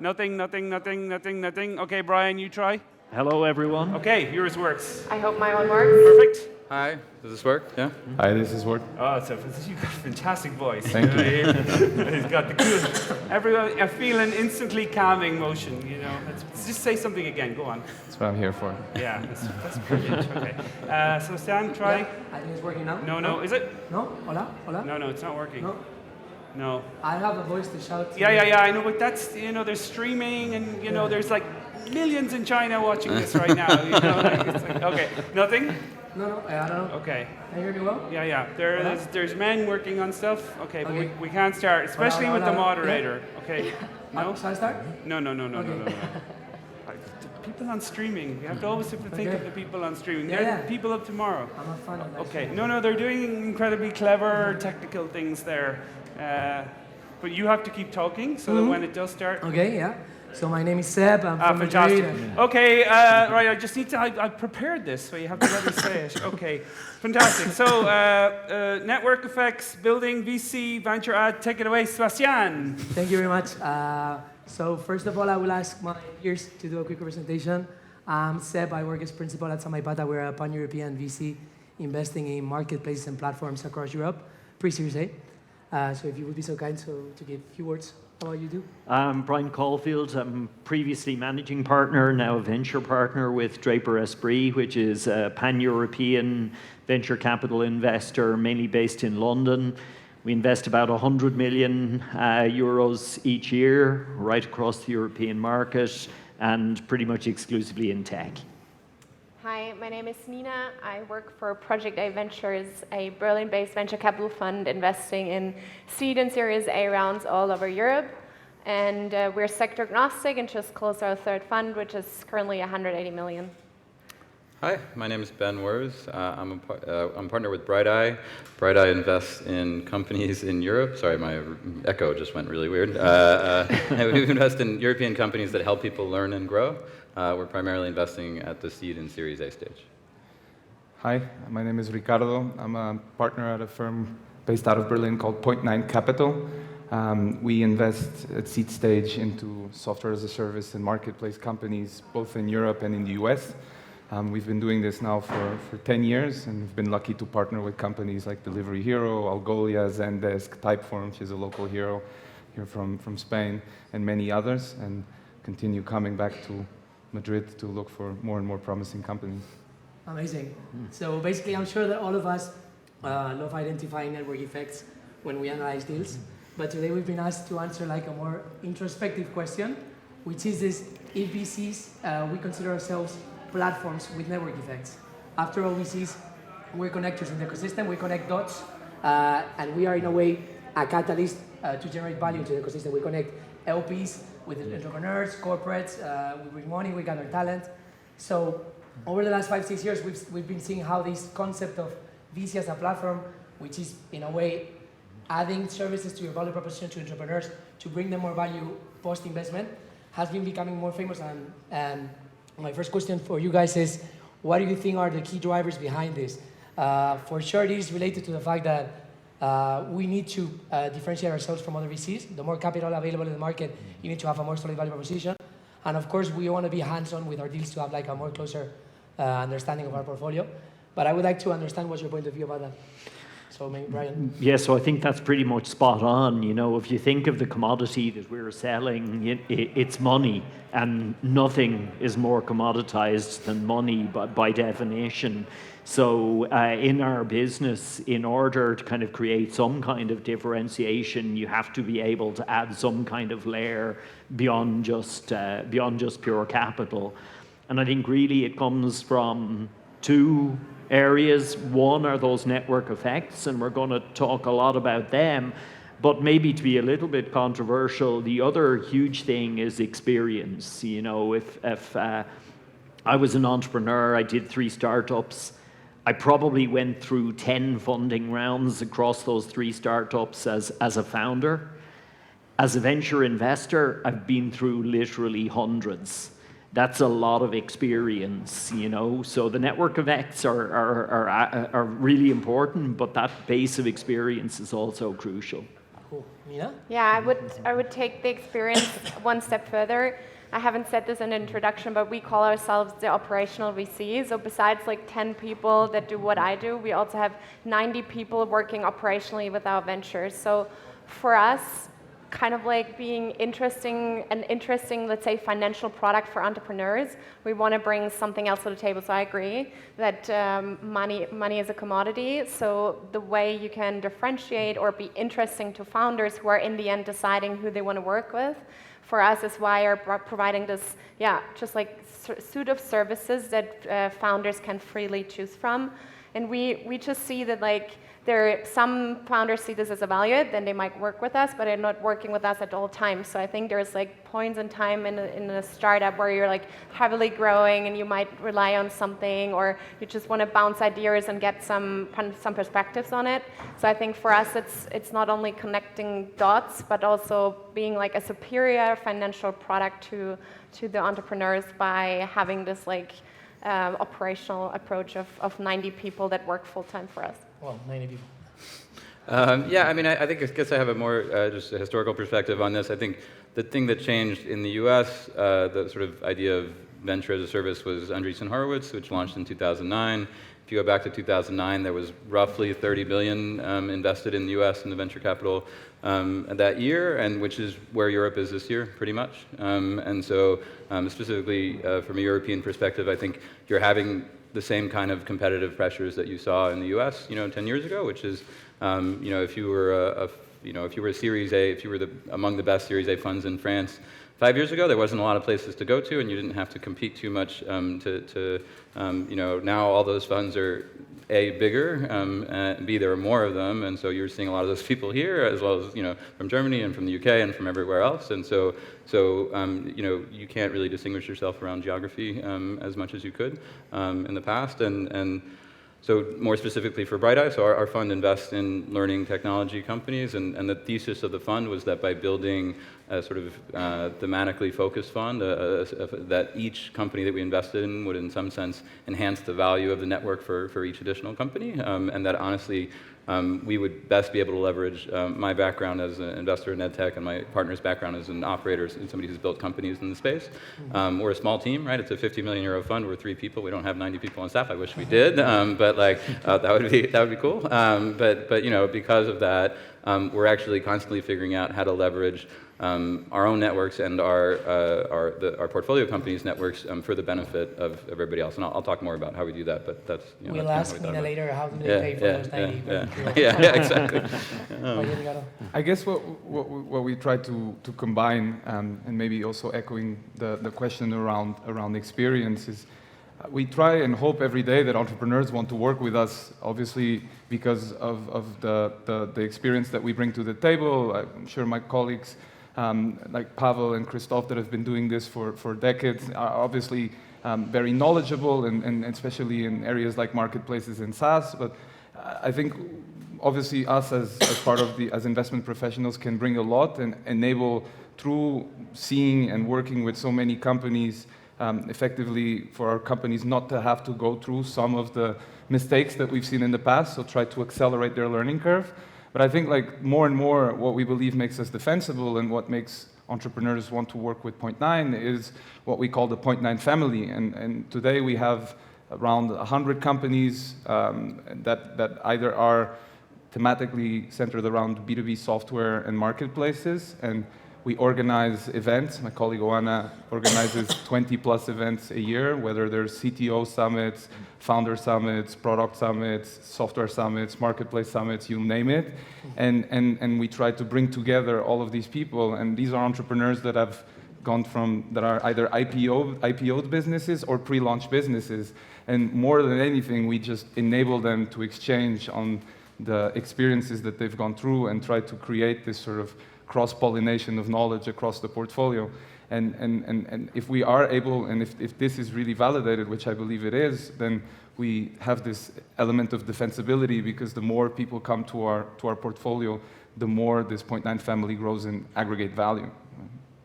Nothing, nothing, nothing, nothing, nothing. Okay, Brian, you try.
Hello, everyone.
Okay, yours works.
I hope my one works.
Perfect.
Hi, does this work? Yeah?
Hi, this is work. Oh, you've got a fantastic voice.
Thank you.
He's got the cool. Everyone, I feel an instantly calming motion, you know. Just say something again, go on.
That's what I'm here for.
Yeah, that's brilliant. Okay. So Stan, try.
Yeah, I think it's working now.
No, is it?
No? Hola? Hola?
No, it's not working.
No?
No.
I have a voice to shout.
Yeah, I know, but that's, you know, there's streaming and, you know, there's like millions in China watching this right now. You know, like, okay, nothing?
No, I don't know.
Okay.
Can you hear me well?
Yeah. There's men working on stuff. Okay, but we can't start, especially with the moderator. Yeah. Okay. No?
Shall I start?
No. People on streaming. We have to always have to think of the people on streaming. They're the people of tomorrow.
I'm a fan of that.
Okay. No, they're doing incredibly clever technical things there. But you have to keep talking so that when it does start.
Okay, yeah.
So my name is Seb. I'm from
fantastic.
Madrid.
Okay, right, I just need to, I prepared this, so you have to let me say it. Okay, fantastic. So, network effects, building, VC, venture ad, take it away, Sebastian.
Thank you very much. So first of all, I will ask my peers to do a quick presentation. I'm Seb. I work as principal at Samaipata. We're a pan-European VC investing in marketplaces and platforms across Europe, pre-Series A. So if you would be so kind to give a few words about what you do.
I'm Brian Caulfield. I'm previously managing partner, now a venture partner with Draper Esprit, which is a pan-European venture capital investor, mainly based in London. We invest about 100 million euros each year, right across the European market, and pretty much exclusively in tech.
Hi, my name is Nina. I work for Project A Ventures, a Berlin-based venture capital fund investing in seed and Series A rounds all over Europe. And we're sector agnostic and just closed our third fund, which is currently 180 million.
Hi, my name is Ben Wers. I'm partner with Bright Eye. Bright Eye invests in companies in Europe. Sorry, my echo just went really weird. We invest in European companies that help people learn and grow. We're primarily investing at the seed and Series A stage.
Hi, my name is Ricardo. I'm a partner at a firm based out of Berlin called Point 9 Capital. We invest at seed stage into software as a service and marketplace companies, both in Europe and in the US. We've been doing this now for 10 years, and we've been lucky to partner with companies like Delivery Hero, Algolia, Zendesk, Typeform, which is a local hero here from Spain, and many others, and continue coming back to Madrid to look for more and more promising companies.
Amazing. So basically, I'm sure that all of us love identifying network effects when we analyze deals. But today we've been asked to answer like a more introspective question, which is this: if VCs, we consider ourselves platforms with network effects. After all, VCs, we're connectors in the ecosystem. We connect dots, and we are in a way a catalyst to generate value to the ecosystem. We connect LPs with entrepreneurs, corporates, we bring money, we gather talent. So over the last 5-6 years, we've been seeing how this concept of VC as a platform, which is in a way adding services to your value proposition to entrepreneurs to bring them more value post-investment, has been becoming more famous. And my first question for you guys is, what do you think are the key drivers behind this? For sure, it is related to the fact that we need to differentiate ourselves from other VCs. The more capital available in the market, you need to have a more solid value proposition. And of course, we want to be hands-on with our deals to have like a more closer understanding of our portfolio. But I would like to understand what's your point of view about that. So maybe Brian.
Yeah, so I think that's pretty much spot on. You know, if you think of the commodity that we're selling, it's money, and nothing is more commoditized than money by definition. So in our business, in order to kind of create some kind of differentiation, you have to be able to add some kind of layer beyond just pure capital. And I think really it comes from two areas. One are those network effects, and we're going to talk a lot about them. But maybe to be a little bit controversial, the other huge thing is experience. You know, if I was an entrepreneur, I did 3 startups, I probably went through 10 funding rounds across those 3 startups as a founder. As a venture investor, I've been through literally hundreds. That's a lot of experience, you know. So the network effects are really important, but that base of experience is also crucial.
Cool. Nina?
Yeah, I would take the experience one step further. I haven't said this in the introduction, but we call ourselves the operational VC. So besides like 10 people that do what I do, we also have 90 people working operationally with our ventures. So for us, kind of like being an interesting, let's say, financial product for entrepreneurs, we want to bring something else to the table. So I agree that money is a commodity. So the way you can differentiate or be interesting to founders who are in the end deciding who they want to work with, for us is why we're providing this, just like suite of services that founders can freely choose from. And we just see that like some founders see this as a value, then they might work with us, but they're not working with us at all times. So I think there's like points in time in a startup where you're like heavily growing and you might rely on something, or you just want to bounce ideas and get some perspectives on it. So I think for us, it's not only connecting dots, but also being like a superior financial product to the entrepreneurs by having this like operational approach of 90 people that work full time for us.
Well, 90 people.
Yeah, I mean, I guess I have a more just a historical perspective on this. I think the thing that changed in the U.S., the sort of idea of venture as a service was Andreessen Horowitz, which launched in 2009. If you go back to 2009, there was roughly 30 billion invested in the U.S. in the venture capital that year, and which is where Europe is this year, pretty much. And so, specifically from a European perspective, I think you're having the same kind of competitive pressures that you saw in the U.S., 10 years ago, which is, if you were if you were a Series A, if you were among the best Series A funds in France 5 years ago, there wasn't a lot of places to go to, and you didn't have to compete too much. Now all those funds are A, bigger, and B, there are more of them, and so you're seeing a lot of those people here, as well as from Germany and from the UK and from everywhere else, and so you can't really distinguish yourself around geography as much as you could in the past, and so more specifically for Bright Eye, so our fund invests in learning technology companies, and the thesis of the fund was that by building a sort of thematically focused fund, that each company that we invested in would in some sense enhance the value of the network for each additional company, and that honestly we would best be able to leverage my background as an investor in EdTech and my partner's background as an operator and somebody who's built companies in the space. We're a small team, right? It's a 50 million euro fund. We're 3 people. We don't have 90 people on staff. I wish we did, but like that would be cool. But because of that, we're actually constantly figuring out how to leverage our own networks and our portfolio companies' networks for the benefit of everybody else. And I'll talk more about how we do that, but that's...
We'll ask Nina later how do they pay for those 90
yeah, exactly.
I guess what we try to combine, and maybe also echoing the question around experience, is we try and hope every day that entrepreneurs want to work with us, obviously because of the experience that we bring to the table. I'm sure my colleagues like Pavel and Christoph that have been doing this for decades are obviously very knowledgeable, and especially in areas like marketplaces and SaaS. But I think obviously us as part of as investment professionals can bring a lot and enable, through seeing and working with so many companies, effectively for our companies not to have to go through some of the mistakes that we've seen in the past, so try to accelerate their learning curve. But I think like more and more what we believe makes us defensible and what makes entrepreneurs want to work with Point9 is what we call the Point9 family. And today we have around 100 companies that either are thematically centered around B2B software and marketplaces, and we organize events. My colleague Oana organizes 20 plus events a year, whether there's CTO summits, founder summits, product summits, software summits, marketplace summits, you name it. And we try to bring together all of these people. And these are entrepreneurs that have gone from, that are either IPO'd businesses or pre-launch businesses. And more than anything, we just enable them to exchange on the experiences that they've gone through and try to create this sort of cross-pollination of knowledge across the portfolio. And if we are able, and if this is really validated, which I believe it is, then we have this element of defensibility, because the more people come to our portfolio, the more this Point9 family grows in aggregate value.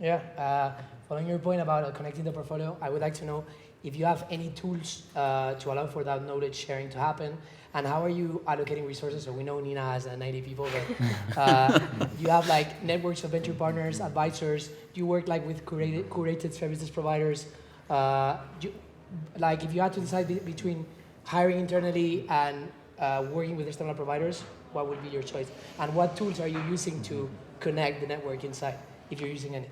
Yeah, following your point about connecting the portfolio, I would like to know if you have any tools to allow for that knowledge sharing to happen, and how are you allocating resources? So we know Nina has 90 people, but you have like networks of venture partners, advisors. Do you work like with curated services providers? Like if you had to decide between hiring internally and working with external providers, what would be your choice? And what tools are you using to connect the network inside, if you're using any?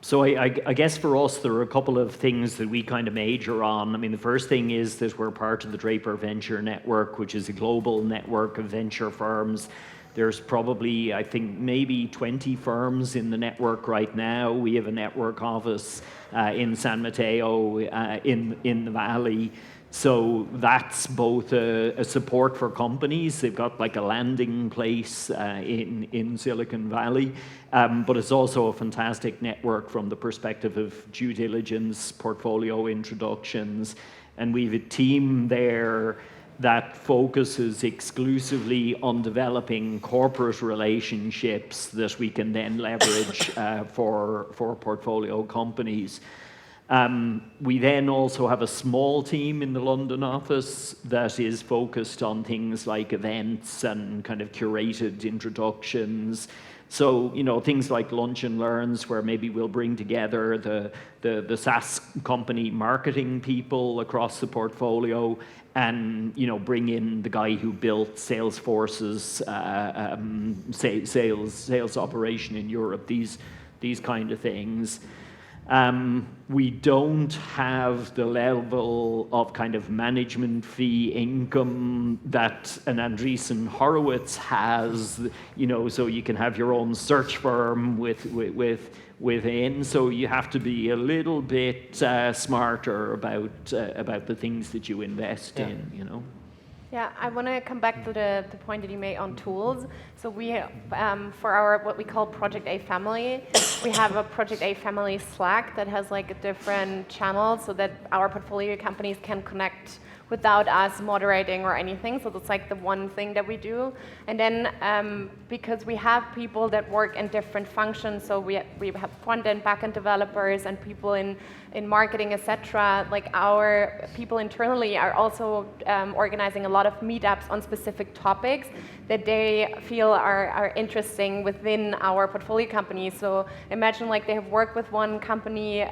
So I guess for us, there are a couple of things that we kind of major on. I mean, the first thing is that we're part of the Draper Venture Network, which is a global network of venture firms. There's probably, I think, maybe 20 firms in the network right now. We have a network office in San Mateo, in the Valley. So that's both a support for companies. They've got like a landing place in Silicon Valley, but it's also a fantastic network from the perspective of due diligence, portfolio introductions, and we have a team there that focuses exclusively on developing corporate relationships that we can then leverage for portfolio companies. We then also have a small team in the London office that is focused on things like events and kind of curated introductions. So, you know, things like lunch and learns, where maybe we'll bring together the SaaS company marketing people across the portfolio and, you know, bring in the guy who built Salesforce's sales operation in Europe, these kind of things. We don't have the level of kind of management fee income that an Andreessen Horowitz has, you know, so you can have your own search firm within. So you have to be a little bit smarter about the things that you invest in, you know.
Yeah, I want to come back to the point that you made on tools. So we, for our what we call Project A Family, we have a Project A Family Slack that has like a different channel so that our portfolio companies can connect without us moderating or anything. So that's like the one thing that we do. And then because we have people that work in different functions, so we have front-end, back-end developers and people in marketing, etc. Like our people internally are also organizing a lot of meetups on specific topics that they feel are interesting within our portfolio companies. So imagine like they have worked with one company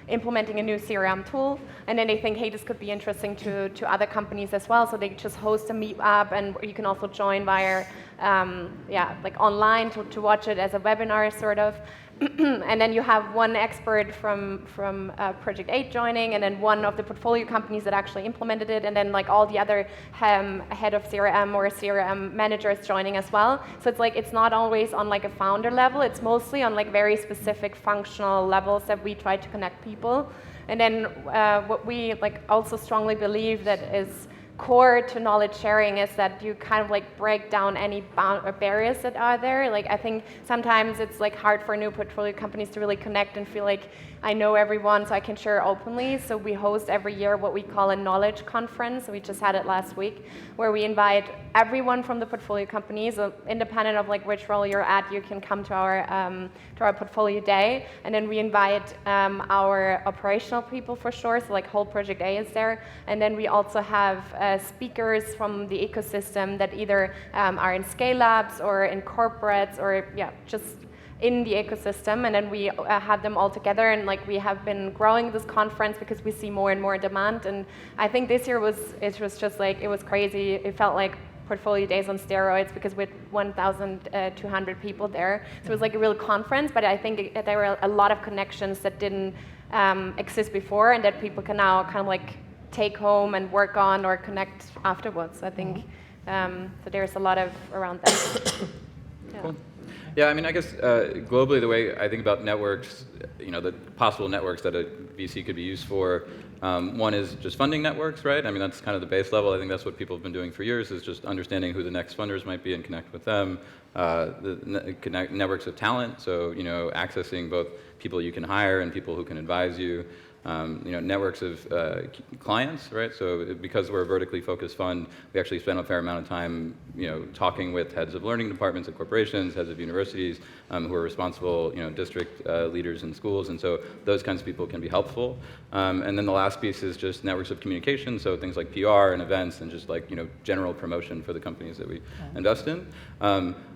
implementing a new CRM tool, and then they think, hey, this could be interesting to other companies as well. So they just host a meetup, and you can also join via like online to watch it as a webinar sort of. And then you have one expert from Project 8 joining, and then one of the portfolio companies that actually implemented it, and then like all the other head of CRM or CRM managers joining as well. So it's like it's not always on like a founder level, it's mostly on like very specific functional levels that we try to connect people. And then what we like also strongly believe that is core to knowledge sharing is that you kind of like break down any barriers that are there. Like I think sometimes it's like hard for new portfolio companies to really connect and feel like I know everyone so I can share openly. So we host every year what we call a knowledge conference. We just had it last week, where we invite everyone from the portfolio companies, so independent of like which role you're at, you can come to our portfolio day. And then we invite our operational people for sure, so like whole Project A is there. And then we also have speakers from the ecosystem that either are in scale-ups or in corporates or just in the ecosystem, and then we have them all together, and like we have been growing this conference because we see more and more demand. And I think this year was just like, it was crazy. It felt like portfolio days on steroids because we had 1,200 people there. So it was like a real conference, but I think there were a lot of connections that didn't exist before and that people can now kind of like take home and work on or connect afterwards. I think so there's a lot of around that. Yeah.
Cool. Yeah, I mean, I guess globally, the way I think about networks, you know, the possible networks that a VC could be used for, one is just funding networks, right? I mean, that's kind of the base level. I think that's what people have been doing for years, is just understanding who the next funders might be and connect with them. Networks of talent, so, you know, accessing both people you can hire and people who can advise you. You know, networks of clients, right? So because we're a vertically focused fund, we actually spend a fair amount of time, you know, talking with heads of learning departments at corporations, heads of universities, who are responsible, you know, district leaders in schools, and so those kinds of people can be helpful. And then the last piece is just networks of communication, so things like PR and events and just like, you know, general promotion for the companies that we invest in.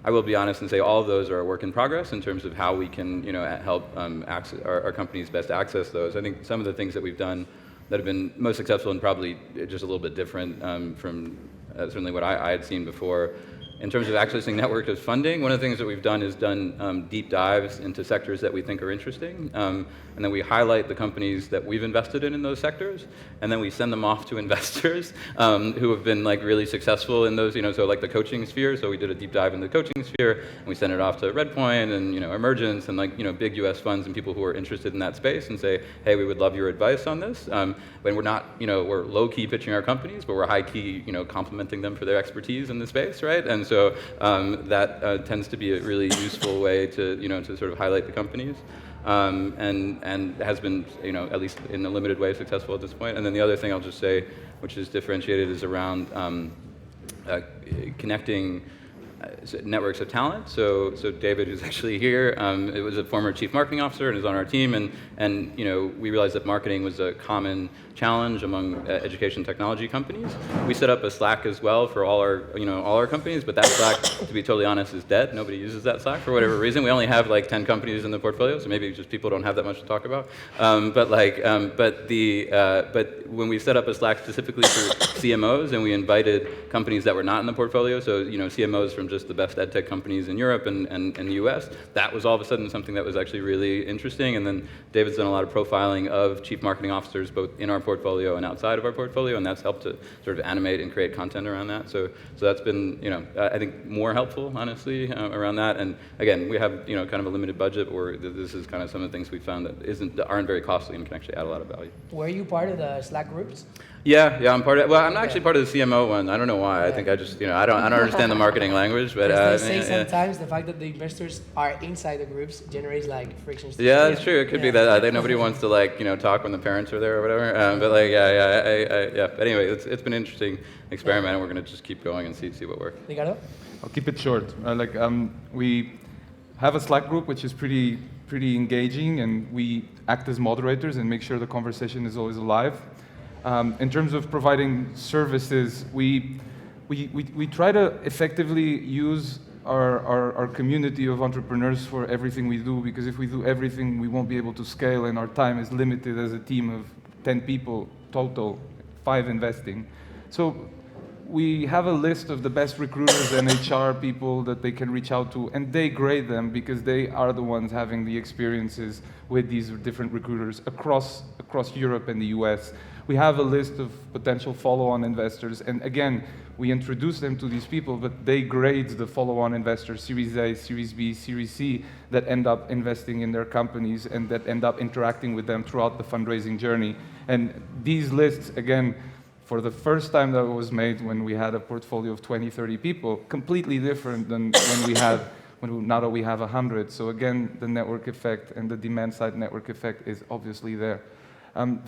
I will be honest and say all of those are a work in progress in terms of how we can, you know, help our companies best access those. I think some of the things that we've done that have been most successful and probably just a little bit different from certainly what I had seen before in terms of accessing network as funding, one of the things that we've done is done deep dives into sectors that we think are interesting, and then we highlight the companies that we've invested in those sectors, and then we send them off to investors who have been like really successful in those, so like the coaching sphere. So we did a deep dive in the coaching sphere, and we sent it off to Redpoint and Emergence and like big U.S. funds and people who are interested in that space, and say, hey, we would love your advice on this. When we're not, we're low-key pitching our companies, but we're high-key, complimenting them for their expertise in the space, right? And so that tends to be a really useful way to, to sort of highlight the companies, and has been, at least in a limited way, successful at this point. And then the other thing I'll just say, which is differentiated, is around connecting networks of talent. So David, who's actually here, it was a former chief marketing officer and is on our team, and we realized that marketing was a common challenge among education technology companies. We set up a Slack as well for all our companies, but that Slack, to be totally honest, is dead. Nobody uses that Slack for whatever reason. We only have like 10 companies in the portfolio, so maybe just people don't have that much to talk about. But when we set up a Slack specifically for CMOs, and we invited companies that were not in the portfolio, so CMOs from just the best edtech companies in Europe and the US, that was all of a sudden something that was actually really interesting. And then David's done a lot of profiling of chief marketing officers, both in our portfolio and outside of our portfolio, and that's helped to sort of animate and create content around that. So that's been, I think more helpful, honestly, around that. And again, we have, kind of a limited budget, or this is kind of some of the things we found that aren't very costly and can actually add a lot of value.
Were you part of the Slack groups?
Yeah, I'm part of. Well, I'm not actually part of the CMO one. I don't know why. I think I just, I don't understand the marketing language, but
they say sometimes the fact that the investors are inside the groups generates like frictions.
Yeah, that's true. It could be that I think nobody wants to like talk when the parents are there or whatever. But like yeah. But anyway, it's been an interesting experiment, and we're gonna just keep going and see what works.
Ricardo?
I'll keep it short. We have a Slack group which is pretty engaging, and we act as moderators and make sure the conversation is always alive. In terms of providing services, we try to effectively use our community of entrepreneurs for everything we do, because if we do everything, we won't be able to scale, and our time is limited as a team of 10 people total, 5 investing. So we have a list of the best recruiters and HR people that they can reach out to, and they grade them because they are the ones having the experiences with these different recruiters across Europe and the US. We have a list of potential follow-on investors, and again, we introduce them to these people, but they grade the follow-on investors, Series A, Series B, Series C, that end up investing in their companies and that end up interacting with them throughout the fundraising journey. And these lists, again, for the first time that was made when we had a portfolio of 20, 30 people, completely different than now that we have 100. So again, the network effect and the demand-side network effect is obviously there.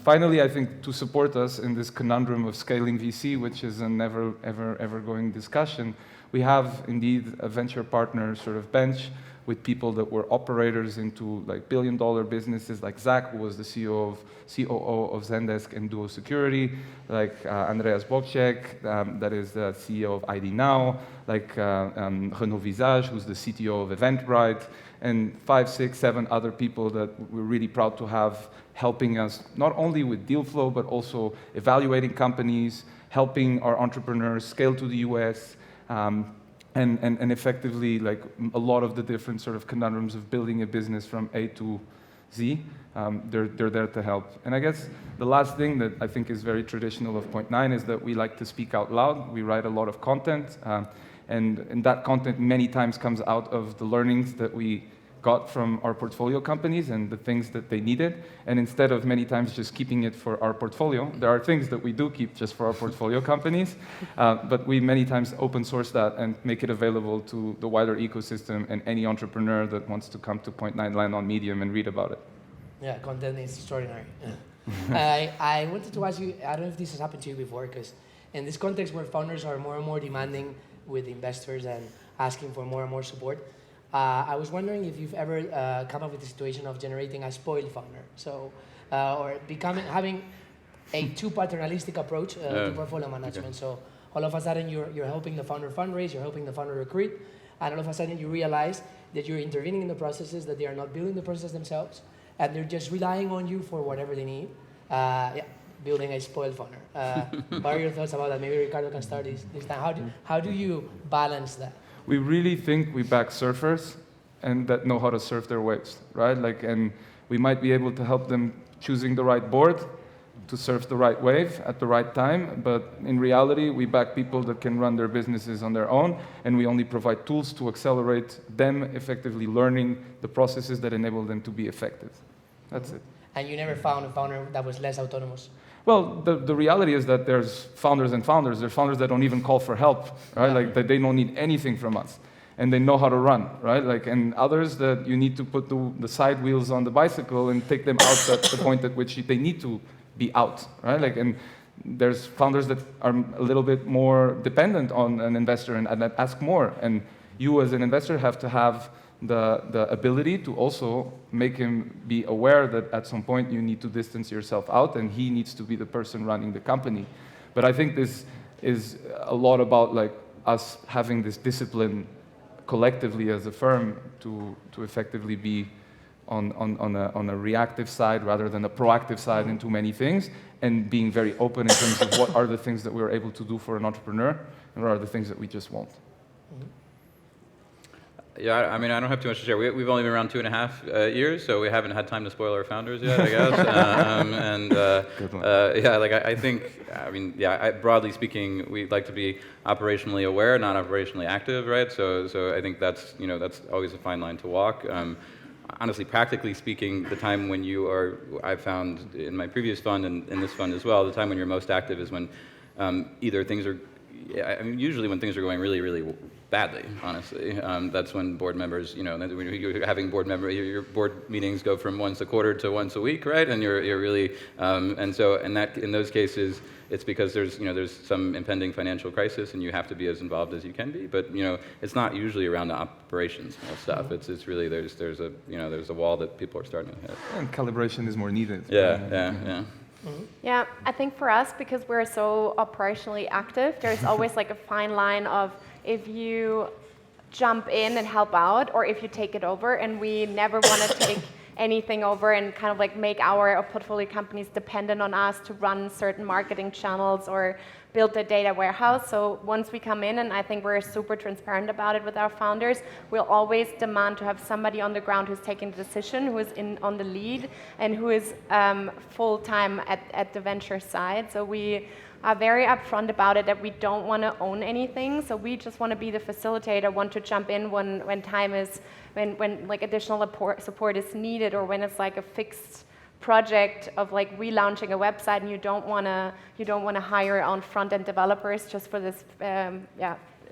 Finally, I think to support us in this conundrum of scaling VC, which is a never, ever going discussion, we have indeed a venture partner sort of bench with people that were operators into like billion-dollar businesses, like Zach, who was the COO of Zendesk and Duo Security, like Andreas Bobchek, that is the CEO of ID Now, like Renaud Visage, who's the CTO of Eventbrite, and 5, 6, 7 other people that we're really proud to have helping us not only with deal flow, but also evaluating companies, helping our entrepreneurs scale to the US, and effectively, like a lot of the different sort of conundrums of building a business from A to Z, they're there to help. And I guess the last thing that I think is very traditional of Point 9 is that we like to speak out loud. We write a lot of content, and that content many times comes out of the learnings that we got from our portfolio companies and the things that they needed. And instead of many times just keeping it for our portfolio, there are things that we do keep just for our portfolio companies, but we many times open source that and make it available to the wider ecosystem and any entrepreneur that wants to come to Point 9 land on Medium and read about it.
Yeah, content is extraordinary. I wanted to ask you, I don't know if this has happened to you before, because in this context where founders are more and more demanding with investors and asking for more and more support, I was wondering if you've ever come up with the situation of generating a spoiled founder, so or having a too paternalistic approach to portfolio management. Okay. So all of a sudden you're helping the founder fundraise, you're helping the founder recruit, and all of a sudden you realize that you're intervening in the processes, that they are not building the process themselves, and they're just relying on you for whatever they need. building a spoiled founder. What are your thoughts about that? Maybe Ricardo can start this time. How do you balance that?
We really think we back surfers and that know how to surf their waves, right? Like, and we might be able to help them choosing the right board to surf the right wave at the right time, but in reality, we back people that can run their businesses on their own, and we only provide tools to accelerate them effectively learning the processes that enable them to be effective. That's it.
And you never found a founder that was less autonomous?
Well, the reality is that there's founders and founders. There's founders that don't even call for help, right? Like, that they don't need anything from us, and they know how to run, right? Like, and others that you need to put the side wheels on the bicycle and take them out at the point at which they need to be out, right? Like, and there's founders that are a little bit more dependent on an investor and ask more. And you as an investor have to have the ability to also make him be aware that at some point you need to distance yourself out and he needs to be the person running the company. But I think this is a lot about like us having this discipline collectively as a firm to effectively be on a reactive side rather than a proactive side in too many things, and being very open in terms of what are the things that we're able to do for an entrepreneur and what are the things that we just won't.
Yeah, I mean, I don't have too much to share. We've only been around 2.5 years, so we haven't had time to spoil our founders yet, I guess. Yeah, like I think, I mean, yeah, broadly speaking, we like to be operationally aware, not operationally active, right? So I think that's, you know, that's always a fine line to walk. Honestly, practically speaking, the time when you are, I've found in my previous fund and in this fund as well, the time when you're most active is when either things are, I mean, usually when things are going really, really badly, honestly. That's when board members, you know, when you're having your board meetings go from once a quarter to once a week, right? And you're really, and so in those cases, it's because there's some impending financial crisis, and you have to be as involved as you can be. But you know, it's not usually around the operations stuff. It's really there's a wall that people are starting to hit.
And calibration is more needed.
Yeah.
Yeah, I think for us, because we're so operationally active, there's always like a fine line of if you jump in and help out or if you take it over, and we never want to take anything over and kind of like make our portfolio companies dependent on us to run certain marketing channels or build a data warehouse. So once we come in, and I think we're super transparent about it with our founders, we'll always demand to have somebody on the ground who's taking the decision, who is on the lead, and who is full-time at the venture side. So we are very upfront about it, that we don't want to own anything. So we just want to be the facilitator, want to jump in when time is, when like additional support is needed, or when it's like a fixed project of like relaunching a website and you don't want to hire your own front-end developers just for this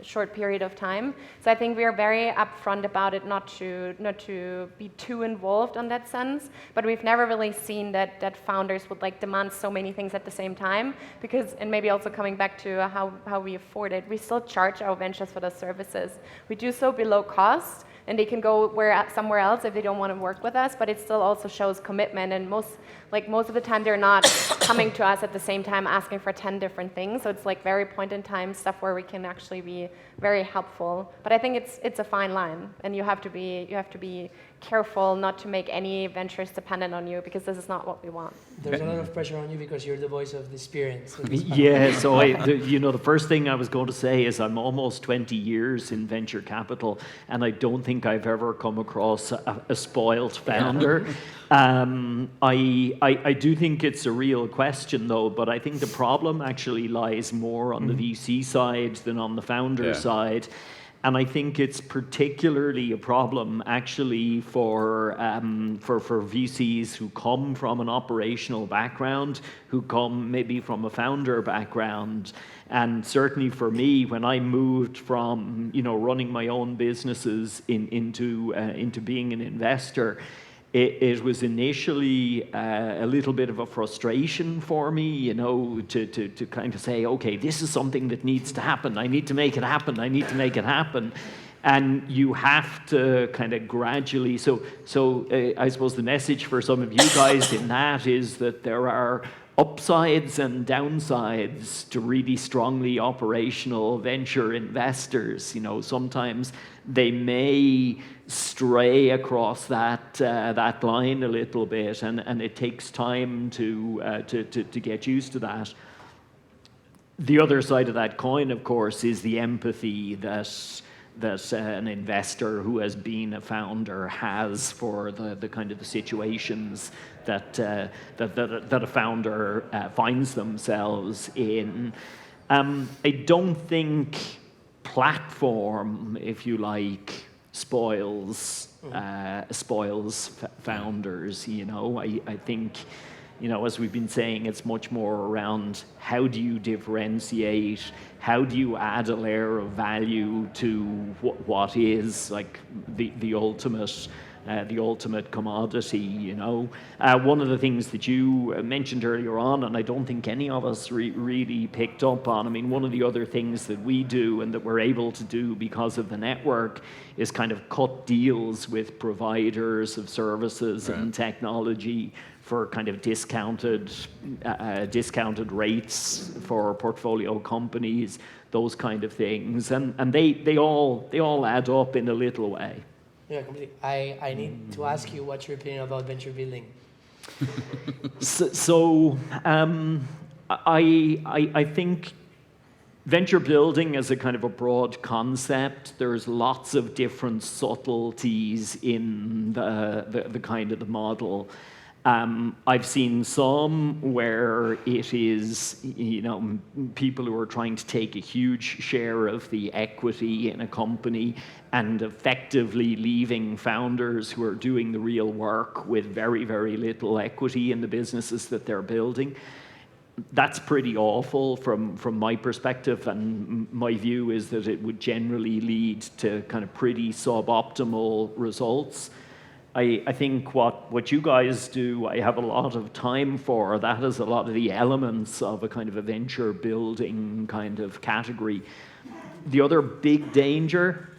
short period of time. So I think we are very upfront about it, not to be too involved on that sense. But we've never really seen that founders would like demand so many things at the same time, because, and maybe also coming back to how we afford it, we still charge our ventures for those services. We do so below cost, and they can go somewhere else if they don't want to work with us, but it still also shows commitment, and most of the time they're not coming to us at the same time asking for 10 different things. So it's like very point in time stuff where we can actually be very helpful. But I think it's a fine line, and you have to be careful not to make any ventures dependent on you, because this is not what we want.
There's a lot of pressure on you because you're the voice of the experience.
Yeah, so the first thing I was going to say is I'm almost 20 years in venture capital, and I don't think I've ever come across a spoiled founder. I do think it's a real question, though, but I think the problem actually lies more on the VC side than on the founder side. And I think it's particularly a problem actually for VCs who come from an operational background, who come maybe from a founder background. And certainly for me, when I moved from running my own businesses into being an investor, it was initially a little bit of a frustration for me, to kind of say, okay, this is something that needs to happen. I need to make it happen. I need to make it happen. And you have to kind of gradually, so I suppose the message for some of you guys in that is that there are upsides and downsides to really strongly operational venture investors. You know, sometimes they may stray across that line a little bit, and it takes time to get used to that. The other side of that coin, of course, is the empathy that an investor who has been a founder has for the kind of the situations that a founder finds themselves in. I don't think platform, if you like, spoils founders. You know, I think, you know, as we've been saying, it's much more around how do you differentiate, how do you add a layer of value to what is like the ultimate commodity, you know. One of the things that you mentioned earlier on, and I don't think any of us really picked up on, I mean, one of the other things that we do and that we're able to do because of the network is kind of cut deals with providers of services and technology for kind of discounted rates for portfolio companies, those kind of things, and they all add up in a little way.
Yeah, completely. I need to ask you what's your opinion about venture building.
I think venture building is a kind of a broad concept. There's lots of different subtleties in the kind of the model. I've seen some where it is, you know, people who are trying to take a huge share of the equity in a company and effectively leaving founders who are doing the real work with very, very little equity in the businesses that they're building. That's pretty awful from my perspective, and my view is that it would generally lead to kind of pretty suboptimal results. I think what you guys do, I have a lot of time for. That is a lot of the elements of a kind of a venture building kind of category. The other big danger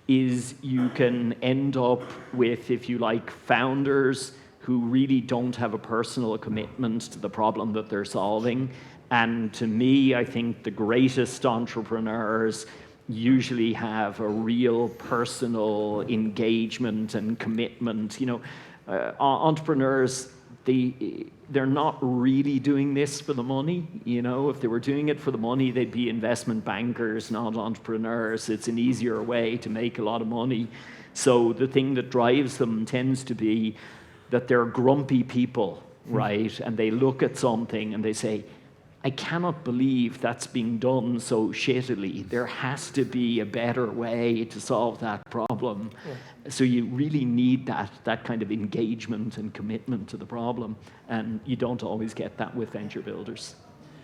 is you can end up with, if you like, founders who really don't have a personal commitment to the problem that they're solving. And to me, I think the greatest entrepreneurs usually have a real personal engagement and commitment. You know, entrepreneurs, they're not really doing this for the money. You know, if they were doing it for the money, they'd be investment bankers, not entrepreneurs. It's an easier way to make a lot of money. So the thing that drives them tends to be that they're grumpy people, right? And they look at something and they say, I cannot believe that's being done so shittily. There has to be a better way to solve that problem. Yeah. So you really need that kind of engagement and commitment to the problem. And you don't always get that with venture builders.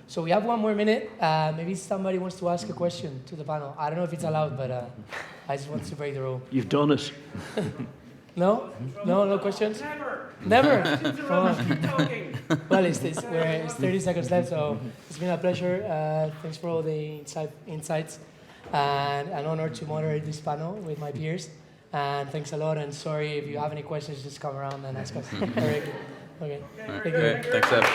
So we have 1 more minute. Maybe somebody wants to ask a question to the panel. I don't know if it's allowed, but I just want to break the rule.
You've done it.
No? No questions? Never? Keep talking. Well, it's 30 seconds left, so it's been a pleasure. Thanks for all the insights, and an honor to moderate this panel with my peers. And thanks a lot, and sorry if you have any questions, just come around and ask us directly. Okay. Thank you.
Great. Thanks, Ed.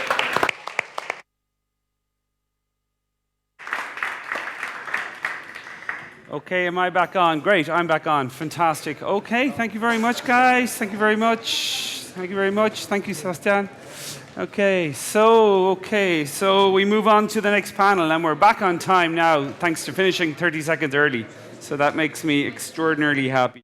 Okay, am I back on? Great, I'm back on. Fantastic. Okay, thank you very much, guys. Thank you very much. Thank you very much. Thank you, Sebastian. Okay, so we move on to the next panel, and we're back on time now, thanks to finishing 30 seconds early. So that makes me extraordinarily happy.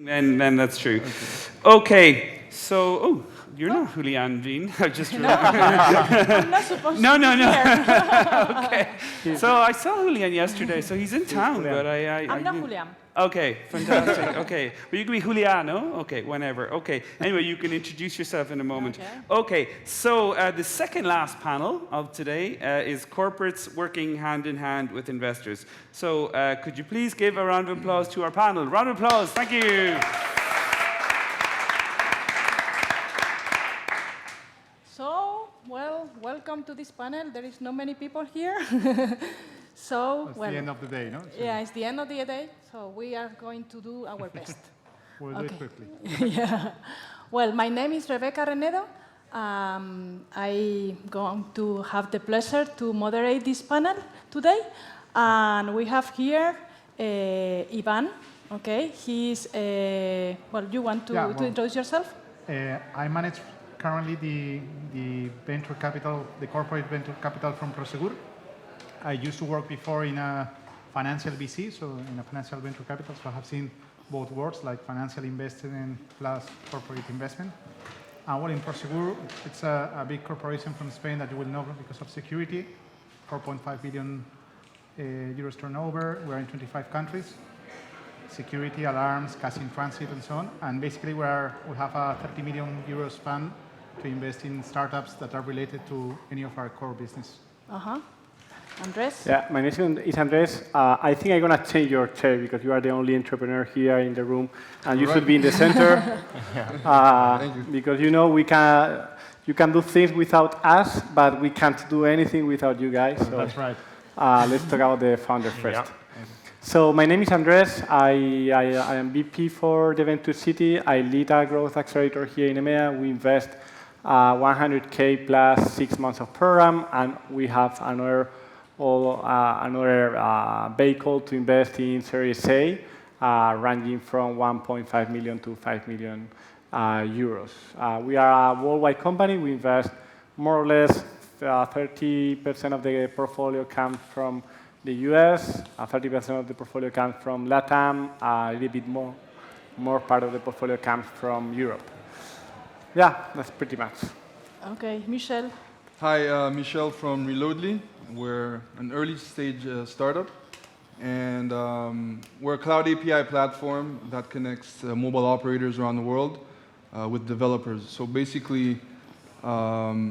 Then that's true. Okay, so, oh, you're not Julian, Jean. I just
No, I'm not supposed to be here.
Okay. So I saw Julian yesterday, so he's in town, but
I'm not Julian.
Okay, fantastic. Okay, well, you can be Juliano. Okay, whenever. Okay. Anyway, you can introduce yourself in a moment. Okay. So the second last panel of today is corporates working hand in hand with investors. So could you please give a round of applause to our panel? Round of applause. Thank you.
So, well, welcome to this panel. There is not many people here. So,
it's the end of the day, no?
Yeah, it's the end of the day, so we are going to do our best.
We'll do it quickly.
Yeah. Well, my name is Rebecca Renedo. I'm going to have the pleasure to moderate this panel today. And we have here Ivan. Okay, he's, well, you want to introduce yourself?
I manage currently the venture capital, the corporate venture capital from Prosegur. I used to work before in a financial VC, so in a financial venture capital, so I have seen both worlds, like financial investing plus corporate investment. Well, in Prosegur, it's a big corporation from Spain that you will know because of security, 4.5 billion euros turnover. We're in 25 countries. Security, alarms, cash in transit, and so on. And basically, we have a 30 million euros fund to invest in startups that are related to any of our core business.
Andres?
Yeah, my name is Andres. I think I'm going to change your chair because you are the only entrepreneur here in the room, and you should be in the center. Because you know you can do things without us, but we can't do anything without you guys. So,
that's right.
Let's talk about the founder first. Yeah. So my name is Andres. I am VP for the Venture City. I lead a growth accelerator here in EMEA. We invest 100K plus 6 months of program, and we have another vehicle to invest in Series A, ranging from 1.5 million to 5 million euros. We are a worldwide company. We invest more or less 30% of the portfolio comes from the US, 30% of the portfolio comes from LATAM, a little bit more part of the portfolio comes from Europe. Yeah, that's pretty much.
Okay, Michel.
Hi, Michel from Reloadly. We're an early stage startup, and we're a cloud API platform that connects mobile operators around the world with developers. So basically, Wayra,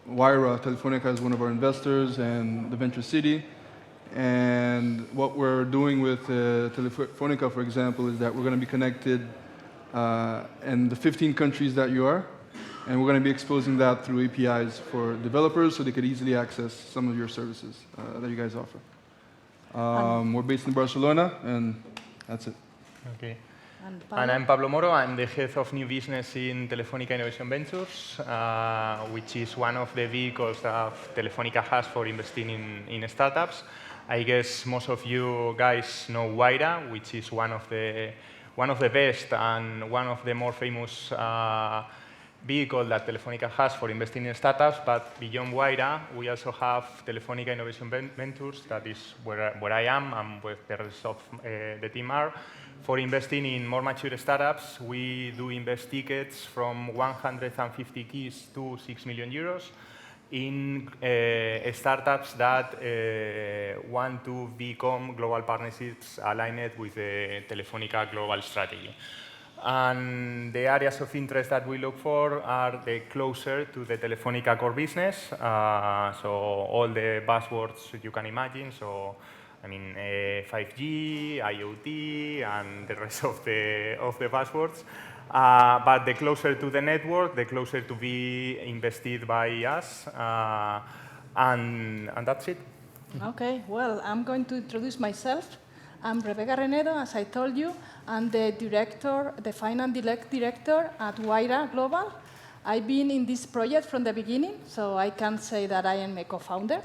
Telefonica is one of our investors, and the Venture City. And what we're doing with Telefonica, for example, is that we're going to be connected in the 15 countries that you are. And we're going to be exposing that through APIs for developers so they could easily access some of your services that you guys offer. We're based in Barcelona, and that's it.
Okay. And I'm Pablo Moro. I'm the head of new business in Telefonica Innovation Ventures, which is one of the vehicles that Telefonica has for investing in startups. I guess most of you guys know Wayra, which is one of the best and one of the more famous vehicle that Telefonica has for investing in startups, but beyond Wayra, we also have Telefonica Innovation Ventures, that is where I am and where the rest of the team are. For investing in more mature startups, we do invest tickets from 150 keys to 6 million euros in startups that want to become global partnerships aligned with the Telefonica global strategy. And the areas of interest that we look for are the closer to the Telefonica core business, so all the buzzwords you can imagine, so I mean 5G, IoT, and the rest of the buzzwords. But the closer to the network, the closer to be invested by us, and that's it.
Okay, well, I'm going to introduce myself. I'm Rebecca Renedo, as I told you. I'm the director, the finance director at Wayra Global. I've been in this project from the beginning, so I can say that I am a co-founder.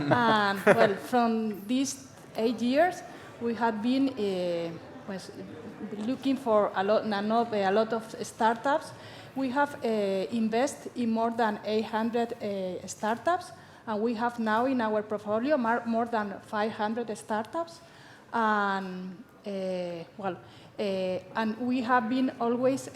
And well, from these 8 years, we have been looking for a lot of startups. We have invested in more than 800 startups, and we have now in our portfolio more than 500 startups. And well, And we have been always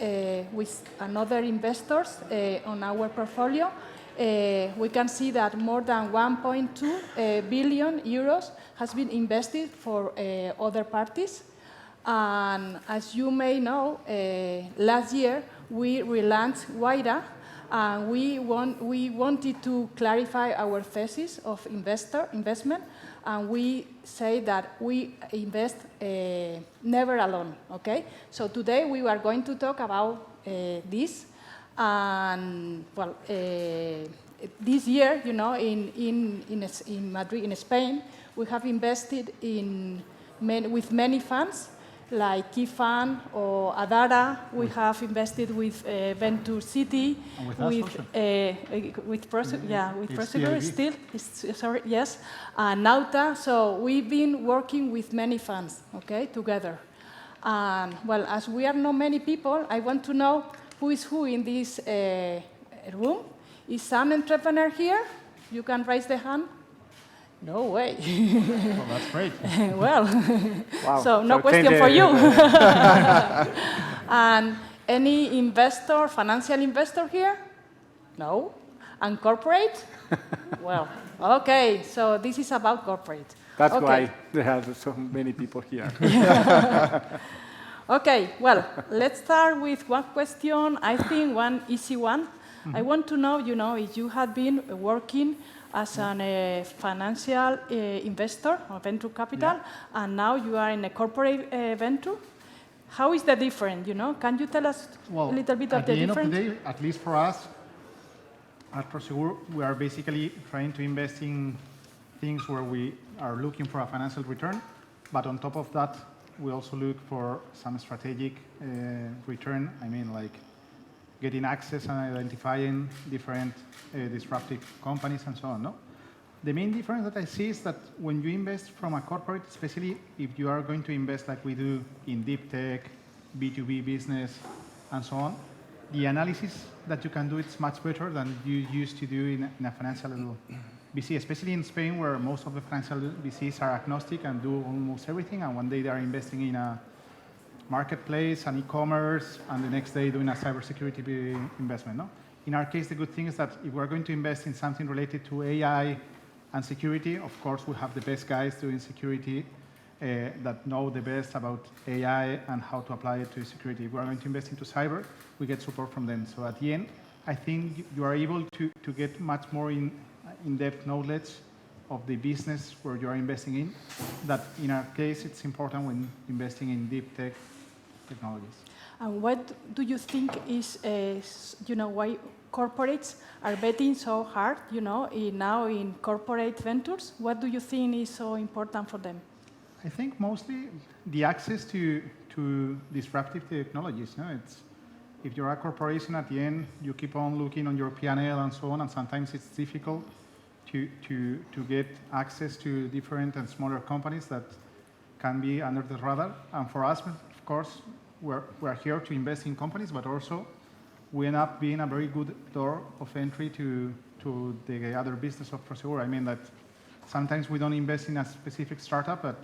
with another investors on our portfolio. We can see that more than 1.2 billion euros has been invested for other parties. And as you may know, last year we relaunched Waira, and we wanted to clarify our thesis of investment, and we say that we invest never alone, okay? So today we are going to talk about this, and well, this year, you know, in Madrid, in Spain, we have invested with many funds, like Key Fund or Adara. We have invested with Venture City, with Prosegur still. Sorry, yes, and Nauta. So we've been working with many funds, okay, together. And well, as we are not many people, I want to know who is who in this room. Is some entrepreneur here? You can raise the hand. No way.
Well, that's great.
Well,
wow.
So no question for you. And any investor, financial investor here? No. And corporate? Well, okay. So this is about corporate.
That's
okay.
why they have so many people here.
Okay. Well, let's start with one question. I think one easy one. I want to know, you know, if you have been working as a financial investor or venture capital, and now you are in a corporate venture. How is the difference, you know? Can you tell us a little bit of the difference?
At the end of the day, at least for us, at Prosegur, we are basically trying to invest in things where we are looking for a financial return, but on top of that, we also look for some strategic return. I mean, like getting access and identifying different disruptive companies and so on, no? The main difference that I see is that when you invest from a corporate, especially if you are going to invest like we do in deep tech, B2B business, and so on, the analysis that you can do is much better than you used to do in a financial VC, especially in Spain, where most of the financial VCs are agnostic and do almost everything, and one day they are investing in a marketplace and e-commerce, and the next day doing a cybersecurity investment. No? In our case, the good thing is that if we're going to invest in something related to AI and security, of course, we have the best guys doing security that know the best about AI and how to apply it to security. If we're going to invest into cyber, we get support from them. So at the end, I think you are able to get much more in-depth knowledge of the business where you are investing in. That in our case, it's important when investing in deep tech technologies.
And what do you think is, you know, why corporates are betting so hard, you know, now in corporate ventures? What do you think is so important for them?
I think mostly the access to disruptive technologies. You know, it's, if you're a corporation, at the end, you keep on looking on your P&L and so on, and sometimes it's difficult to get access to different and smaller companies that can be under the radar. And for us, of course, we're here to invest in companies, but also we end up being a very good door of entry to the other business of Prosegur. I mean that sometimes we don't invest in a specific startup, but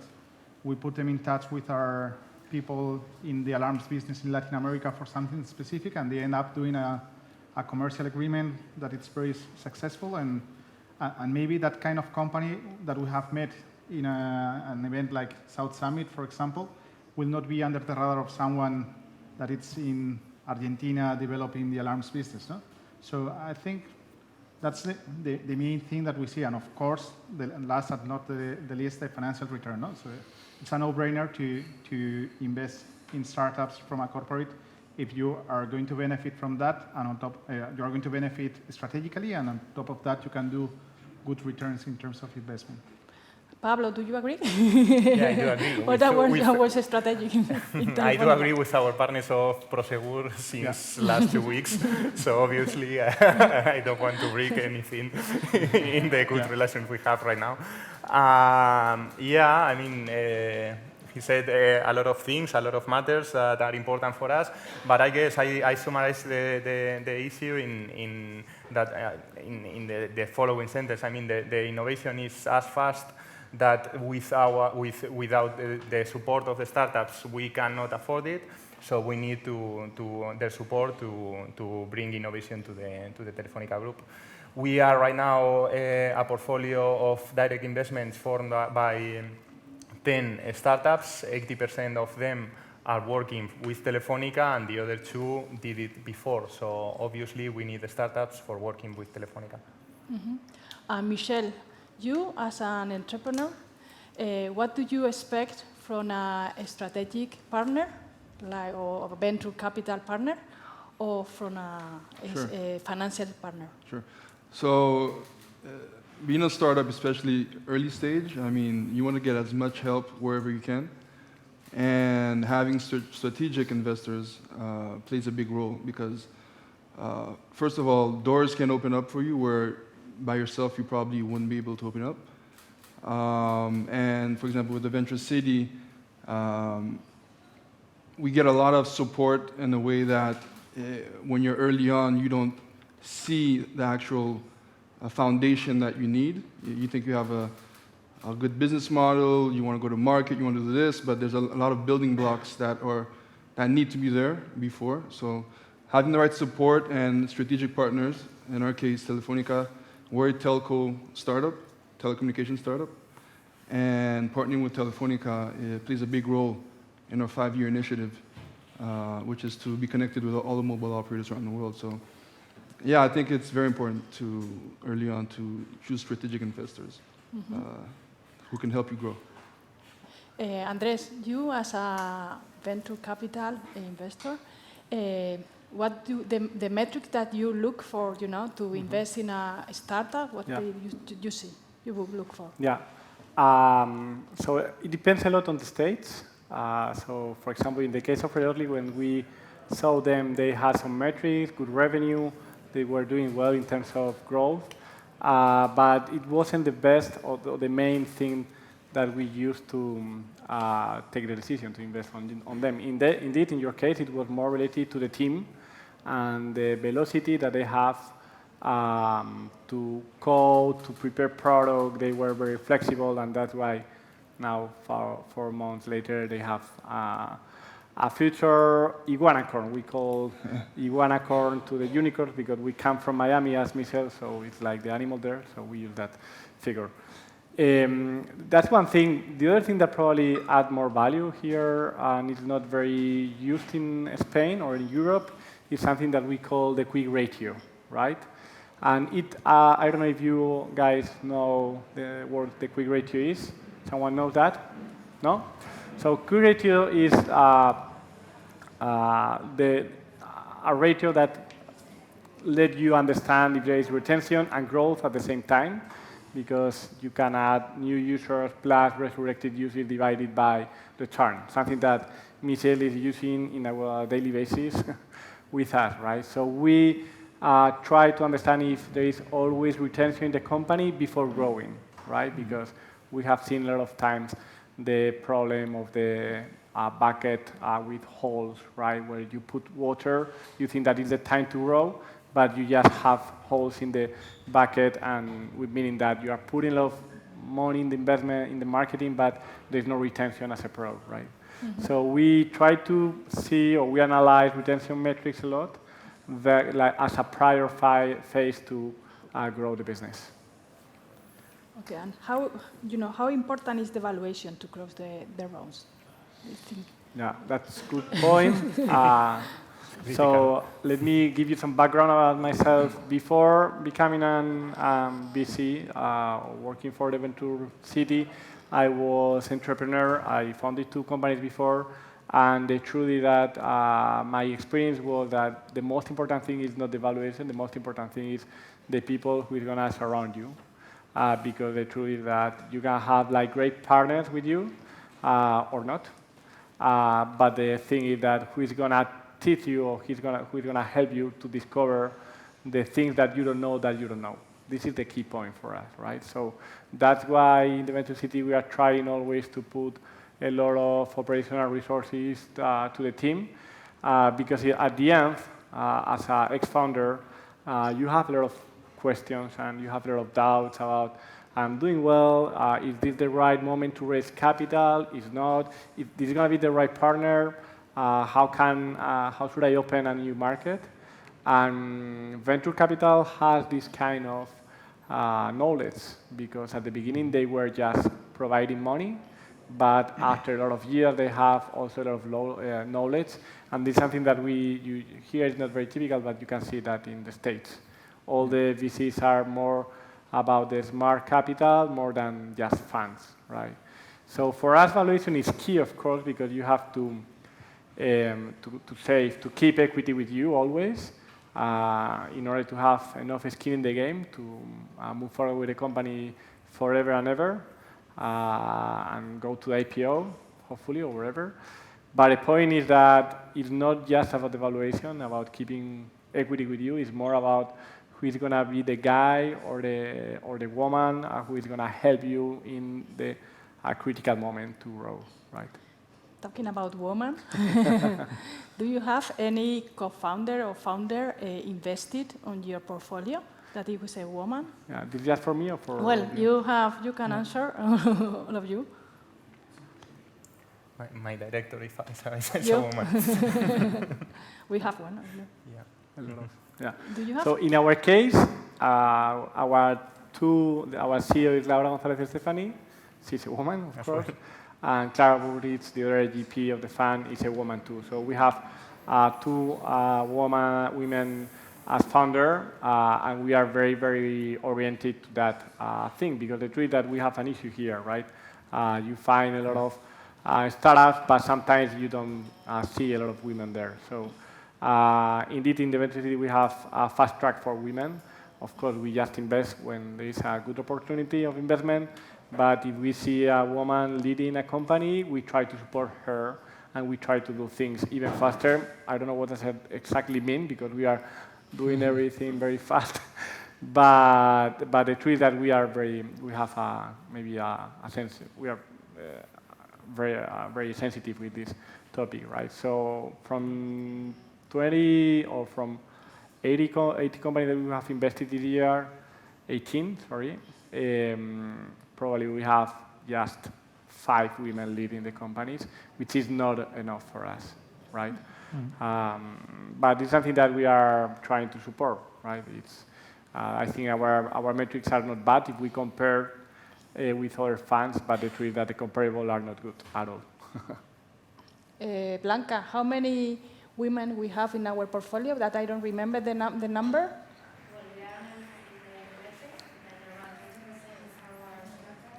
we put them in touch with our people in the alarms business in Latin America for something specific, and they end up doing a commercial agreement that it's very successful. And maybe that kind of company that we have met in an event like South Summit, for example, will not be under the radar of someone that it's in Argentina developing the alarms business. No? So I think that's the main thing that we see. And of course, the last but not the least, the financial return. No? So it's a no-brainer to invest in startups from a corporate if you are going to benefit from that, and on top, you are going to benefit strategically, and on top of that, you can do good returns in terms of investment.
Pablo, do you agree?
Yeah, I do agree.
Well, that was strategic.
I do agree with our partners of Prosegur since last 2 weeks. So obviously, I don't want to break anything in the good relations we have right now. Yeah, I mean, he said a lot of things, a lot of matters that are important for us. But I guess I summarized the issue in the following sentence. I mean, the innovation is as fast that without the support of the startups, we cannot afford it. So we need their support to bring innovation to the Telefónica Group. We are right now a portfolio of direct investments formed by 10 startups. 80% of them are working with Telefónica, and the other 2 did it before. So obviously, we need the startups for working with Telefónica.
Michelle, you as an entrepreneur, what do you expect from a strategic partner, like or a venture capital partner, or from a financial partner?
Sure. So being a startup, especially early stage, I mean, you want to get as much help wherever you can. And having strategic investors plays a big role because, first of all, doors can open up for you where by yourself you probably wouldn't be able to open up. And for example, with the Venture City, we get a lot of support in a way that when you're early on, you don't see the actual foundation that you need. You think you have a good business model, you want to go to market, you want to do this, but there's a lot of building blocks that need to be there before. So having the right support and strategic partners, in our case, Telefónica, we're a telco startup, telecommunication startup, and partnering with Telefónica plays a big role in our 5-year initiative, which is to be connected with all the mobile operators around the world. So yeah, I think it's very important early on to choose strategic investors who can help you grow.
Andres, you as a venture capital investor, what do the metrics that you look for, to invest in a startup? What do you see? You would look for?
Yeah. So it depends a lot on the states. So, for example, in the case of Redotley, when we saw them, they had some metrics, good revenue. They were doing well in terms of growth. But it wasn't the best or the main thing that we used to take the decision to invest on them. Indeed, in your case, it was more related to the team and the velocity that they have to code, to prepare product. They were very flexible, and that's why now, 4 months later, they have a future iguanacorn. We call iguanacorn to the unicorn because we come from Miami, as Michelle, so it's like the animal there, so we use that figure. That's one thing. The other thing that probably add more value here, and it's not very used in Spain or in Europe, is something that we call the quick ratio, right? And I don't know if you guys know what the quick ratio is. Someone knows that? No? So quick ratio is a ratio that let you understand if there is retention and growth at the same time, because you can add new users plus resurrected users divided by the churn, something that Michelle is using in our daily basis with us, right? So we try to understand if there is always retention in the company before growing, right? Because we have seen a lot of times the problem of the bucket with holes, right? Where you put water, you think that is the time to grow, but you just have holes in the bucket, and meaning that you are putting a lot of money in the investment, in the marketing, but there's no retention as a product, right? So we try to see, or we analyze retention metrics a lot, as a prior phase to grow the business.
Okay, and how important is the valuation to close the rounds?
Yeah, that's a good point. So let me give you some background about myself. Before becoming an VC, working for the Venture City, I was an entrepreneur. I founded 2 companies before, and the truth is that my experience was that the most important thing is not the valuation. The most important thing is the people who is going to surround you. Because the truth is that you can have great partners with you or not. But the thing is that who is going to teach you, or who is going to help you to discover the things that you don't know. This is the key point for us, right? So that's why in the Venture City we are trying always to put a lot of operational resources to the team, because at the end, as an ex-founder, you have a lot of questions and you have a lot of doubts about, I'm doing well, is this the right moment to raise capital? Is not? Is this going to be the right partner? How should I open a new market? And venture capital has this kind of knowledge, because at the beginning they were just providing money, but after a lot of years they have also a lot of knowledge, and this is something that here is not very typical, but you can see that in the States. All the VCs are more about the smart capital more than just funds, right? So for us, valuation is key, of course, because you have to save, to keep equity with you always, in order to have enough skin in the game to move forward with the company forever and ever, and go to IPO, hopefully, or wherever. But the point is that it's not just about the valuation, about keeping equity with you. It's more about who is going to be the guy or the woman who is going to help you in the critical moment to grow, right?
Talking about women, do you have any co-founder or founder invested on your portfolio that it was a woman?
Yeah, this is just for me or for?
Well, you can answer, all of you.
My director is a woman.
We have one.
Yeah.
Do you have?
So in our case, our CEO is Laura González Estefani. She's a woman, of course. And Clara Buritz, the other GP of the fund, is a woman too. So we have two women as founder, and we are very, very oriented to that thing, because the truth is that we have an issue here, right? You find a lot of startups, but sometimes you don't see a lot of women there. So indeed, in the venture city, we have a fast track for women. Of course, we just invest when there is a good opportunity of investment. But if we see a woman leading a company, we try to support her, and we try to do things even faster. I don't know what does that exactly mean, because we are doing everything very fast. But the truth is that we have maybe a sense, we are very sensitive with this topic, right? So from 20 or from 80 companies that we have invested this year, 18, sorry, probably we have just 5 women leading the companies, which is not enough for us, right? But it's something that we are trying to support, right? I think our metrics are not bad if we compare with other funds, but the truth is that the comparables are not good at all.
Blanca, how many women we have in our portfolio? That I don't remember the number.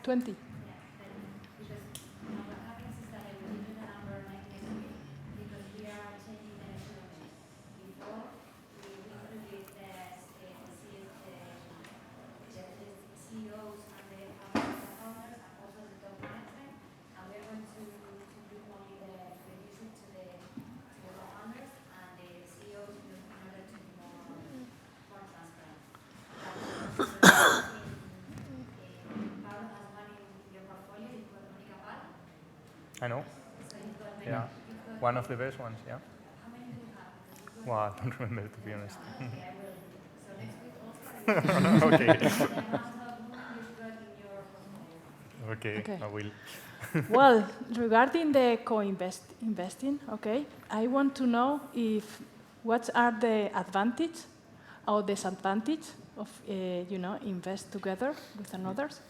20.
I know. Yeah. One of the best ones, yeah. Well, I don't remember, to be honest. Okay. Okay, I will.
Well, regarding the investing, okay, I want to know what are the advantages or disadvantage of invest together with others.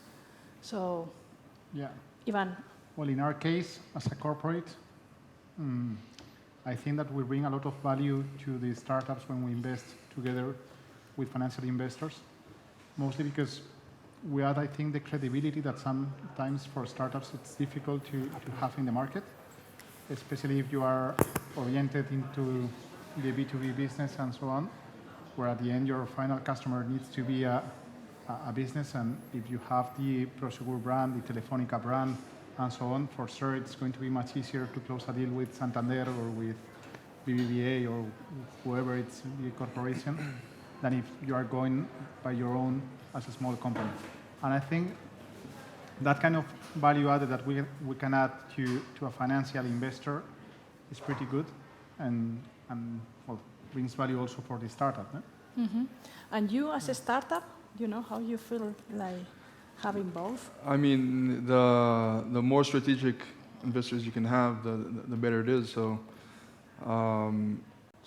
So,
yeah,
Ivan.
Well, in our case, as a corporate, I think that we bring a lot of value to the startups when we invest together with financial investors, mostly because we add, I think, the credibility that sometimes for startups it's difficult to have in the market, especially if you are oriented into the B2B business and so on, where at the end your final customer needs to be a business, and if you have the Prosegur brand, the Telefónica brand, and so on, for sure it's going to be much easier to close a deal with Santander or with BBVA or whoever it's the corporation than if you are going by your own as a small company. And I think that kind of value added that we can add to a financial investor is pretty good and well, brings value also for the startup.
And you, as a startup, how you feel like having both?
I mean, the more strategic investors you can have, the better it is. So.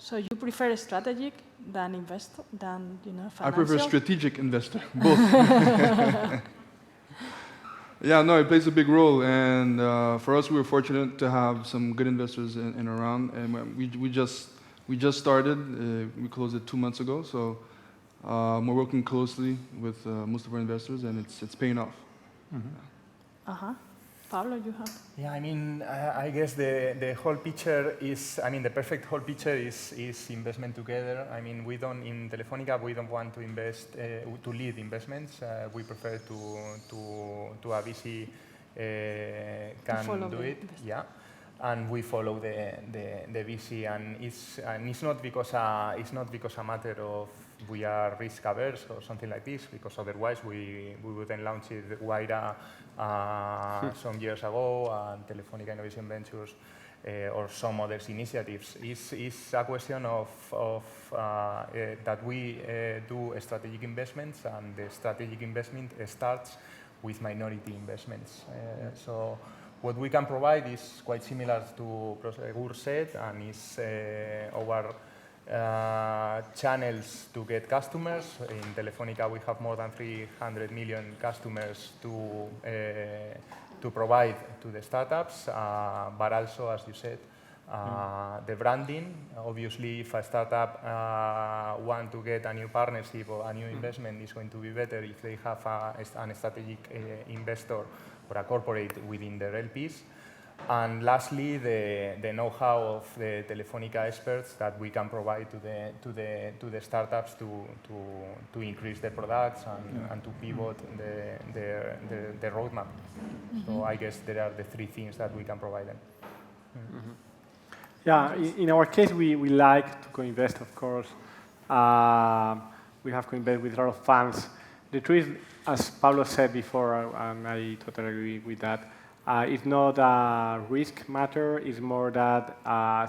So you prefer a strategic than investor, than financial?
I prefer strategic investor, both. Yeah, no, it plays a big role, and for us, we were fortunate to have some good investors in around, and we just started. We closed it 2 months ago, so we're working closely with most of our investors, and it's paying off.
Pablo, you have?
Yeah, I mean, I guess the whole picture is, I mean, the perfect whole picture is investment together. I mean, in Telefónica, we don't want to invest, to lead investments. We prefer to a VC can do it. Yeah. And we follow the VC, and it's not because a matter of we are risk averse or something like this, because otherwise we wouldn't launch it wider some years ago, and Telefónica Innovation Ventures or some other initiatives. It's a question of that we do strategic investments, and the strategic investment starts with minority investments. So what we can provide is quite similar to Prosegur said, and is our channels to get customers. In Telefónica, we have more than 300 million customers to provide to the startups, but also, as you said, the branding. Obviously, if a startup want to get a new partnership or a new investment, it's going to be better if they have a strategic investor or a corporate within their LPs. And lastly, the know-how of the Telefónica experts that we can provide to the startups to increase their products and to pivot the roadmap. So I guess there are the three things that we can provide them.
Yeah, in our case, we like to co-invest, of course. We have co-invest with a lot of funds. The truth, as Pablo said before, and I totally agree with that, it's not a risk matter. It's more that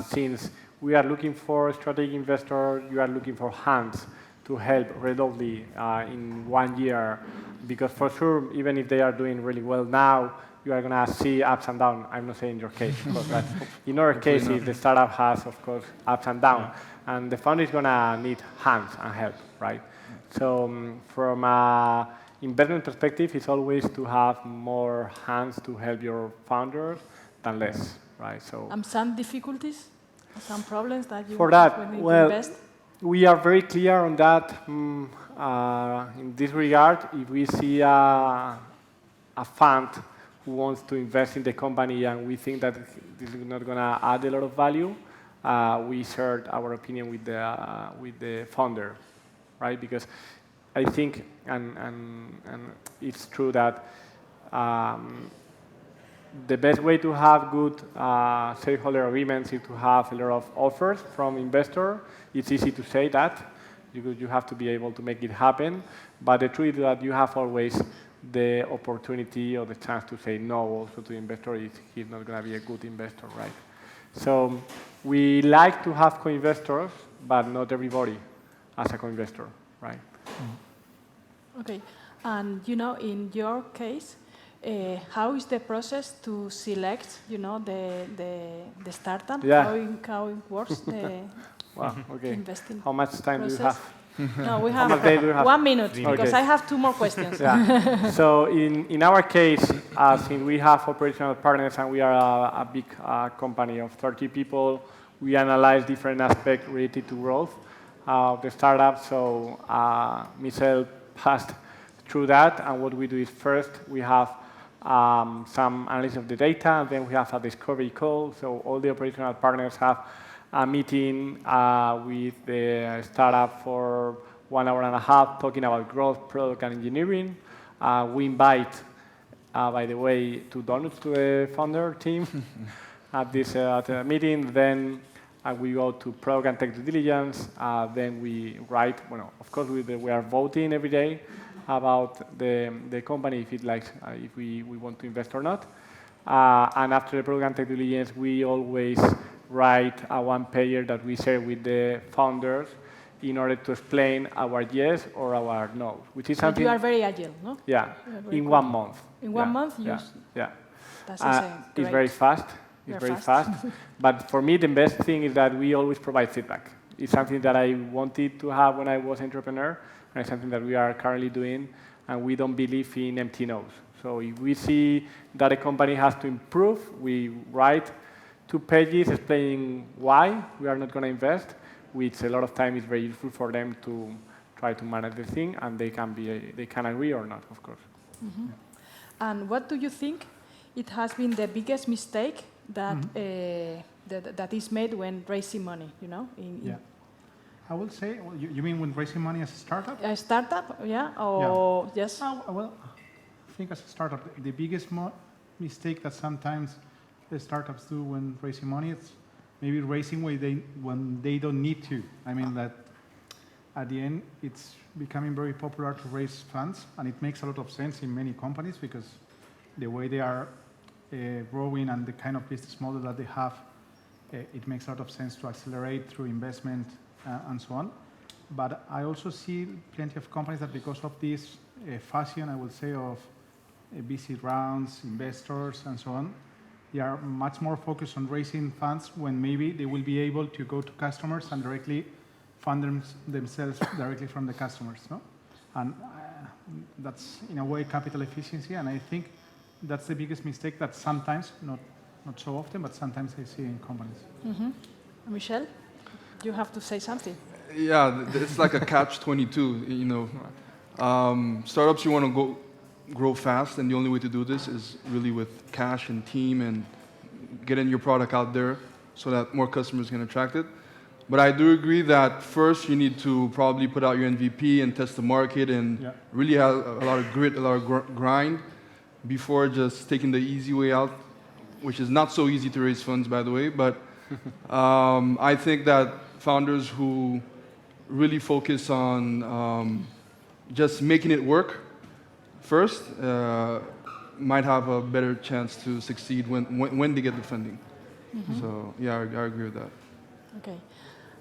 since we are looking for a strategic investor, you are looking for hands to help readily in 1 year. Because for sure, even if they are doing really well now, you are going to see ups and downs. I'm not saying in your case, of course, but in our case, the startup has, of course, ups and downs. Yeah. And the fund is going to need hands and help, right? So from an investment perspective, it's always to have more hands to help your founders than less, right? So
some difficulties, some problems that you
have
when you invest?
We are very clear on that. In this regard, if we see a fund who wants to invest in the company and we think that this is not going to add a lot of value, we shared our opinion with the founder, right? Because I think, and it's true that the best way to have good shareholder agreements is to have a lot of offers from investors. It's easy to say that. You have to be able to make it happen. But the truth is that you have always the opportunity or the chance to say no also to the investor if he's not going to be a good investor, right? So we like to have co-investors, but not everybody as a co-investor, right?
Okay, and in your case, how is the process to select, the startup?
Yeah.
How it works?
Wow, okay.
Investing
How much time
process?
do you have?
No, we have 1 minute, because I have 2 more questions.
Yeah. So in our case, since we have operational partners and we are a big company of 30 people, we analyze different aspects related to growth of the startup. So Michelle passed through that, and what we do is first we have some analysis of the data, and then we have a discovery call. So all the operational partners have a meeting with the startup for 1.5 hours talking about growth, product, and engineering. We invite, by the way, 2 donuts to the founder team at this meeting. Then we go to product and tech due diligence. Then we write, of course, we are voting every day about the company, if we want to invest or not. And after the product and tech due diligence, we always write a 1-pager that we share with the founders in order to explain our yes or our no, which is
But
something.
you are very agile, no?
Yeah,
very
in
quick.
1 month.
In 1 month, you.
Yeah.
That's insane.
It's
Great.
very fast. It's
You're
very
fast.
fast. But for me, the best thing is that we always provide feedback. It's something that I wanted to have when I was an entrepreneur, and it's something that we are currently doing, and we don't believe in empty no's. So if we see that a company has to improve, we write 2 pages explaining why we are not going to invest, which a lot of time is very useful for them to try to manage the thing, and they can agree or not, of course.
Mm-hmm. And what do you think it has been the biggest mistake that that is made when raising money? You know,
yeah. I will say, well, you mean when raising money as a startup?
A startup, yeah, or yes.
Well, I think as a startup, the biggest mistake that sometimes the startups do when raising money is maybe raising when they don't need to. I mean that at the end it's becoming very popular to raise funds, and it makes a lot of sense in many companies because the way they are growing and the kind of business model that they have, it makes a lot of sense to accelerate through investment and so on. But I also see plenty of companies that because of this fashion, I would say, of VC rounds, investors, and so on, they are much more focused on raising funds when maybe they will be able to go to customers and directly fund themselves directly from the customers. No? And that's, in a way, capital efficiency. And I think that's the biggest mistake that sometimes, not so often, but sometimes I see in companies.
Mm-hmm. Michel, you have to say something.
Yeah, it's like a catch-22, you know. Startups, you want to grow fast, and the only way to do this is really with cash and team and getting your product out there so that more customers can attract it. But I do agree that first you need to probably put out your MVP and test the market and really have a lot of grit, a lot of grind before just taking the easy way out, which is not so easy to raise funds, by the way. But I think that founders who really focus on just making it work first might have a better chance to succeed when they get the funding. Mm-hmm. So yeah, I agree with that.
Okay.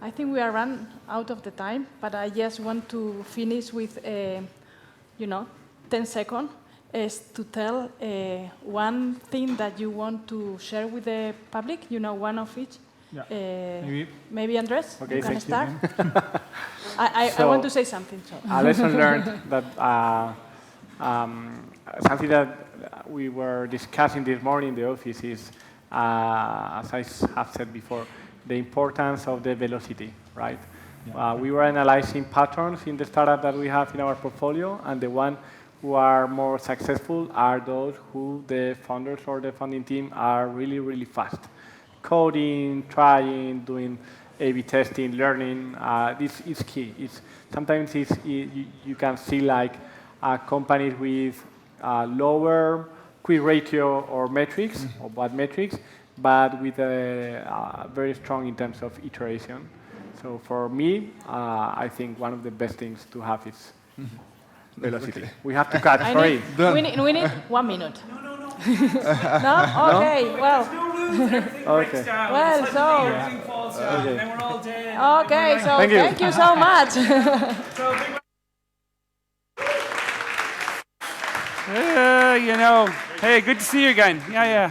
I think we are run out of the time, but I just want to finish with, 10 seconds is to tell one thing that you want to share with the public, one of each. Yeah. Maybe Andres,
okay,
you can start.
I
want to say something. So.
A lesson learned that something that we were discussing this morning in the office is, as I have said before, the importance of the velocity, right? Yeah. We were analyzing patterns in the startup that we have in our portfolio, and the one who are more successful are those who the founders or the founding team are really, really fast. Coding, trying, doing A/B testing, learning, this is key. Sometimes you can see like companies with lower quick ratio or metrics, or bad metrics, but with very strong in terms of iteration. So for me, I think one of the best things to have is velocity. Okay. We have to cut. Sorry.
We need 1 minute. No? Okay, no? Well.
Okay.
Well, so.
Okay. Then we're all dead.
Okay, so thank you so much.
Hey, good to see you again. Yeah.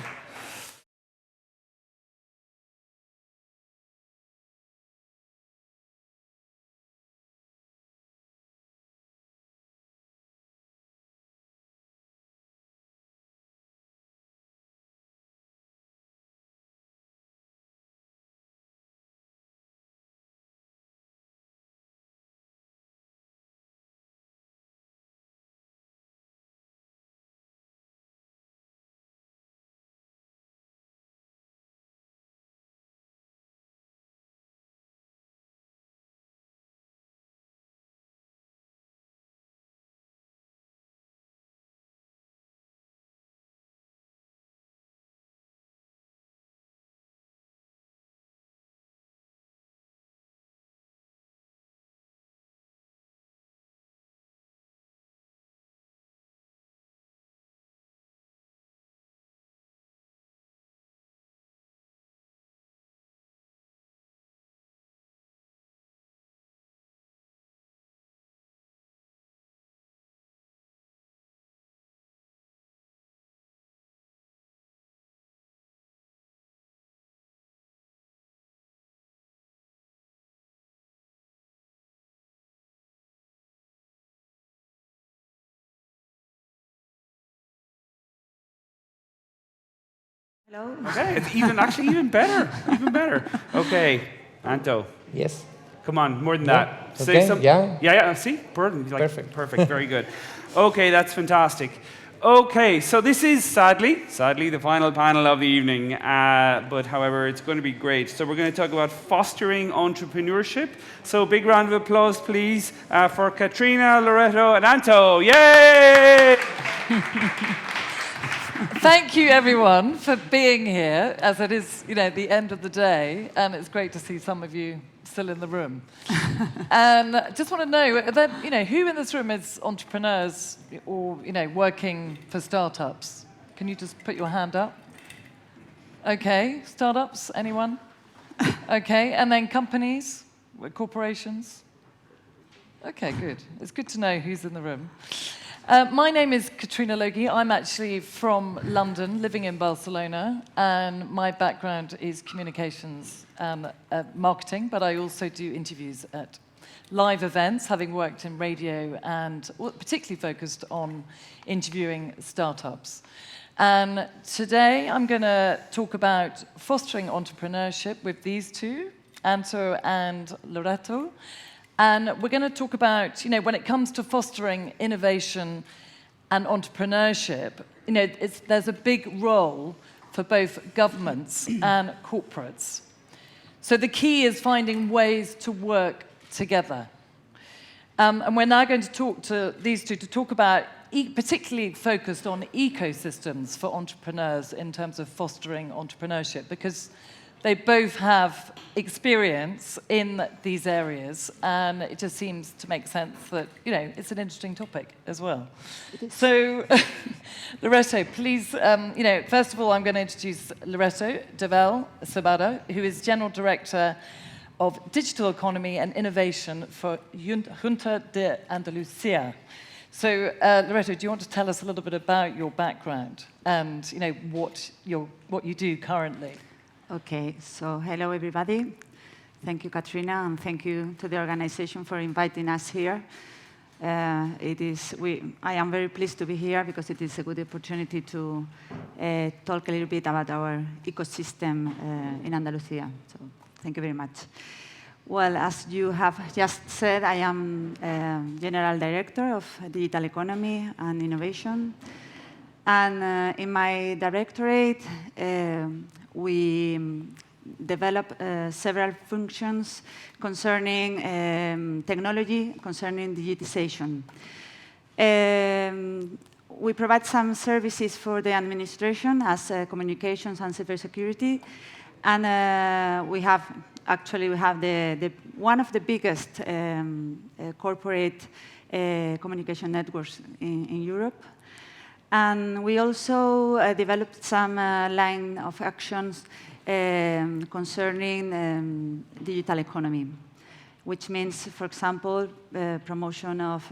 Hello.
Okay, it's actually even better, even better. Okay, Anto.
Yes.
Come on, more than
Yeah.
that.
Okay, yeah.
Yeah, see? Perfect.
Perfect.
Perfect, very good. Okay, that's fantastic. Okay, so this is sadly, the final panel of the evening, but however, it's going to be great. So we're going to talk about fostering entrepreneurship. So big round of applause, please, for Katrina, Loreto, and Anto. Yay!
Thank you, everyone, for being here, as it is, the end of the day, and it's great to see some of you still in the room. And just want to know, who in this room is entrepreneurs or, working for startups? Can you just put your hand up? Okay, startups, anyone? Okay, and then companies, corporations? Okay, good. It's good to know who's in the room. My name is Katrina Logie. I'm actually from London, living in Barcelona, and my background is communications and marketing, but I also do interviews at live events, having worked in radio and particularly focused on interviewing startups. And today I'm going to talk about fostering entrepreneurship with these two, Anto and Loreto. And we're going to talk about, when it comes to fostering innovation and entrepreneurship, there's a big role for both governments and corporates. So the key is finding ways to work together. And we're now going to talk to these two to talk about, particularly focused on ecosystems for entrepreneurs in terms of fostering entrepreneurship, because they both have experience in these areas, and it just seems to make sense that, it's an interesting topic as well. So, Loreto, please, first of all, I'm going to introduce Loreto Devel Sabada, who is General Director of Digital Economy and Innovation for Junta de Andalucía. So, Loreto, do you want to tell us a little bit about your background and, what you do currently?
Okay, so hello everybody. Thank you, Katrina, and thank you to the organization for inviting us here. I am very pleased to be here because it is a good opportunity to talk a little bit about our ecosystem in Andalusia. So thank you very much. Well, as you have just said, I am General Director of Digital Economy and Innovation. And in my directorate, we develop several functions concerning technology, concerning digitization. We provide some services for the administration as communications and cybersecurity. And we have one of the biggest corporate communication networks in Europe. And we also developed some line of actions concerning digital economy, which means, for example, promotion of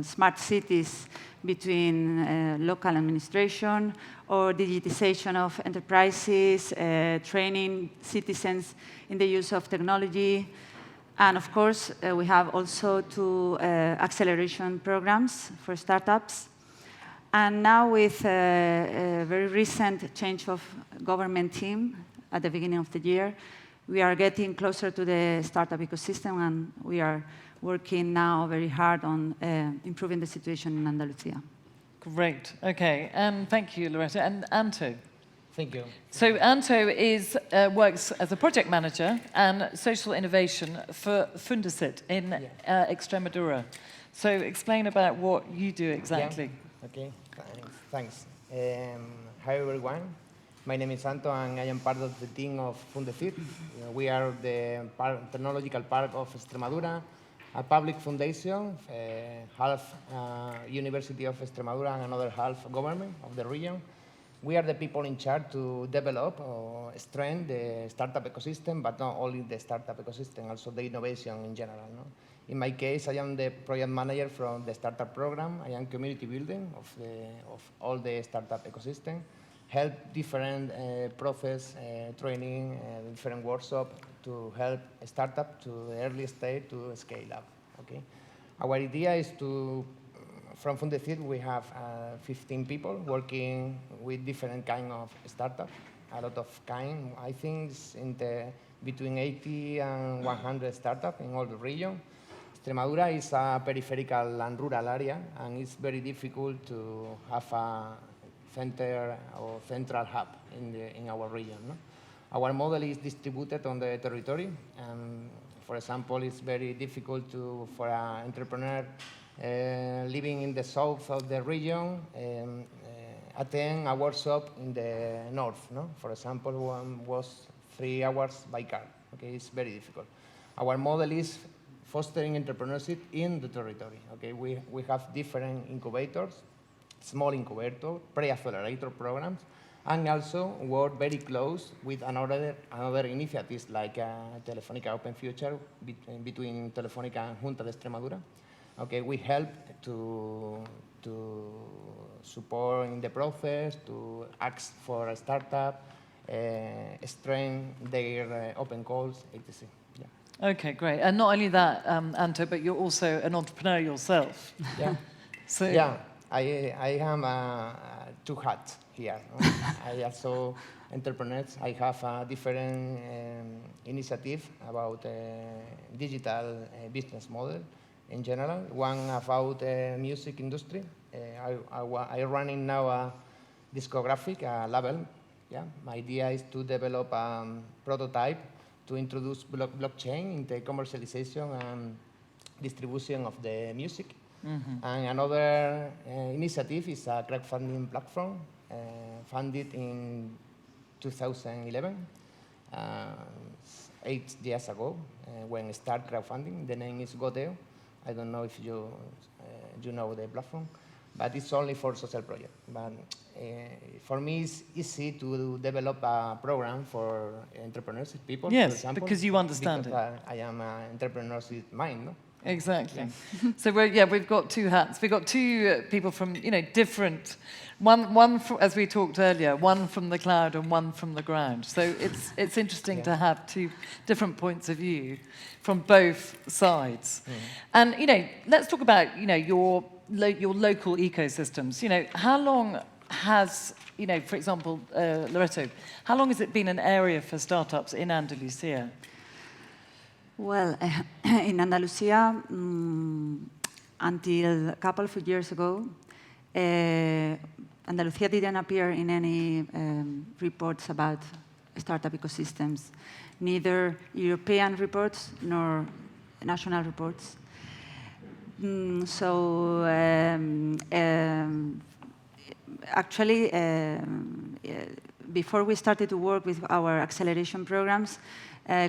smart cities between local administration or digitization of enterprises, training citizens in the use of technology. And of course, we have also two acceleration programs for startups. And now with a very recent change of government team at the beginning of the year, we are getting closer to the startup ecosystem, and we are working now very hard on improving the situation in Andalusia.
Great. Okay. And thank you, Loreto. And Anto.
Thank you.
So Anto works as a project manager and social innovation for Fundesit in Extremadura. So explain about what you do exactly.
Yeah. Okay, thanks. Hi, everyone. My name is Anto, and I am part of the team of Fundesit. We are the technological park of Extremadura, a public foundation, half University of Extremadura and another half government of the region. We are the people in charge to develop or strengthen the startup ecosystem, but not only the startup ecosystem, also the innovation in general. No? In my case, I am the project manager from the startup program. I am community building of all the startup ecosystem, help different process, training, different workshops to help a startup to the early stage to scale up. Okay, our idea is to, from Fundesit, we have 15 people working with different kind of startups. a lot of kind. I think it's between 80 and 100 startups in all the region. Extremadura is a peripheral and rural area, and it's very difficult to have a center or central hub in our region. No? Our model is distributed on the territory. For example, it's very difficult for an entrepreneur living in the south of the region attend a workshop in the north. No? For example, one was 3 hours by car. Okay, it's very difficult. Our model is fostering entrepreneurship in the territory. Okay, we have different incubators, small incubator, pre-accelerator programs, and also work very close with another initiatives like Telefónica Open Future between Telefónica and Junta de Extremadura. Okay, we help to support in the process, to ask for a startup, strengthen their open calls, etc. Yeah.
Okay, great. And not only that, Anto, but you're also an entrepreneur yourself.
Yeah.
So
yeah, I am 2 hats here. No? I also entrepreneurs. I have a different initiative about digital business model in general. One about music industry. I running now a discographic label. Yeah, my idea is to develop a prototype to introduce blockchain in the commercialization and distribution of the music. Mm-hmm. And another initiative is a crowdfunding platform funded in 2011, 8 years ago, when I started crowdfunding. The name is Goteo. I don't know if you know the platform, but it's only for social projects. But for me, it's easy to develop a program for entrepreneurs, people,
yes,
for example.
Because you understand
because I am an entrepreneur's mind, no?
Exactly.
Yeah.
So we've got 2 hats. We've got 2 people from different. One from, as we talked earlier, one from the cloud and one from the ground. So it's interesting to have 2 different points of view from both sides. And let's talk about your local ecosystems. How long has for example, Loreto, how long has it been an area for startups in Andalusia?
Well, in Andalusia, until a couple of years ago, Andalusia didn't appear in any reports about startup ecosystems, neither European reports nor national reports. Actually, before we started to work with our acceleration programs, a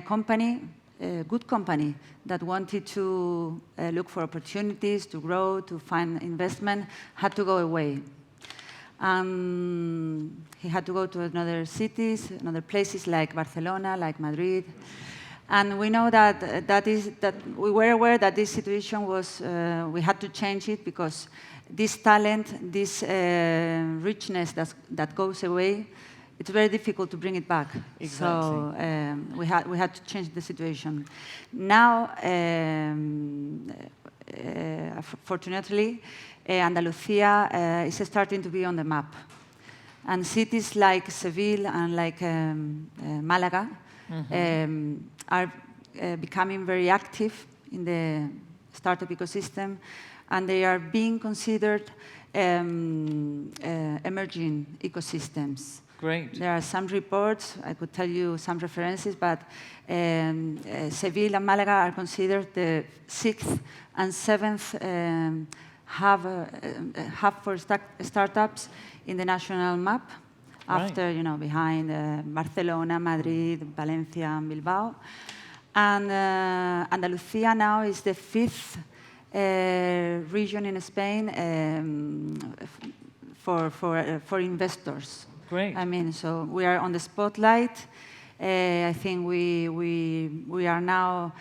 good company that wanted to look for opportunities, to grow, to find investment, had to go away. He had to go to another cities, another places like Barcelona, like Madrid. And we know that we were aware that this situation was, we had to change it because this talent, this richness that goes away, it's very difficult to bring it back.
Exactly.
So we had to change the situation. Now, fortunately, Andalusia is starting to be on the map. And cities like Seville and like Malaga are becoming very active in the startup ecosystem, and they are being considered emerging ecosystems.
Great.
There are some reports, I could tell you some references, but Seville and Malaga are considered the 6th and 7th hub for startups in the national map, after, behind Barcelona, Madrid, Valencia, and Bilbao. And Andalusia now is the 5th region in Spain for investors.
Great.
I mean, so we are on the spotlight. I think we are now,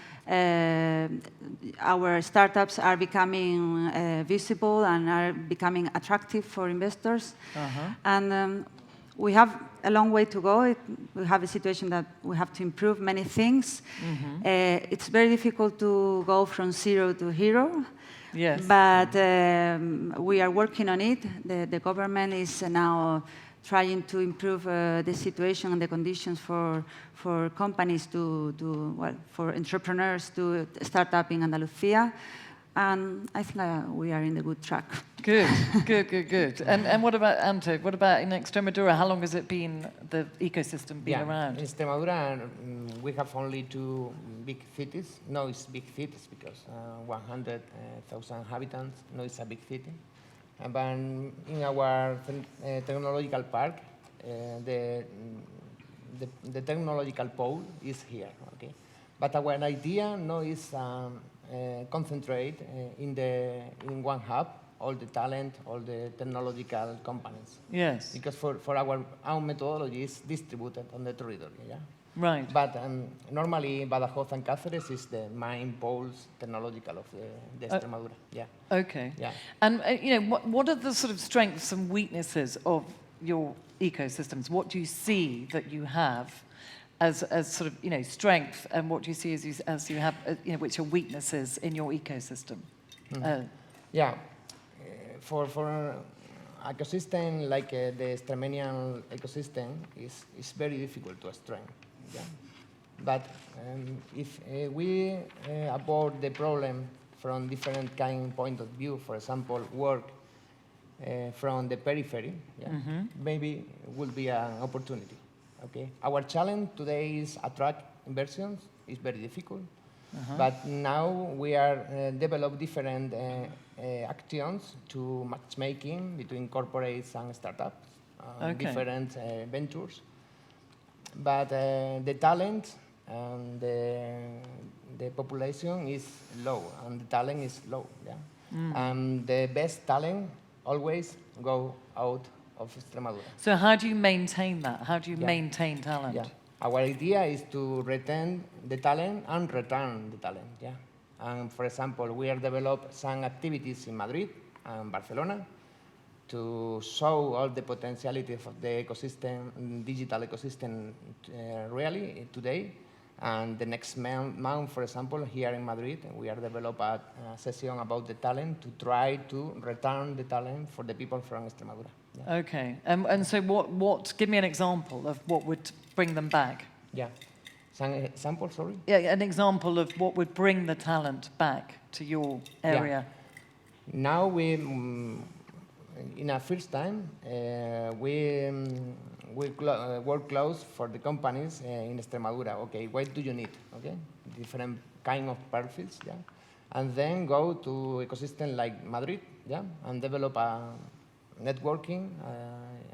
our startups are becoming visible and are becoming attractive for investors. And we have a long way to go. We have a situation that we have to improve many things. It's very difficult to go from 0 to hero.
Yes.
But we are working on it. The government is now trying to improve the situation and the conditions for companies for entrepreneurs to start up in Andalusia. And I think we are in the good track.
Good, good. And what about, Anto, what about in Extremadura? How long has it been, the ecosystem been around?
In Extremadura, we have only 2 big cities. No, it's big cities because 100,000 inhabitants. No, it's a big city. But in our technological park, the technological pole is here. Okay, but our idea now is concentrate in one hub all the talent, all the technological companies.
Yes.
Because for our own methodology, it's distributed on the territory. Yeah.
Right.
But normally, Badajoz and Cáceres is the main poles technological of the Extremadura. Yeah.
Okay.
Yeah.
And what are the sort of strengths and weaknesses of your ecosystems? What do you see that you have as sort of strength, and what do you see as you have which are weaknesses in your ecosystem?
Yeah. For ecosystem like the Extremadurian ecosystem is very difficult to strengthen. Yeah. But if we abort the problem from different point of view, for example, work from the periphery, maybe it will be an opportunity. Okay. Our challenge today is attract inversions. It's very difficult. But now we are develop different actions to matchmaking between corporates and startups, different ventures. But the talent and the population is low, and the talent is low. Yeah, and the best talent always go out of Extremadura.
So how do you maintain that? How do you maintain talent?
Yeah. Our idea is to retain the talent and return the talent. Yeah. And for example, we have developed some activities in Madrid and Barcelona to show all the potentialities of the ecosystem, digital ecosystem, really today. And the next month, for example, here in Madrid, we are develop a session about the talent to try to return the talent for the people from Extremadura. Yeah.
Okay, and so what? Give me an example of what would bring them back.
Yeah, some example, sorry.
Yeah, an example of what would bring the talent back to your area.
Yeah. Now we, in a first time, we work close for the companies in Extremadura. Okay, what do you need? Okay, different kind of profiles. Yeah, and then go to ecosystem like Madrid. Yeah, and develop a networking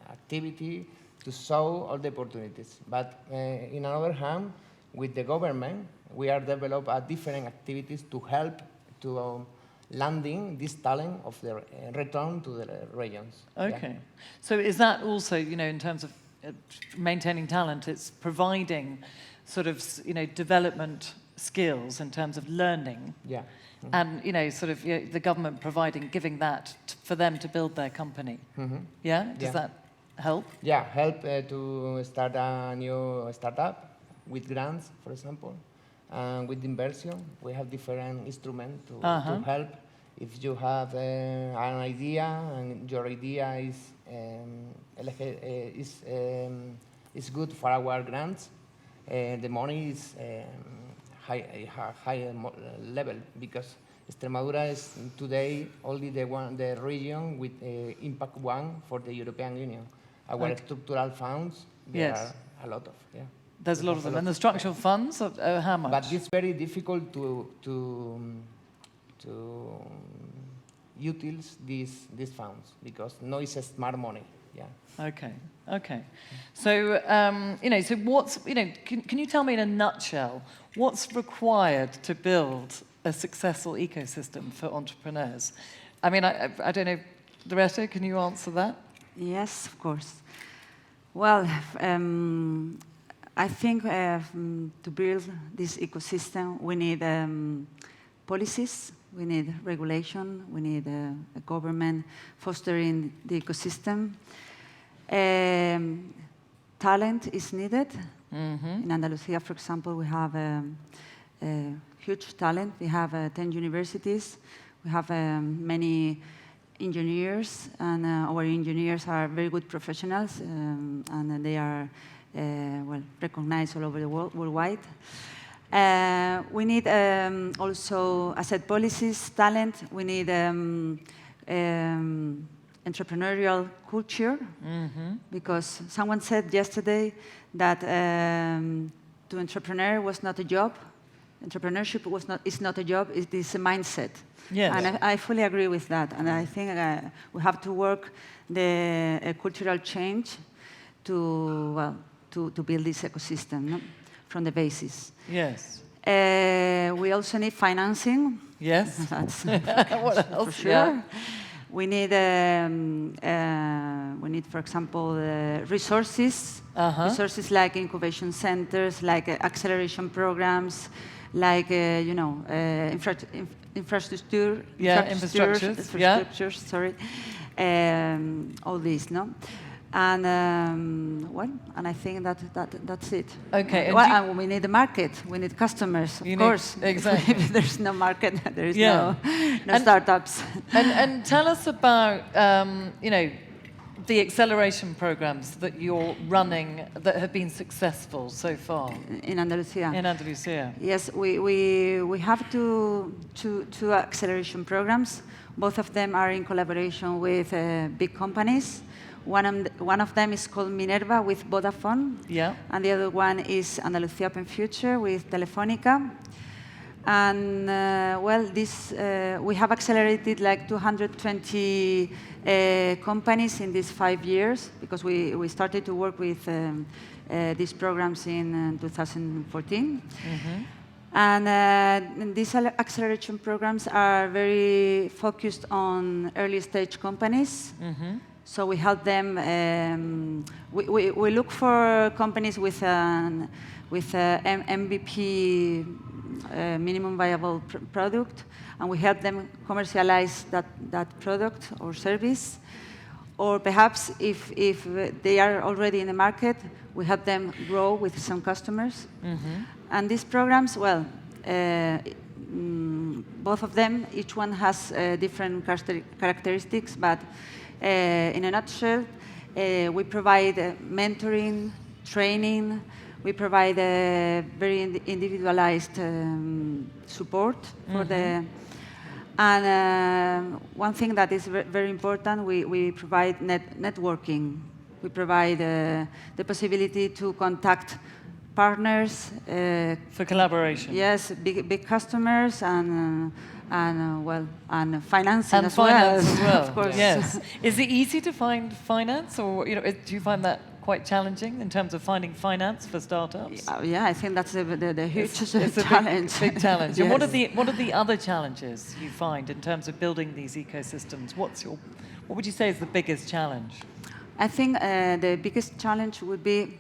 activity to show all the opportunities. But in another hand, with the government, we are develop different activities to help to landing this talent of the return to the regions.
Okay.
Yeah.
So is that also, in terms of maintaining talent, it's providing sort of, development skills in terms of learning.
Yeah.
And, sort of the government giving that for them to build their company. Yeah? Does that help?
Yeah, help to start a new startup with grants, for example. With inversion, we have different instruments to help. If you have an idea and your idea is good for our grants, the money is high level, because Extremadura is today only the region with impact 1 for the European Union. Our structural funds, there are a lot of. Yeah.
There's a lot of them. And the structural funds, how much?
But it's very difficult to utilize these funds, because no is smart money. Yeah.
Okay. So, so what's, can you tell me in a nutshell, what's required to build a successful ecosystem for entrepreneurs? I mean, I don't know, Loretta, can you answer that?
Yes, of course. Well, I think to build this ecosystem, we need policies, we need regulation, we need a government fostering the ecosystem. Talent is needed. In Andalusia, for example, we have huge talent. We have 10 universities. We have many engineers, and our engineers are very good professionals, and they are well recognized all over the world, worldwide. We need also asset policies, talent. We need entrepreneurial culture, because someone said yesterday that to entrepreneur was not a job. Entrepreneurship is not a job, it is a mindset.
Yes.
And I fully agree with that. And I think we have to work the cultural change to build this ecosystem, no? From the basis.
Yes.
We also need financing.
Yes.
That's
What else?
for sure.
Yeah.
We need, for example, resources. Resources like incubation centers, like acceleration programs, like infrastructure.
Yeah, infrastructures.
Sorry, all these, no. And and I think that's it.
Okay.
And we need a market. We need customers, of course.
Exactly.
If there's no market, there is
Yeah.
no startups.
And tell us about the acceleration programs that you're running that have been successful so far
in Andalusia.
In Andalusia.
Yes, we have two acceleration programs. Both of them are in collaboration with big companies. One of them is called Minerva with Vodafone.
Yeah.
And the other one is Andalusia Open Future with Telefónica. And we have accelerated like 220 companies in these 5 years, because we started to work with these programs in 2014. And these acceleration programs are very focused on early stage companies. So we help them. We look for companies with an MVP, minimum viable product, and we help them commercialize that product or service. Or perhaps if they are already in the market, we help them grow with some customers. And these programs, well, both of them, each one has different characteristics, but in a nutshell, we provide mentoring, training, we provide very individualized support for the. And one thing that is very important, we provide networking. We provide the possibility to contact partners.
For collaboration.
Yes, big customers and financing
and
as
finance
well.
as well.
Of course.
Yes. Is it easy to find finance, or do you find that quite challenging in terms of finding finance for startups?
Yeah, I think that's the huge
it's
challenge.
A big challenge.
Yes.
And what are the other challenges you find in terms of building these ecosystems? What would you say is the biggest challenge?
I think the biggest challenge would be,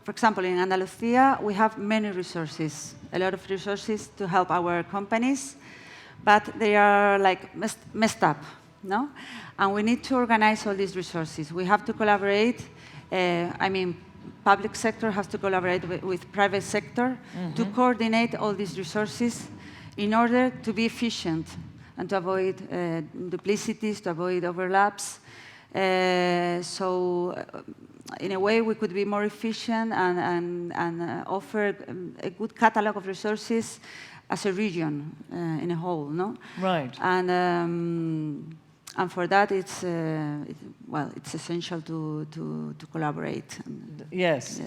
for example, in Andalusia, we have many resources, a lot of resources to help our companies, but they are like messed up, no? And we need to organize all these resources. We have to collaborate. Public sector has to collaborate with private sector to coordinate all these resources in order to be efficient and to avoid duplicities, to avoid overlaps. In a way, we could be more efficient and offer a good catalog of resources as a region in a whole, no?
Right.
And for that, it's essential to collaborate.
Yes.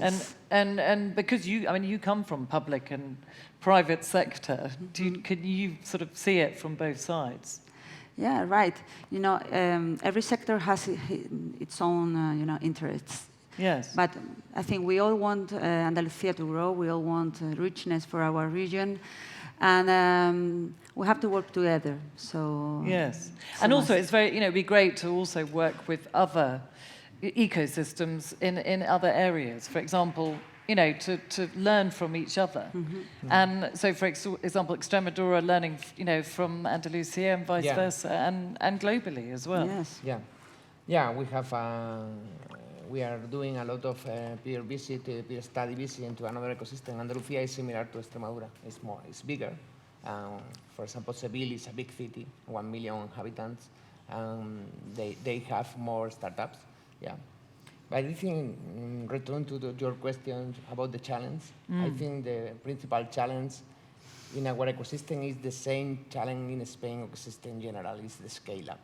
And because you come from public and private sector, can you sort of see it from both sides?
Yeah, right. Every sector has its own, interests.
Yes.
But I think we all want Andalusia to grow. We all want richness for our region. And we have to work together. So
yes, and also it's very, it'd be great to also work with other ecosystems in other areas. For example, to learn from each other. And so, for example, Extremadura learning, from Andalusia and vice versa, and globally as well.
Yes.
Yeah. We are doing a lot of peer study visit into another ecosystem. Andalusia is similar to Extremadura. It's bigger. For example, Seville is a big city, 1 million inhabitants, they have more startups. Yeah. But I think, return to your question about the challenge, I think the principal challenge in our ecosystem is the same challenge in Spain ecosystem in general, is the scale up.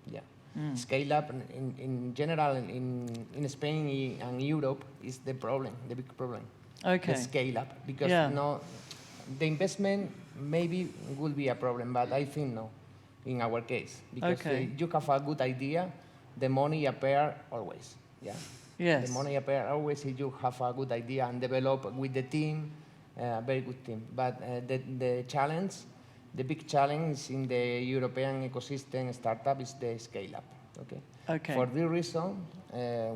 Yeah. Scale up in general in Spain and Europe is the problem, the big problem.
Okay.
The scale up, because the investment maybe will be a problem, but I think no, in our case, because you have a good idea, the money appear always. Yeah.
Yes.
The money appear always if you have a good idea and develop with the team, a very good team. But the challenge, the big challenge in the European ecosystem startup is the scale up. Okay.
Okay.
For this reason,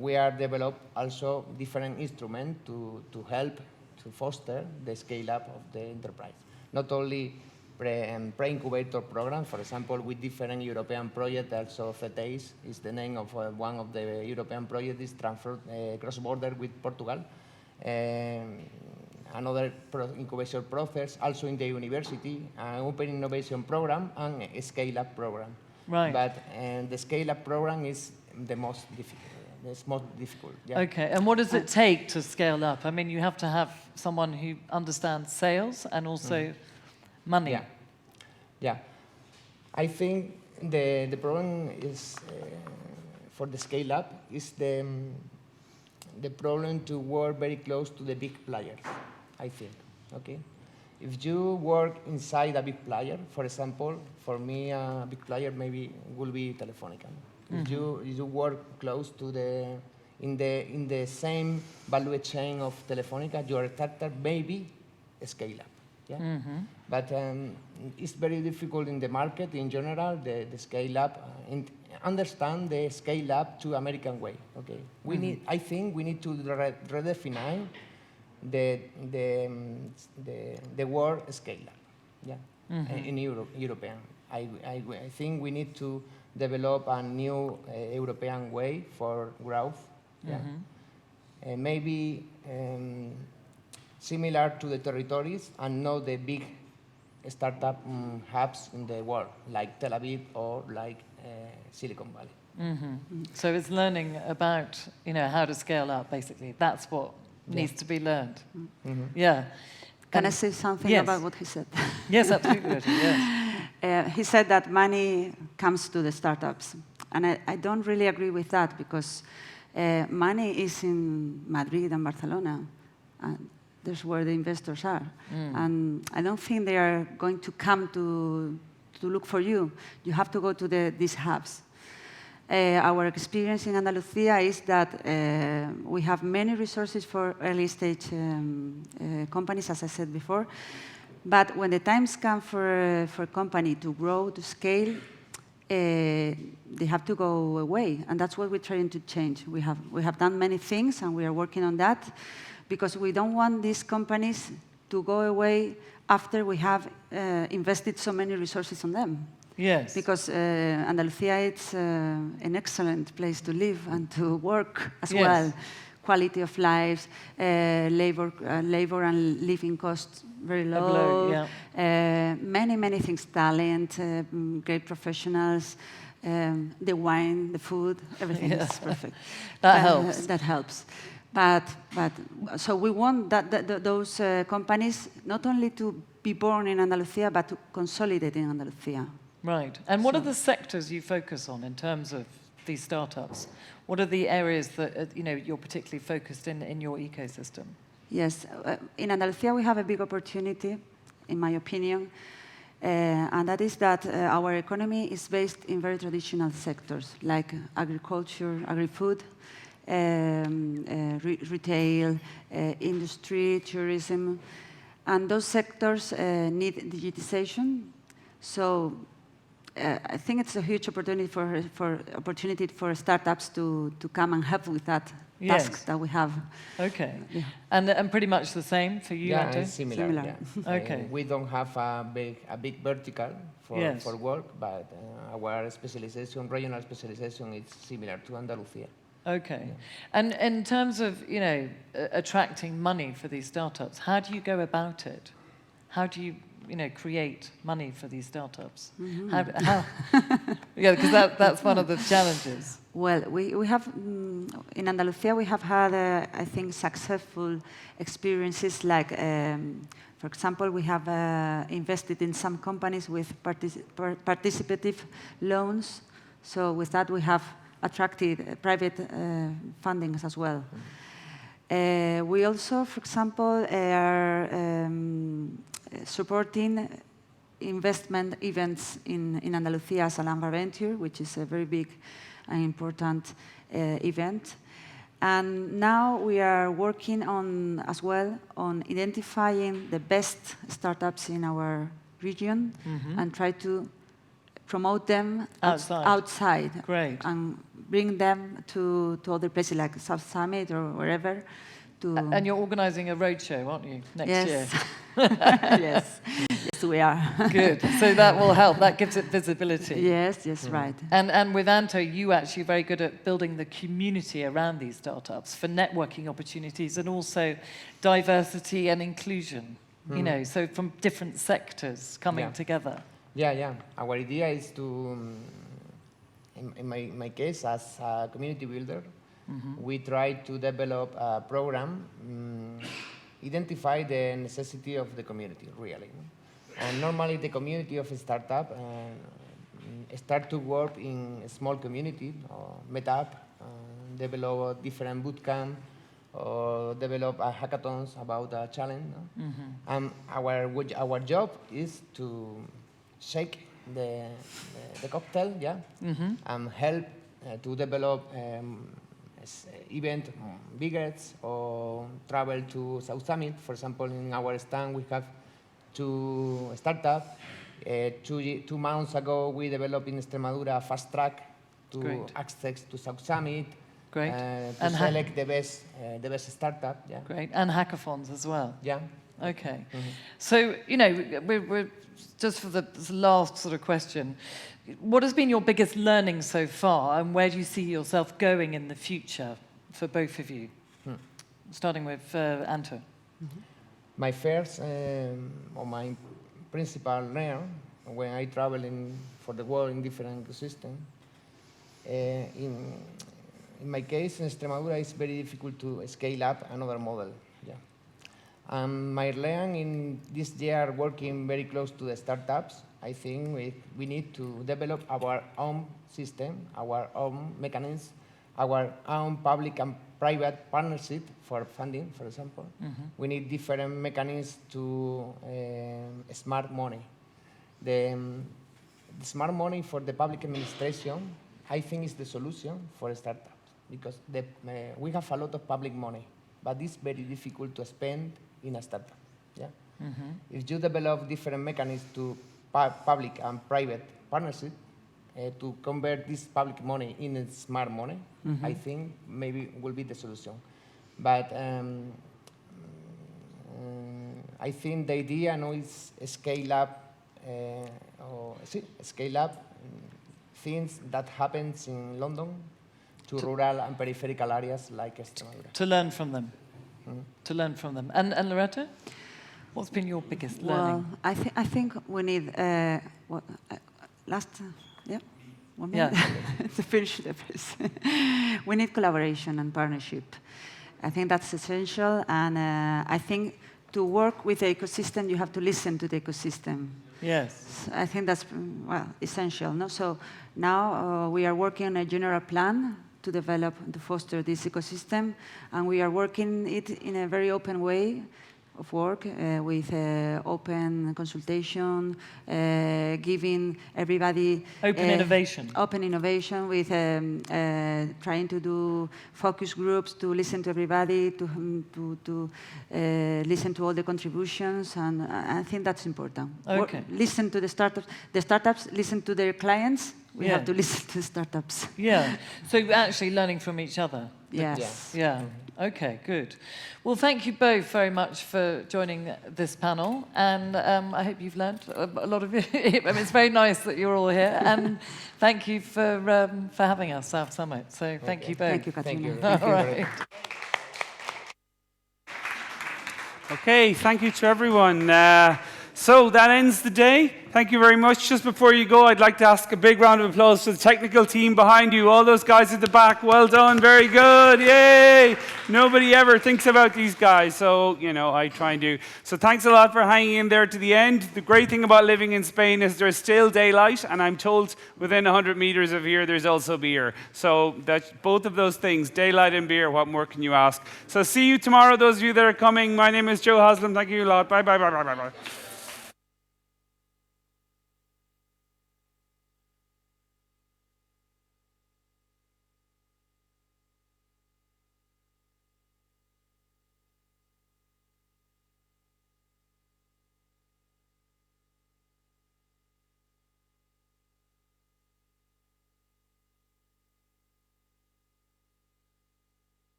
we are develop also different instruments to help to foster the scale up of the enterprise. Not only pre-incubator program, for example, with different European projects, also FETEIS is the name of one of the European projects, is transfer cross-border with Portugal. Another incubation process, also in the university, an open innovation program and a scale-up program.
Right.
But the scale-up program is the most difficult. It's most difficult. Yeah.
Okay, and what does it take to scale up? I mean, you have to have someone who understands sales and also money.
Yeah. Yeah. I think the problem is for the scale up is the problem to work very close to the big players, I think. Okay. If you work inside a big player, for example, for me a big player maybe will be Telefónica. If you work close to in the same value chain of Telefónica, your startup maybe scale up. Yeah? But it's very difficult in the market in general, the scale up, and understand the scale up to American way. Okay, I think we need to redefine the word scale up. Yeah, in European. I think we need to develop a new European way for growth. Yeah, and maybe. Similar to the territories and not the big startup hubs in the world, like Tel Aviv or like Silicon Valley.
So it's learning about, how to scale up, basically. That's what needs to be learned. Yeah.
Can I say something about what he said?
Yes, absolutely. Yes.
He said that money comes to the startups. And I don't really agree with that, because money is in Madrid and Barcelona. And that's where the investors are. And I don't think they are going to come to look for you. You have to go to these hubs. Our experience in Andalusia is that we have many resources for early stage companies, as I said before. But when the times come for a company to grow, to scale, they have to go away. And that's what we're trying to change. We have done many things, and we are working on that, because we don't want these companies to go away after we have invested so many resources on them.
Yes.
Because Andalusia is an excellent place to live and to work as well. Quality of life, labor and living costs very low. Many things, talent, great professionals, the wine, the food, everything is perfect.
That helps.
That helps. But so we want those companies not only to be born in Andalusia, but to consolidate in Andalusia.
Right. And what are the sectors you focus on in terms of these startups? What are the areas that you're particularly focused in your ecosystem?
Yes. In Andalusia, we have a big opportunity, in my opinion, and that is that our economy is based in very traditional sectors, like agriculture, agri-food, retail, industry, tourism, and those sectors need digitization. So I think it's a huge opportunity for startups to come and help with that task that we have.
Okay, and pretty much the same for you,
Yeah,
Anto?
it's similar. Yeah.
Okay.
We don't have a big vertical for work, but our specialization, regional specialization, is similar to Andalusia.
Okay. And in terms of, attracting money for these startups, how do you go about it? How do you create money for these startups?
Mhm.
Yeah, because that's one of the challenges.
Well, we have, in Andalusia, we have had, I think, successful experiences like, for example, we have invested in some companies with participative loans. So with that, we have attracted private fundings as well. We also, for example, are supporting investment events in Andalusia as Alhambra Venture, which is a very big and important event. And now we are working on, as well, on identifying the best startups in our region and try to promote them outside.
Great.
And bring them to other places like South Summit or wherever.
And you're organising a roadshow, aren't you, next year?
Yes, yes, we are.
Good. So that will help. That gives it visibility.
Yes, right.
And with Anto, you actually are very good at building the community around these startups for networking opportunities and also diversity and inclusion. So from different sectors coming together.
Yeah. Our idea is to, in my case, as a community builder, we try to develop a program, identify the necessity of the community, really. And normally the community of a startup start to work in a small community, or meet up, develop a different bootcamp, or develop a hackathons about a challenge. And our job is to shake the cocktail, and help to develop event bigger or travel to South Summit. For example, in our stand we have 2 startups. 2 months ago we developed in Extremadura a fast track to access to South Summit.
Great.
To select the best startup. Yeah.
Great. And hackathons as well.
Yeah.
Okay. So, we're just for the last sort of question, what has been your biggest learning so far, and where do you see yourself going in the future for both of you? Starting with Anto.
My first or my principal learn when I travel for the world in different ecosystems. In my case, in Extremadura, it's very difficult to scale up another model. My learn in this year working very close to the startups, I think we need to develop our own system, our own mechanisms, our own public and private partnership for funding, for example. We need different mechanisms to smart money. The smart money for the public administration, I think, is the solution for startups, because we have a lot of public money, but it's very difficult to spend in a startup. If you develop different mechanisms to public and private partnership to convert this public money in smart money, I think maybe will be the solution. But I think the idea now is scale up things that happens in London to rural and peripheral areas like Extremadura.
To learn from them. To learn from them. And Loretta, what's been your biggest learning?
Well, I think we need, one minute to finish the piece. We need collaboration and partnership. I think that's essential, and I think to work with the ecosystem, you have to listen to the ecosystem.
Yes.
I think that's, essential. No? So now we are working on a general plan to develop, to foster this ecosystem, and we are working it in a very open way of work with open consultation, giving everybody
open innovation.
Open innovation with trying to do focus groups to listen to everybody, to listen to all the contributions, and I think that's important.
Okay.
Listen to the startups listen to their clients. We have to listen to startups.
Yeah. So actually learning from each other.
Yes.
Yeah. Okay, good. Well, thank you both very much for joining this panel, and I hope you've learned a lot of it. I mean, it's very nice that you're all here, and thank you for having us, South Summit. So thank you both.
Thank you, Katrina.
All right.
Okay, thank you to everyone. So that ends the day. Thank you very much. Just before you go, I'd like to ask a big round of applause to the technical team behind you. All those guys at the back, well done, very good, yay! Nobody ever thinks about these guys, so, you know, I try and do. So thanks a lot for hanging in there to the end. The great thing about living in Spain is there's still daylight, and I'm told within 100 meters of here, there's also beer. So that's both of those things, daylight and beer, what more can you ask? So see you tomorrow, those of you that are coming. My name is Joe Haslam. Thank you a lot. Bye, bye, bye, bye, bye, bye.